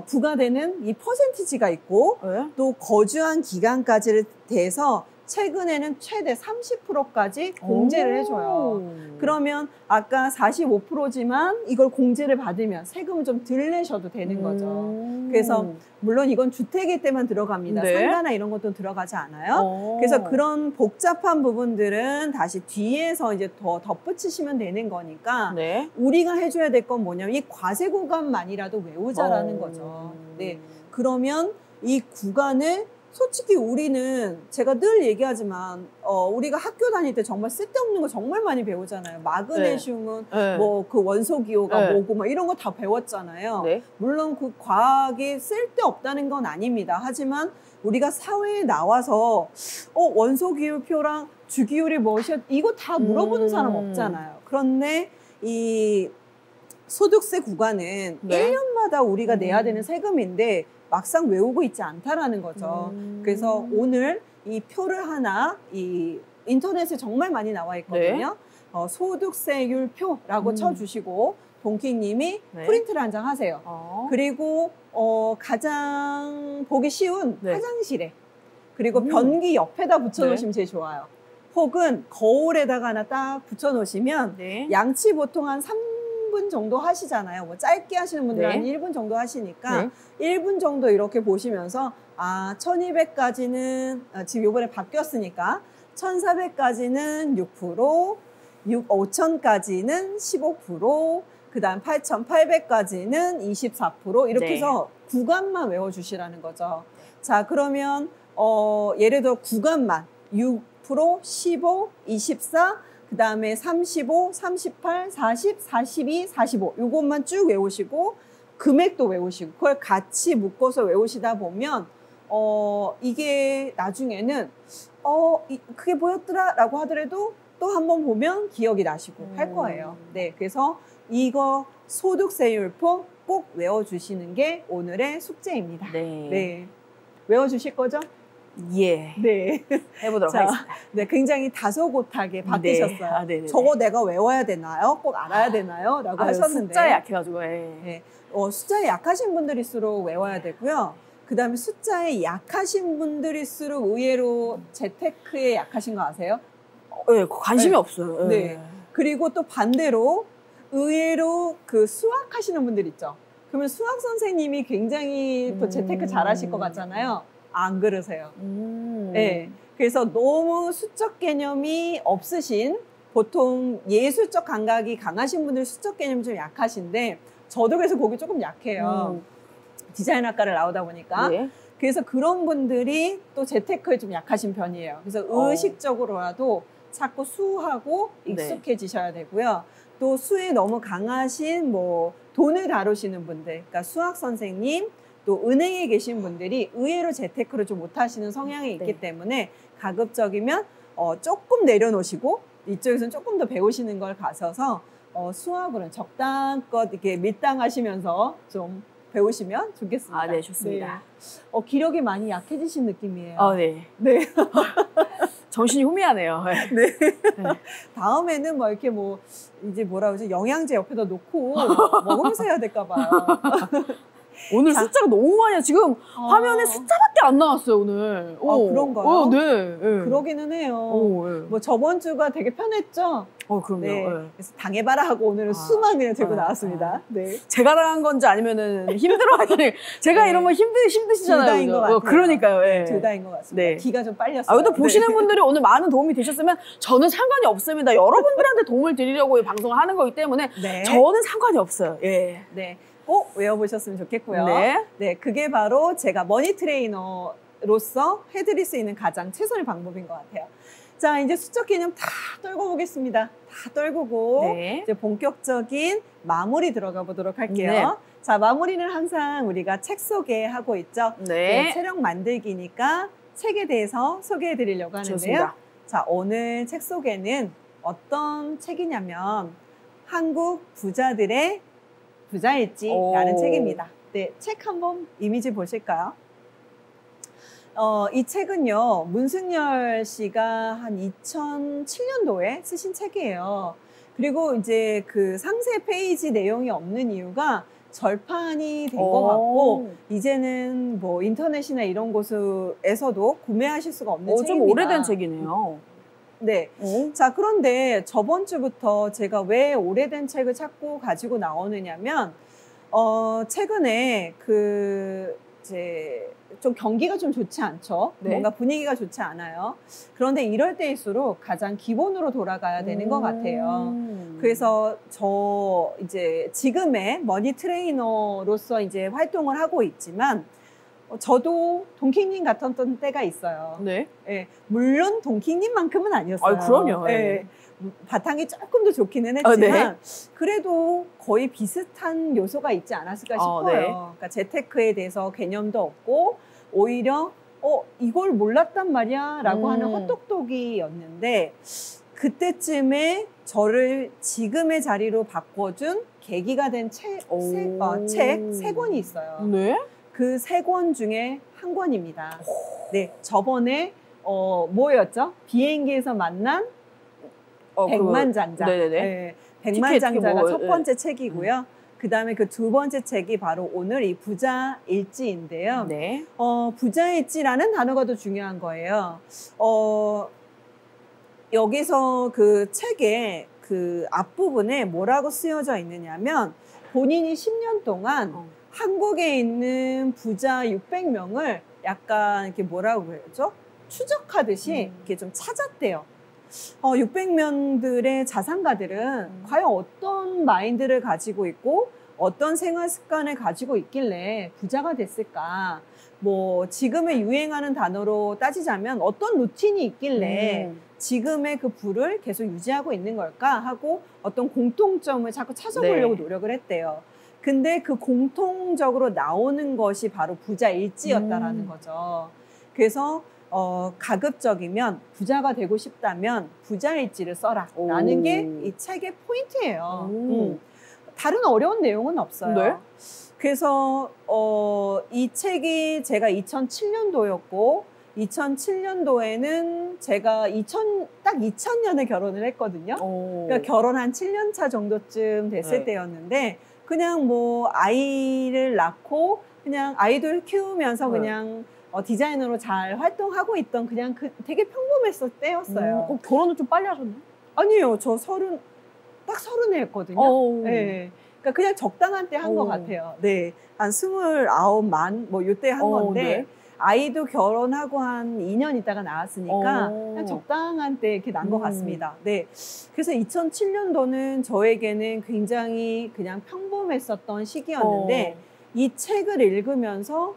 부과되는 이 퍼센티지가 있고 또 거주한 기간까지를 대해서 최근에는 최대 30%까지 공제를 해줘요. 그러면 아까 45%지만 이걸 공제를 받으면 세금을 좀 덜 내셔도 되는 거죠. 그래서 물론 이건 주택일 때만 들어갑니다. 상가나 이런 것도 들어가지 않아요. 그래서 그런 복잡한 부분들은 다시 뒤에서 이제 더 덧붙이시면 되는 거니까 우리가 해줘야 될 건 뭐냐면 이 과세 구간만이라도 외우자라는 거죠. 네, 그러면 이 구간을 솔직히 우리는 제가 늘 얘기하지만 우리가 학교 다닐 때 정말 쓸데없는 거 정말 많이 배우잖아요. 마그네슘은 뭐 그 원소 기호가 뭐고 막 이런 거 다 배웠잖아요. 물론 그 과학이 쓸데없다는 건 아닙니다. 하지만 우리가 사회에 나와서 원소 기호표랑 주기율이 무엇이야 이거 다 물어보는 사람 없잖아요. 그런데 이 소득세 구간은 1년마다 우리가 내야 되는 세금인데 막상 외우고 있지 않다라는 거죠. 그래서 오늘 이 표를 하나 이 인터넷에 정말 많이 나와 있거든요. 소득세율 표라고 쳐주시고 동키님이 프린트를 한 장 하세요. 그리고 가장 보기 쉬운 화장실에 그리고 변기 옆에다 붙여놓으시면 제일 좋아요. 혹은 거울에다가 하나 딱 붙여놓으시면 양치 보통 한 1분 정도 하시잖아요. 뭐 짧게 하시는 분들은 한 1분 정도 하시니까 1분 정도 이렇게 보시면서 1200까지는 지금 요번에 바뀌었으니까 1400까지는 6%, 5000까지는 15%, 그 다음 8800까지는 24% 이렇게 해서 구간만 외워주시라는 거죠. 자, 그러면 예를 들어 구간만 6%, 15, 24, 그 다음에 35, 38, 40, 42, 45 요것만 쭉 외우시고 금액도 외우시고 그걸 같이 묶어서 외우시다 보면 이게 나중에는 그게 뭐였더라 라고 하더라도 또 한번 보면 기억이 나시고 할 거예요. 네, 그래서 이거 소득세율법 꼭 외워주시는 게 오늘의 숙제입니다. 네. 외워주실 거죠? 예. 네. 해보도록 하겠습니다. 네, 굉장히 다소곳하게 바뀌셨어요. 저거 내가 외워야 되나요? 꼭 알아야 되나요? 라고 하셨는데. 숫자에 약해가지고. 네. 숫자에 약하신 분들일수록 외워야 되고요. 그 다음에 숫자에 약하신 분들일수록 의외로 재테크에 약하신 거 아세요? 네, 관심이 없어요. 네. 그리고 또 반대로 의외로 그 수학 하시는 분들 있죠. 그러면 수학 선생님이 굉장히 또 재테크 잘하실 것 같잖아요. 안 그러세요. 네. 그래서 너무 수적 개념이 없으신 보통 예술적 감각이 강하신 분들 수적 개념이 좀 약하신데 저도 그래서 거기 조금 약해요. 디자인학과를 나오다 보니까. 그래서 그런 분들이 또 재테크에 좀 약하신 편이에요. 그래서 의식적으로라도 자꾸 수하고 익숙해지셔야 되고요. 또 수에 너무 강하신 뭐 돈을 다루시는 분들, 그러니까 수학 선생님, 또 은행에 계신 분들이 의외로 재테크를 좀 못하시는 성향이 있기 때문에 가급적이면 조금 내려놓으시고 이쪽에서는 조금 더 배우시는 걸 가셔서 수학으로는 적당껏 이렇게 밀당하시면서 좀 배우시면 좋겠습니다. 네, 좋습니다. 네. 기력이 많이 약해지신 느낌이에요. 네. 네. 정신이 혼미하네요. 네. 다음에는 뭐 이렇게 뭐 이제 뭐라 그러지 영양제 옆에다 놓고 먹으면서 해야 될까 봐요. 오늘 숫자가 너무 많이 지금 화면에 숫자밖에 안 나왔어요 오늘. 그런가요? 네. 그러기는 해요. 뭐 저번 주가 되게 편했죠? 그럼요. 네. 그래서 당해봐라 하고 오늘은 수만 그냥 들고 나왔습니다. 네. 제가 당한 건지 아니면은 힘들어하니 제가 이러면 힘드시잖아요. 둘 다인 것 같아요. 그러니까요. 둘 다인 것 같습니다. 기가 좀 빨렸어요. 그래도 보시는 분들이 오늘 많은 도움이 되셨으면 저는 상관이 없습니다. 여러분들한테 도움을 드리려고 이 방송을 하는 거기 때문에 저는 상관이 없어요. 네. 꼭 외워보셨으면 좋겠고요. 네, 그게 바로 제가 머니 트레이너로서 해드릴 수 있는 가장 최선의 방법인 것 같아요. 자, 이제 수적 개념 다 떨고 보겠습니다. 다 떨구고 이제 본격적인 마무리 들어가 보도록 할게요. 자, 마무리는 항상 우리가 책 소개 하고 있죠. 체력 만들기니까 책에 대해서 소개해 드리려고 하는데요. 좋습니다. 자, 오늘 책 소개는 어떤 책이냐면 한국 부자들의 부자일지라는 책입니다. 네, 책 한번 이미지 보실까요? 이 책은요, 문승열 씨가 한 2007년도에 쓰신 책이에요. 그리고 이제 그 상세 페이지 내용이 없는 이유가 절판이 된 것 같고, 이제는 뭐 인터넷이나 이런 곳에서도 구매하실 수가 없는 책입니다. 좀 오래된 책이네요. 네. 자, 그런데 저번 주부터 제가 왜 오래된 책을 자꾸 가지고 나오느냐면, 최근에 이제 좀 경기가 좀 좋지 않죠. 뭔가 분위기가 좋지 않아요. 그런데 이럴 때일수록 가장 기본으로 돌아가야 되는 것 같아요. 그래서 저 이제 지금의 머니 트레이너로서 이제 활동을 하고 있지만, 저도 동킹님 같았던 때가 있어요. 네. 물론 동킹님만큼은 아니었어요. 그럼요. 바탕이 조금 더 좋기는 했지만 그래도 거의 비슷한 요소가 있지 않았을까 싶어요. 그러니까 재테크에 대해서 개념도 없고 오히려 이걸 몰랐단 말이야 라고 하는 헛똑똑이였는데 그때쯤에 저를 지금의 자리로 바꿔준 계기가 된 책 세 권이 있어요. 그 세 권 중에 한 권입니다. 네, 저번에 뭐였죠? 비행기에서 만난 백만장자. 네, 백만장자가 첫 번째 책이고요. 그 다음에 그 두 번째 책이 바로 오늘 이 부자일지인데요. 부자일지라는 단어가 더 중요한 거예요. 여기서 그 책에 그 앞부분에 뭐라고 쓰여져 있느냐면 본인이 10년 동안 한국에 있는 부자 600명을 약간 이렇게 뭐라고 그러죠? 추적하듯이 이렇게 좀 찾았대요. 600명들의 자산가들은 과연 어떤 마인드를 가지고 있고 어떤 생활 습관을 가지고 있길래 부자가 됐을까? 뭐 지금의 유행하는 단어로 따지자면 어떤 루틴이 있길래 지금의 그 부를 계속 유지하고 있는 걸까 하고 어떤 공통점을 자꾸 찾아보려고 노력을 했대요. 근데 그 공통적으로 나오는 것이 바로 부자일지였다라는 거죠. 그래서 가급적이면 부자가 되고 싶다면 부자일지를 써라 라는 게 이 책의 포인트예요. 다른 어려운 내용은 없어요. 네? 그래서 이 책이 제가 2007년도였고 2007년도에는 제가 딱 2000년에 결혼을 했거든요. 그러니까 결혼 한 7년 차 정도쯤 됐을 때였는데 그냥 뭐 아이를 낳고 그냥 아이들 키우면서 그냥 디자이너로 잘 활동하고 있던 그냥 되게 평범했을 때였어요. 결혼을 좀 빨리 하셨나요? 아니요. 저 딱 30에 했거든요. 네. 그러니까 그냥 적당한 때 한 것 같아요. 네. 한 29만 뭐 요때 한 건데 네. 아이도 결혼하고 한 2년 있다가 나왔으니까 그냥 적당한 때 이렇게 난 것 같습니다. 네. 그래서 2007년도는 저에게는 굉장히 그냥 평범했었던 시기였는데 이 책을 읽으면서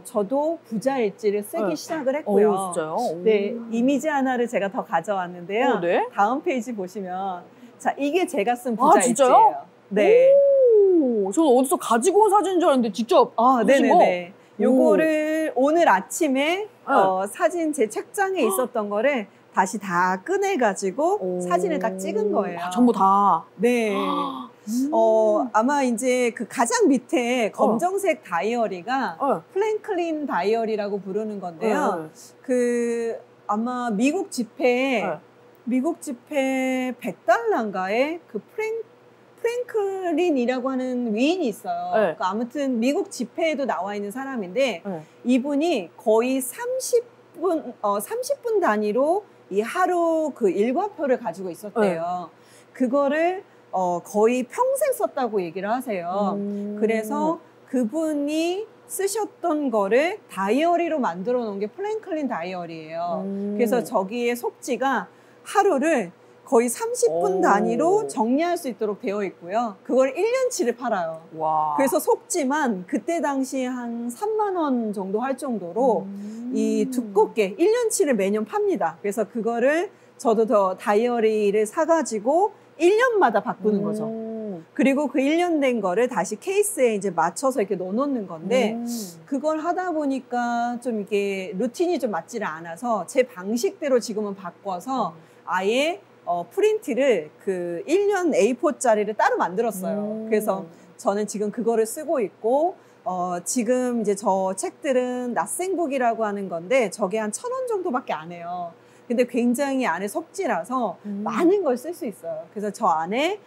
저도 부자일지를 쓰기 시작을 했고요. 진짜요? 네. 이미지 하나를 제가 더 가져왔는데요. 네? 다음 페이지 보시면 자, 이게 제가 쓴 부자일지예요. 진짜요? 네. 저는 어디서 가지고 온 사진인 줄 알았는데 직접 네네네. 요거를 오늘 아침에 사진 제 책장에 있었던 거를 다시 다 꺼내가지고 사진을 딱 찍은 거예요. 전부 다? 네. 아마 이제 그 가장 밑에 검정색 다이어리가 플랭클린 다이어리라고 부르는 건데요. 그 아마 미국 지폐에 100달러인가에 그 프랭클린이라고 하는 위인이 있어요. 그러니까 아무튼 미국 지폐에도 나와 있는 사람인데 이분이 거의 30분 단위로 이 하루 그 일과표를 가지고 있었대요. 그거를 거의 평생 썼다고 얘기를 하세요. 그래서 그분이 쓰셨던 거를 다이어리로 만들어 놓은 게 플랭클린 다이어리예요. 그래서 저기에 속지가 하루를 거의 30분 단위로 정리할 수 있도록 되어 있고요. 그걸 1년치를 팔아요. 그래서 속지만 그때 당시 한 3만 원 정도 할 정도로 이 두껍게 1년치를 매년 팝니다. 그래서 그거를 저도 더 다이어리를 사가지고 1년마다 바꾸는 거죠. 그리고 그 1년 된 거를 다시 케이스에 이제 맞춰서 이렇게 넣어놓는 건데 그걸 하다 보니까 좀 이게 루틴이 좀 맞지를 않아서 제 방식대로 지금은 바꿔서 아예 프린트를 그 1년 A4짜리를 따로 만들었어요. 그래서 저는 지금 그거를 쓰고 있고 지금 이제 저 책들은 낫생북이라고 하는 건데 저게 한 1,000원 정도밖에 안 해요. 근데 굉장히 안에 속지라서 많은 걸 쓸 수 있어요. 그래서 저 안에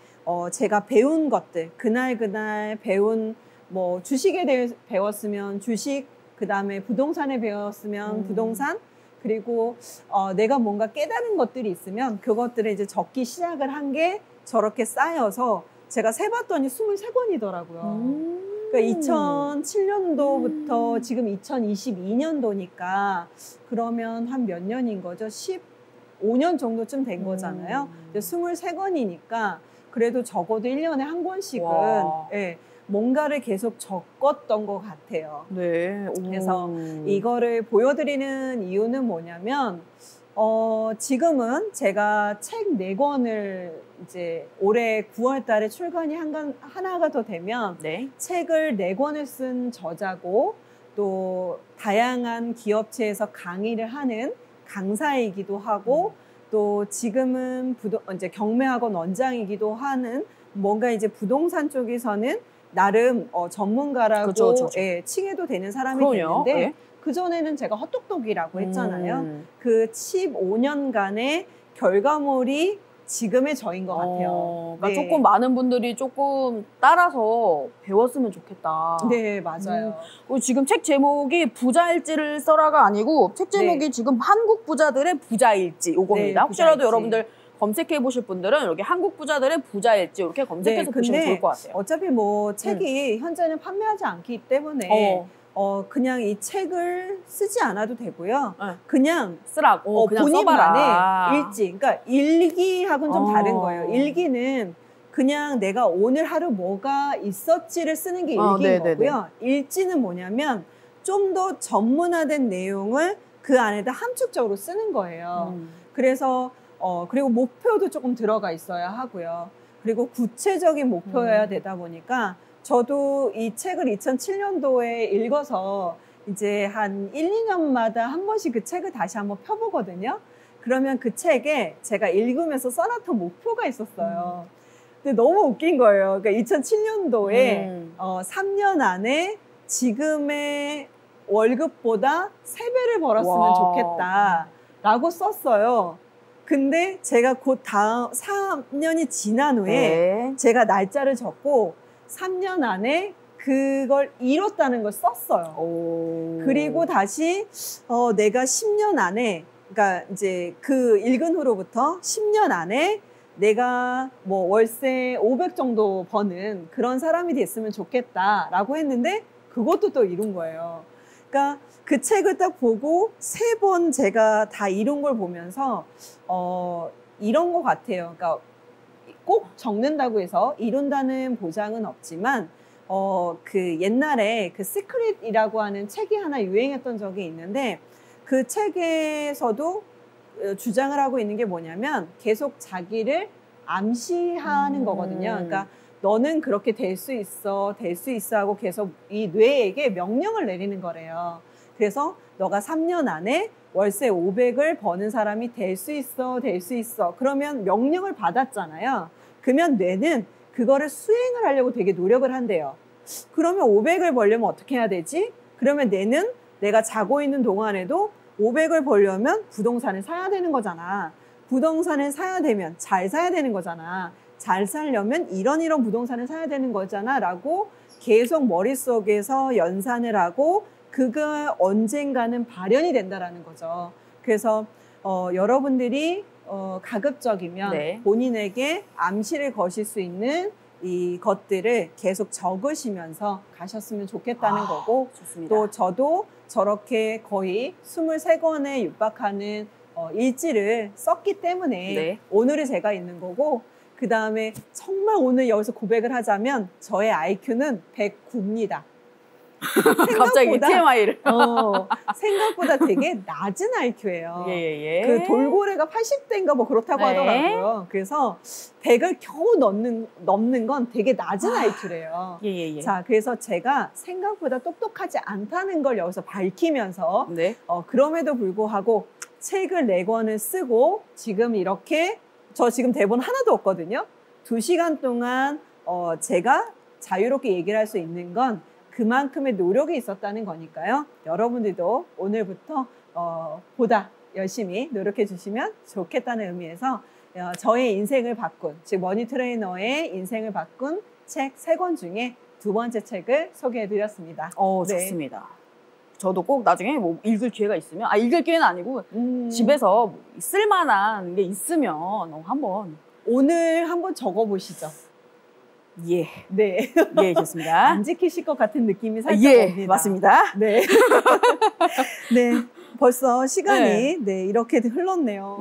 제가 배운 것들 그날 배운 뭐 주식에 대해 배웠으면 주식, 그 다음에 부동산에 배웠으면 부동산, 그리고 내가 뭔가 깨달은 것들이 있으면 그것들을 이제 적기 시작을 한 게 저렇게 쌓여서 제가 세봤더니 23권이더라고요. 그러니까 2007년도부터 지금 2022년도니까 그러면 한 몇 년인 거죠? 15년 정도쯤 된 거잖아요. 23권이니까 그래도 적어도 1년에 한 권씩은 뭔가를 계속 적었던 것 같아요. 네. 그래서 이거를 보여드리는 이유는 뭐냐면 지금은 제가 책 4권을 이제 올해 9월 달에 출간이 하나가 더 되면 책을 4권을 쓴 저자고 또 다양한 기업체에서 강의를 하는 강사이기도 하고 또 지금은 이제 경매학원 원장이기도 하는 뭔가 이제 부동산 쪽에서는 나름 전문가라고 칭해도 되는 사람이 됐는데 그전에는 제가 헛똑똑이라고 했잖아요. 그 15년간의 결과물이 지금의 저인 것 같아요. 그러니까 조금 많은 분들이 조금 따라서 배웠으면 좋겠다. 네, 맞아요. 그리고 지금 책 제목이 부자일지를 써라가 아니고 책 제목이 지금 한국 부자들의 부자일지 이겁니다. 혹시라도 여러분들 검색해 보실 분들은 이렇게 한국 부자들의 부자일지 이렇게 검색해서 보시면 좋을 것 같아요. 어차피 뭐 책이 현재는 판매하지 않기 때문에 그냥 이 책을 쓰지 않아도 되고요. 그냥 쓰라고 그냥 본인만의 일지, 그러니까 일기하고는 좀 다른 거예요. 일기는 그냥 내가 오늘 하루 뭐가 있었지를 쓰는 게 일기인 거고요. 일지는 뭐냐면 좀 더 전문화된 내용을 그 안에다 함축적으로 쓰는 거예요. 그래서 그리고 목표도 조금 들어가 있어야 하고요. 그리고 구체적인 목표여야 되다 보니까 저도 이 책을 2007년도에 읽어서 이제 한 1, 2년마다 한 번씩 그 책을 다시 한번 펴보거든요. 그러면 그 책에 제가 읽으면서 써놨던 목표가 있었어요. 근데 너무 웃긴 거예요. 그러니까 2007년도에 3년 안에 지금의 월급보다 3배를 벌었으면 좋겠다라고 썼어요. 근데 제가 곧 다음 3년이 지난 후에 제가 날짜를 적고 3년 안에 그걸 이뤘다는 걸 썼어요. 그리고 다시 내가 10년 안에, 그러니까 이제 그 읽은 후로부터 10년 안에 내가 뭐 월세 500 정도 버는 그런 사람이 됐으면 좋겠다라고 했는데 그것도 또 이룬 거예요. 그러니까 그 책을 딱 보고 3번 제가 다 이룬 걸 보면서 이런 것 같아요. 그러니까 꼭 적는다고 해서 이룬다는 보장은 없지만 그 옛날에 그 시크릿이라고 하는 책이 하나 유행했던 적이 있는데 그 책에서도 주장을 하고 있는 게 뭐냐면 계속 자기를 암시하는 거거든요. 그러니까 너는 그렇게 될 수 있어, 될 수 있어 하고 계속 이 뇌에게 명령을 내리는 거래요. 그래서 너가 3년 안에 월세 500을 버는 사람이 될 수 있어, 될 수 있어. 그러면 명령을 받았잖아요. 그러면 뇌는 그거를 수행을 하려고 되게 노력을 한대요. 그러면 500을 벌려면 어떻게 해야 되지? 그러면 뇌는 내가 자고 있는 동안에도 500을 벌려면 부동산을 사야 되는 거잖아. 부동산을 사야 되면 잘 사야 되는 거잖아. 잘 살려면 이런 부동산을 사야 되는 거잖아 라고 계속 머릿속에서 연산을 하고 그거 언젠가는 발현이 된다라는 거죠. 그래서 여러분들이 가급적이면 본인에게 암시를 거실 수 있는 이 것들을 계속 적으시면서 가셨으면 좋겠다는 거고 좋습니다. 또 저도 저렇게 거의 23권에 육박하는 일지를 썼기 때문에 오늘의 제가 있는 거고 그 다음에 정말 오늘 여기서 고백을 하자면 저의 IQ는 109입니다. 갑자기 TMI를. 생각보다 되게 낮은 IQ예요. 그 돌고래가 80대인가 뭐 그렇다고 하더라고요. 그래서 100을 겨우 넘는 건 되게 낮은 IQ래요. 자, 그래서 제가 생각보다 똑똑하지 않다는 걸 여기서 밝히면서 그럼에도 불구하고 책을 4권을 쓰고 지금 이렇게 저 지금 대본 하나도 없거든요. 2시간 동안 제가 자유롭게 얘기를 할 수 있는 건 그만큼의 노력이 있었다는 거니까요. 여러분들도 오늘부터 보다 열심히 노력해 주시면 좋겠다는 의미에서 저의 인생을 바꾼, 즉 머니 트레이너의 인생을 바꾼 책 3권 중에 2번째 책을 소개해 드렸습니다. 좋습니다. 저도 꼭 나중에 뭐 읽을 기회가 있으면, 읽을 기회는 아니고 집에서 쓸만한 게 있으면 한번 오늘 한번 적어보시죠. 네, 좋습니다. 안 지키실 것 같은 느낌이 살짝 옵니다. 맞습니다. 네, 벌써 시간이 이렇게 흘렀네요.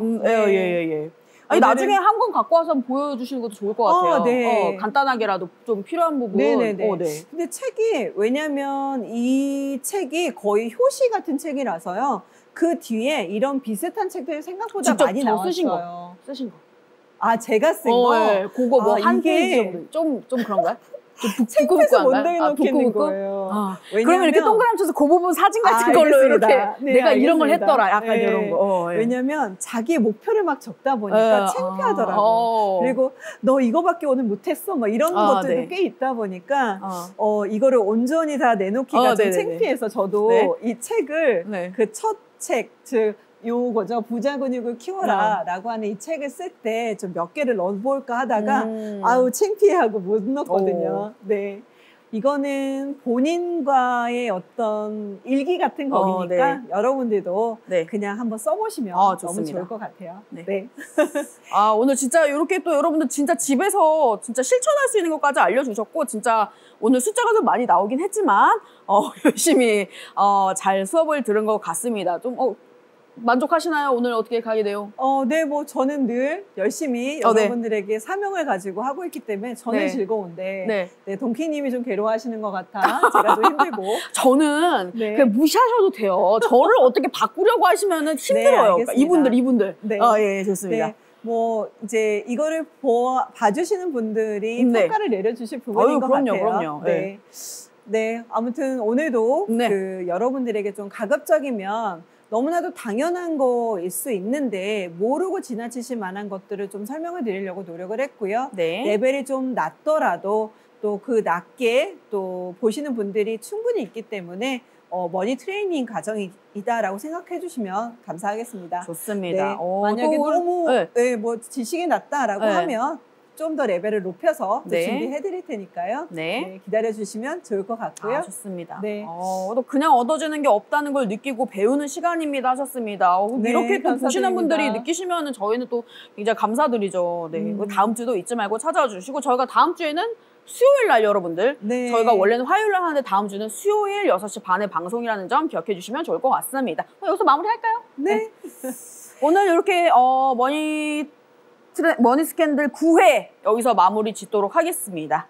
아니, 나중에 한 권 갖고 와서 보여주시는 것도 좋을 것 같아요. 간단하게라도 좀 필요한 부분. 근데 책이, 왜냐면 이 책이 거의 효시 같은 책이라서요. 그 뒤에 이런 비슷한 책들이 생각보다 많이 나왔어요. 쓰신 거. 제가 쓴 거? 그거 뭐 한 페이지 정도. 좀 그런가요? 책에서 원더에 넣겠는 거예요. 그러면 이렇게 동그라미 쳐서 그 부분 사진 같은 걸로 이렇게 내가 이런 걸 했더라. 약간 이런 거. 왜냐면 자기의 목표를 막 적다 보니까 창피하더라고요. 그리고 너 이거밖에 오늘 못했어. 뭐 이런 것들도 꽤 있다 보니까 이거를 온전히 다 내놓기가 좀 창피해서 저도 이 책을 그 첫 책, 즉 요거죠. 부자 근육을 키워라 라고 하는 이 책을 쓸 때 좀 몇 개를 넣어볼까 하다가 아우 창피해하고 못 넣었거든요. 이거는 본인과의 어떤 일기 같은 거기니까 네. 여러분들도 그냥 한번 써보시면 너무 좋을 것 같아요. 네. 오늘 진짜 이렇게 또 여러분들 진짜 집에서 진짜 실천할 수 있는 것까지 알려주셨고, 진짜 오늘 숫자가 좀 많이 나오긴 했지만 열심히 잘 수업을 들은 것 같습니다. 좀 만족하시나요? 오늘 어떻게 가게 돼요? 네, 뭐 저는 늘 열심히 여러분들에게 사명을 가지고 하고 있기 때문에 저는 즐거운데 동키님이 좀 괴로워하시는 것 같아. 제가 좀 힘들고. 저는 그냥 무시하셔도 돼요. 저를 어떻게 바꾸려고 하시면은 힘들어요. 그러니까 이분들. 예, 좋습니다. 뭐 이제 이거를 봐주시는 분들이 평가를 내려주실 부분인 것 같아요. 그럼요. 네, 아무튼 오늘도 그 여러분들에게 좀 가급적이면 너무나도 당연한 거일 수 있는데 모르고 지나치실 만한 것들을 좀 설명을 드리려고 노력을 했고요. 레벨이 좀 낮더라도 또 그 낮게 또 보시는 분들이 충분히 있기 때문에 머니 트레이닝 과정이다라고 생각해 주시면 감사하겠습니다. 좋습니다. 만약에 너무 뭐 지식이 낮다라고 하면 좀 더 레벨을 높여서 준비해 드릴 테니까요. 기다려 주시면 좋을 것 같고요. 좋습니다. 또 그냥 얻어지는 게 없다는 걸 느끼고 배우는 시간입니다 하셨습니다. 이렇게 또 보시는 분들이 느끼시면 저희는 또 굉장히 감사드리죠. 다음 주도 잊지 말고 찾아와 주시고, 저희가 다음 주에는 수요일 날 여러분들, 저희가 원래는 화요일 날 하는데 다음 주는 수요일 6시 반에 방송이라는 점 기억해 주시면 좋을 것 같습니다. 여기서 마무리할까요? 오늘 이렇게 머니 스캔들 9회 여기서 마무리 짓도록 하겠습니다.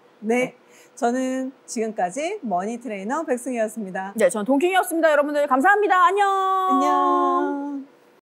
저는 지금까지 머니 트레이너 백승희였습니다. 저는 동킹이었습니다. 여러분들 감사합니다. 안녕. 안녕.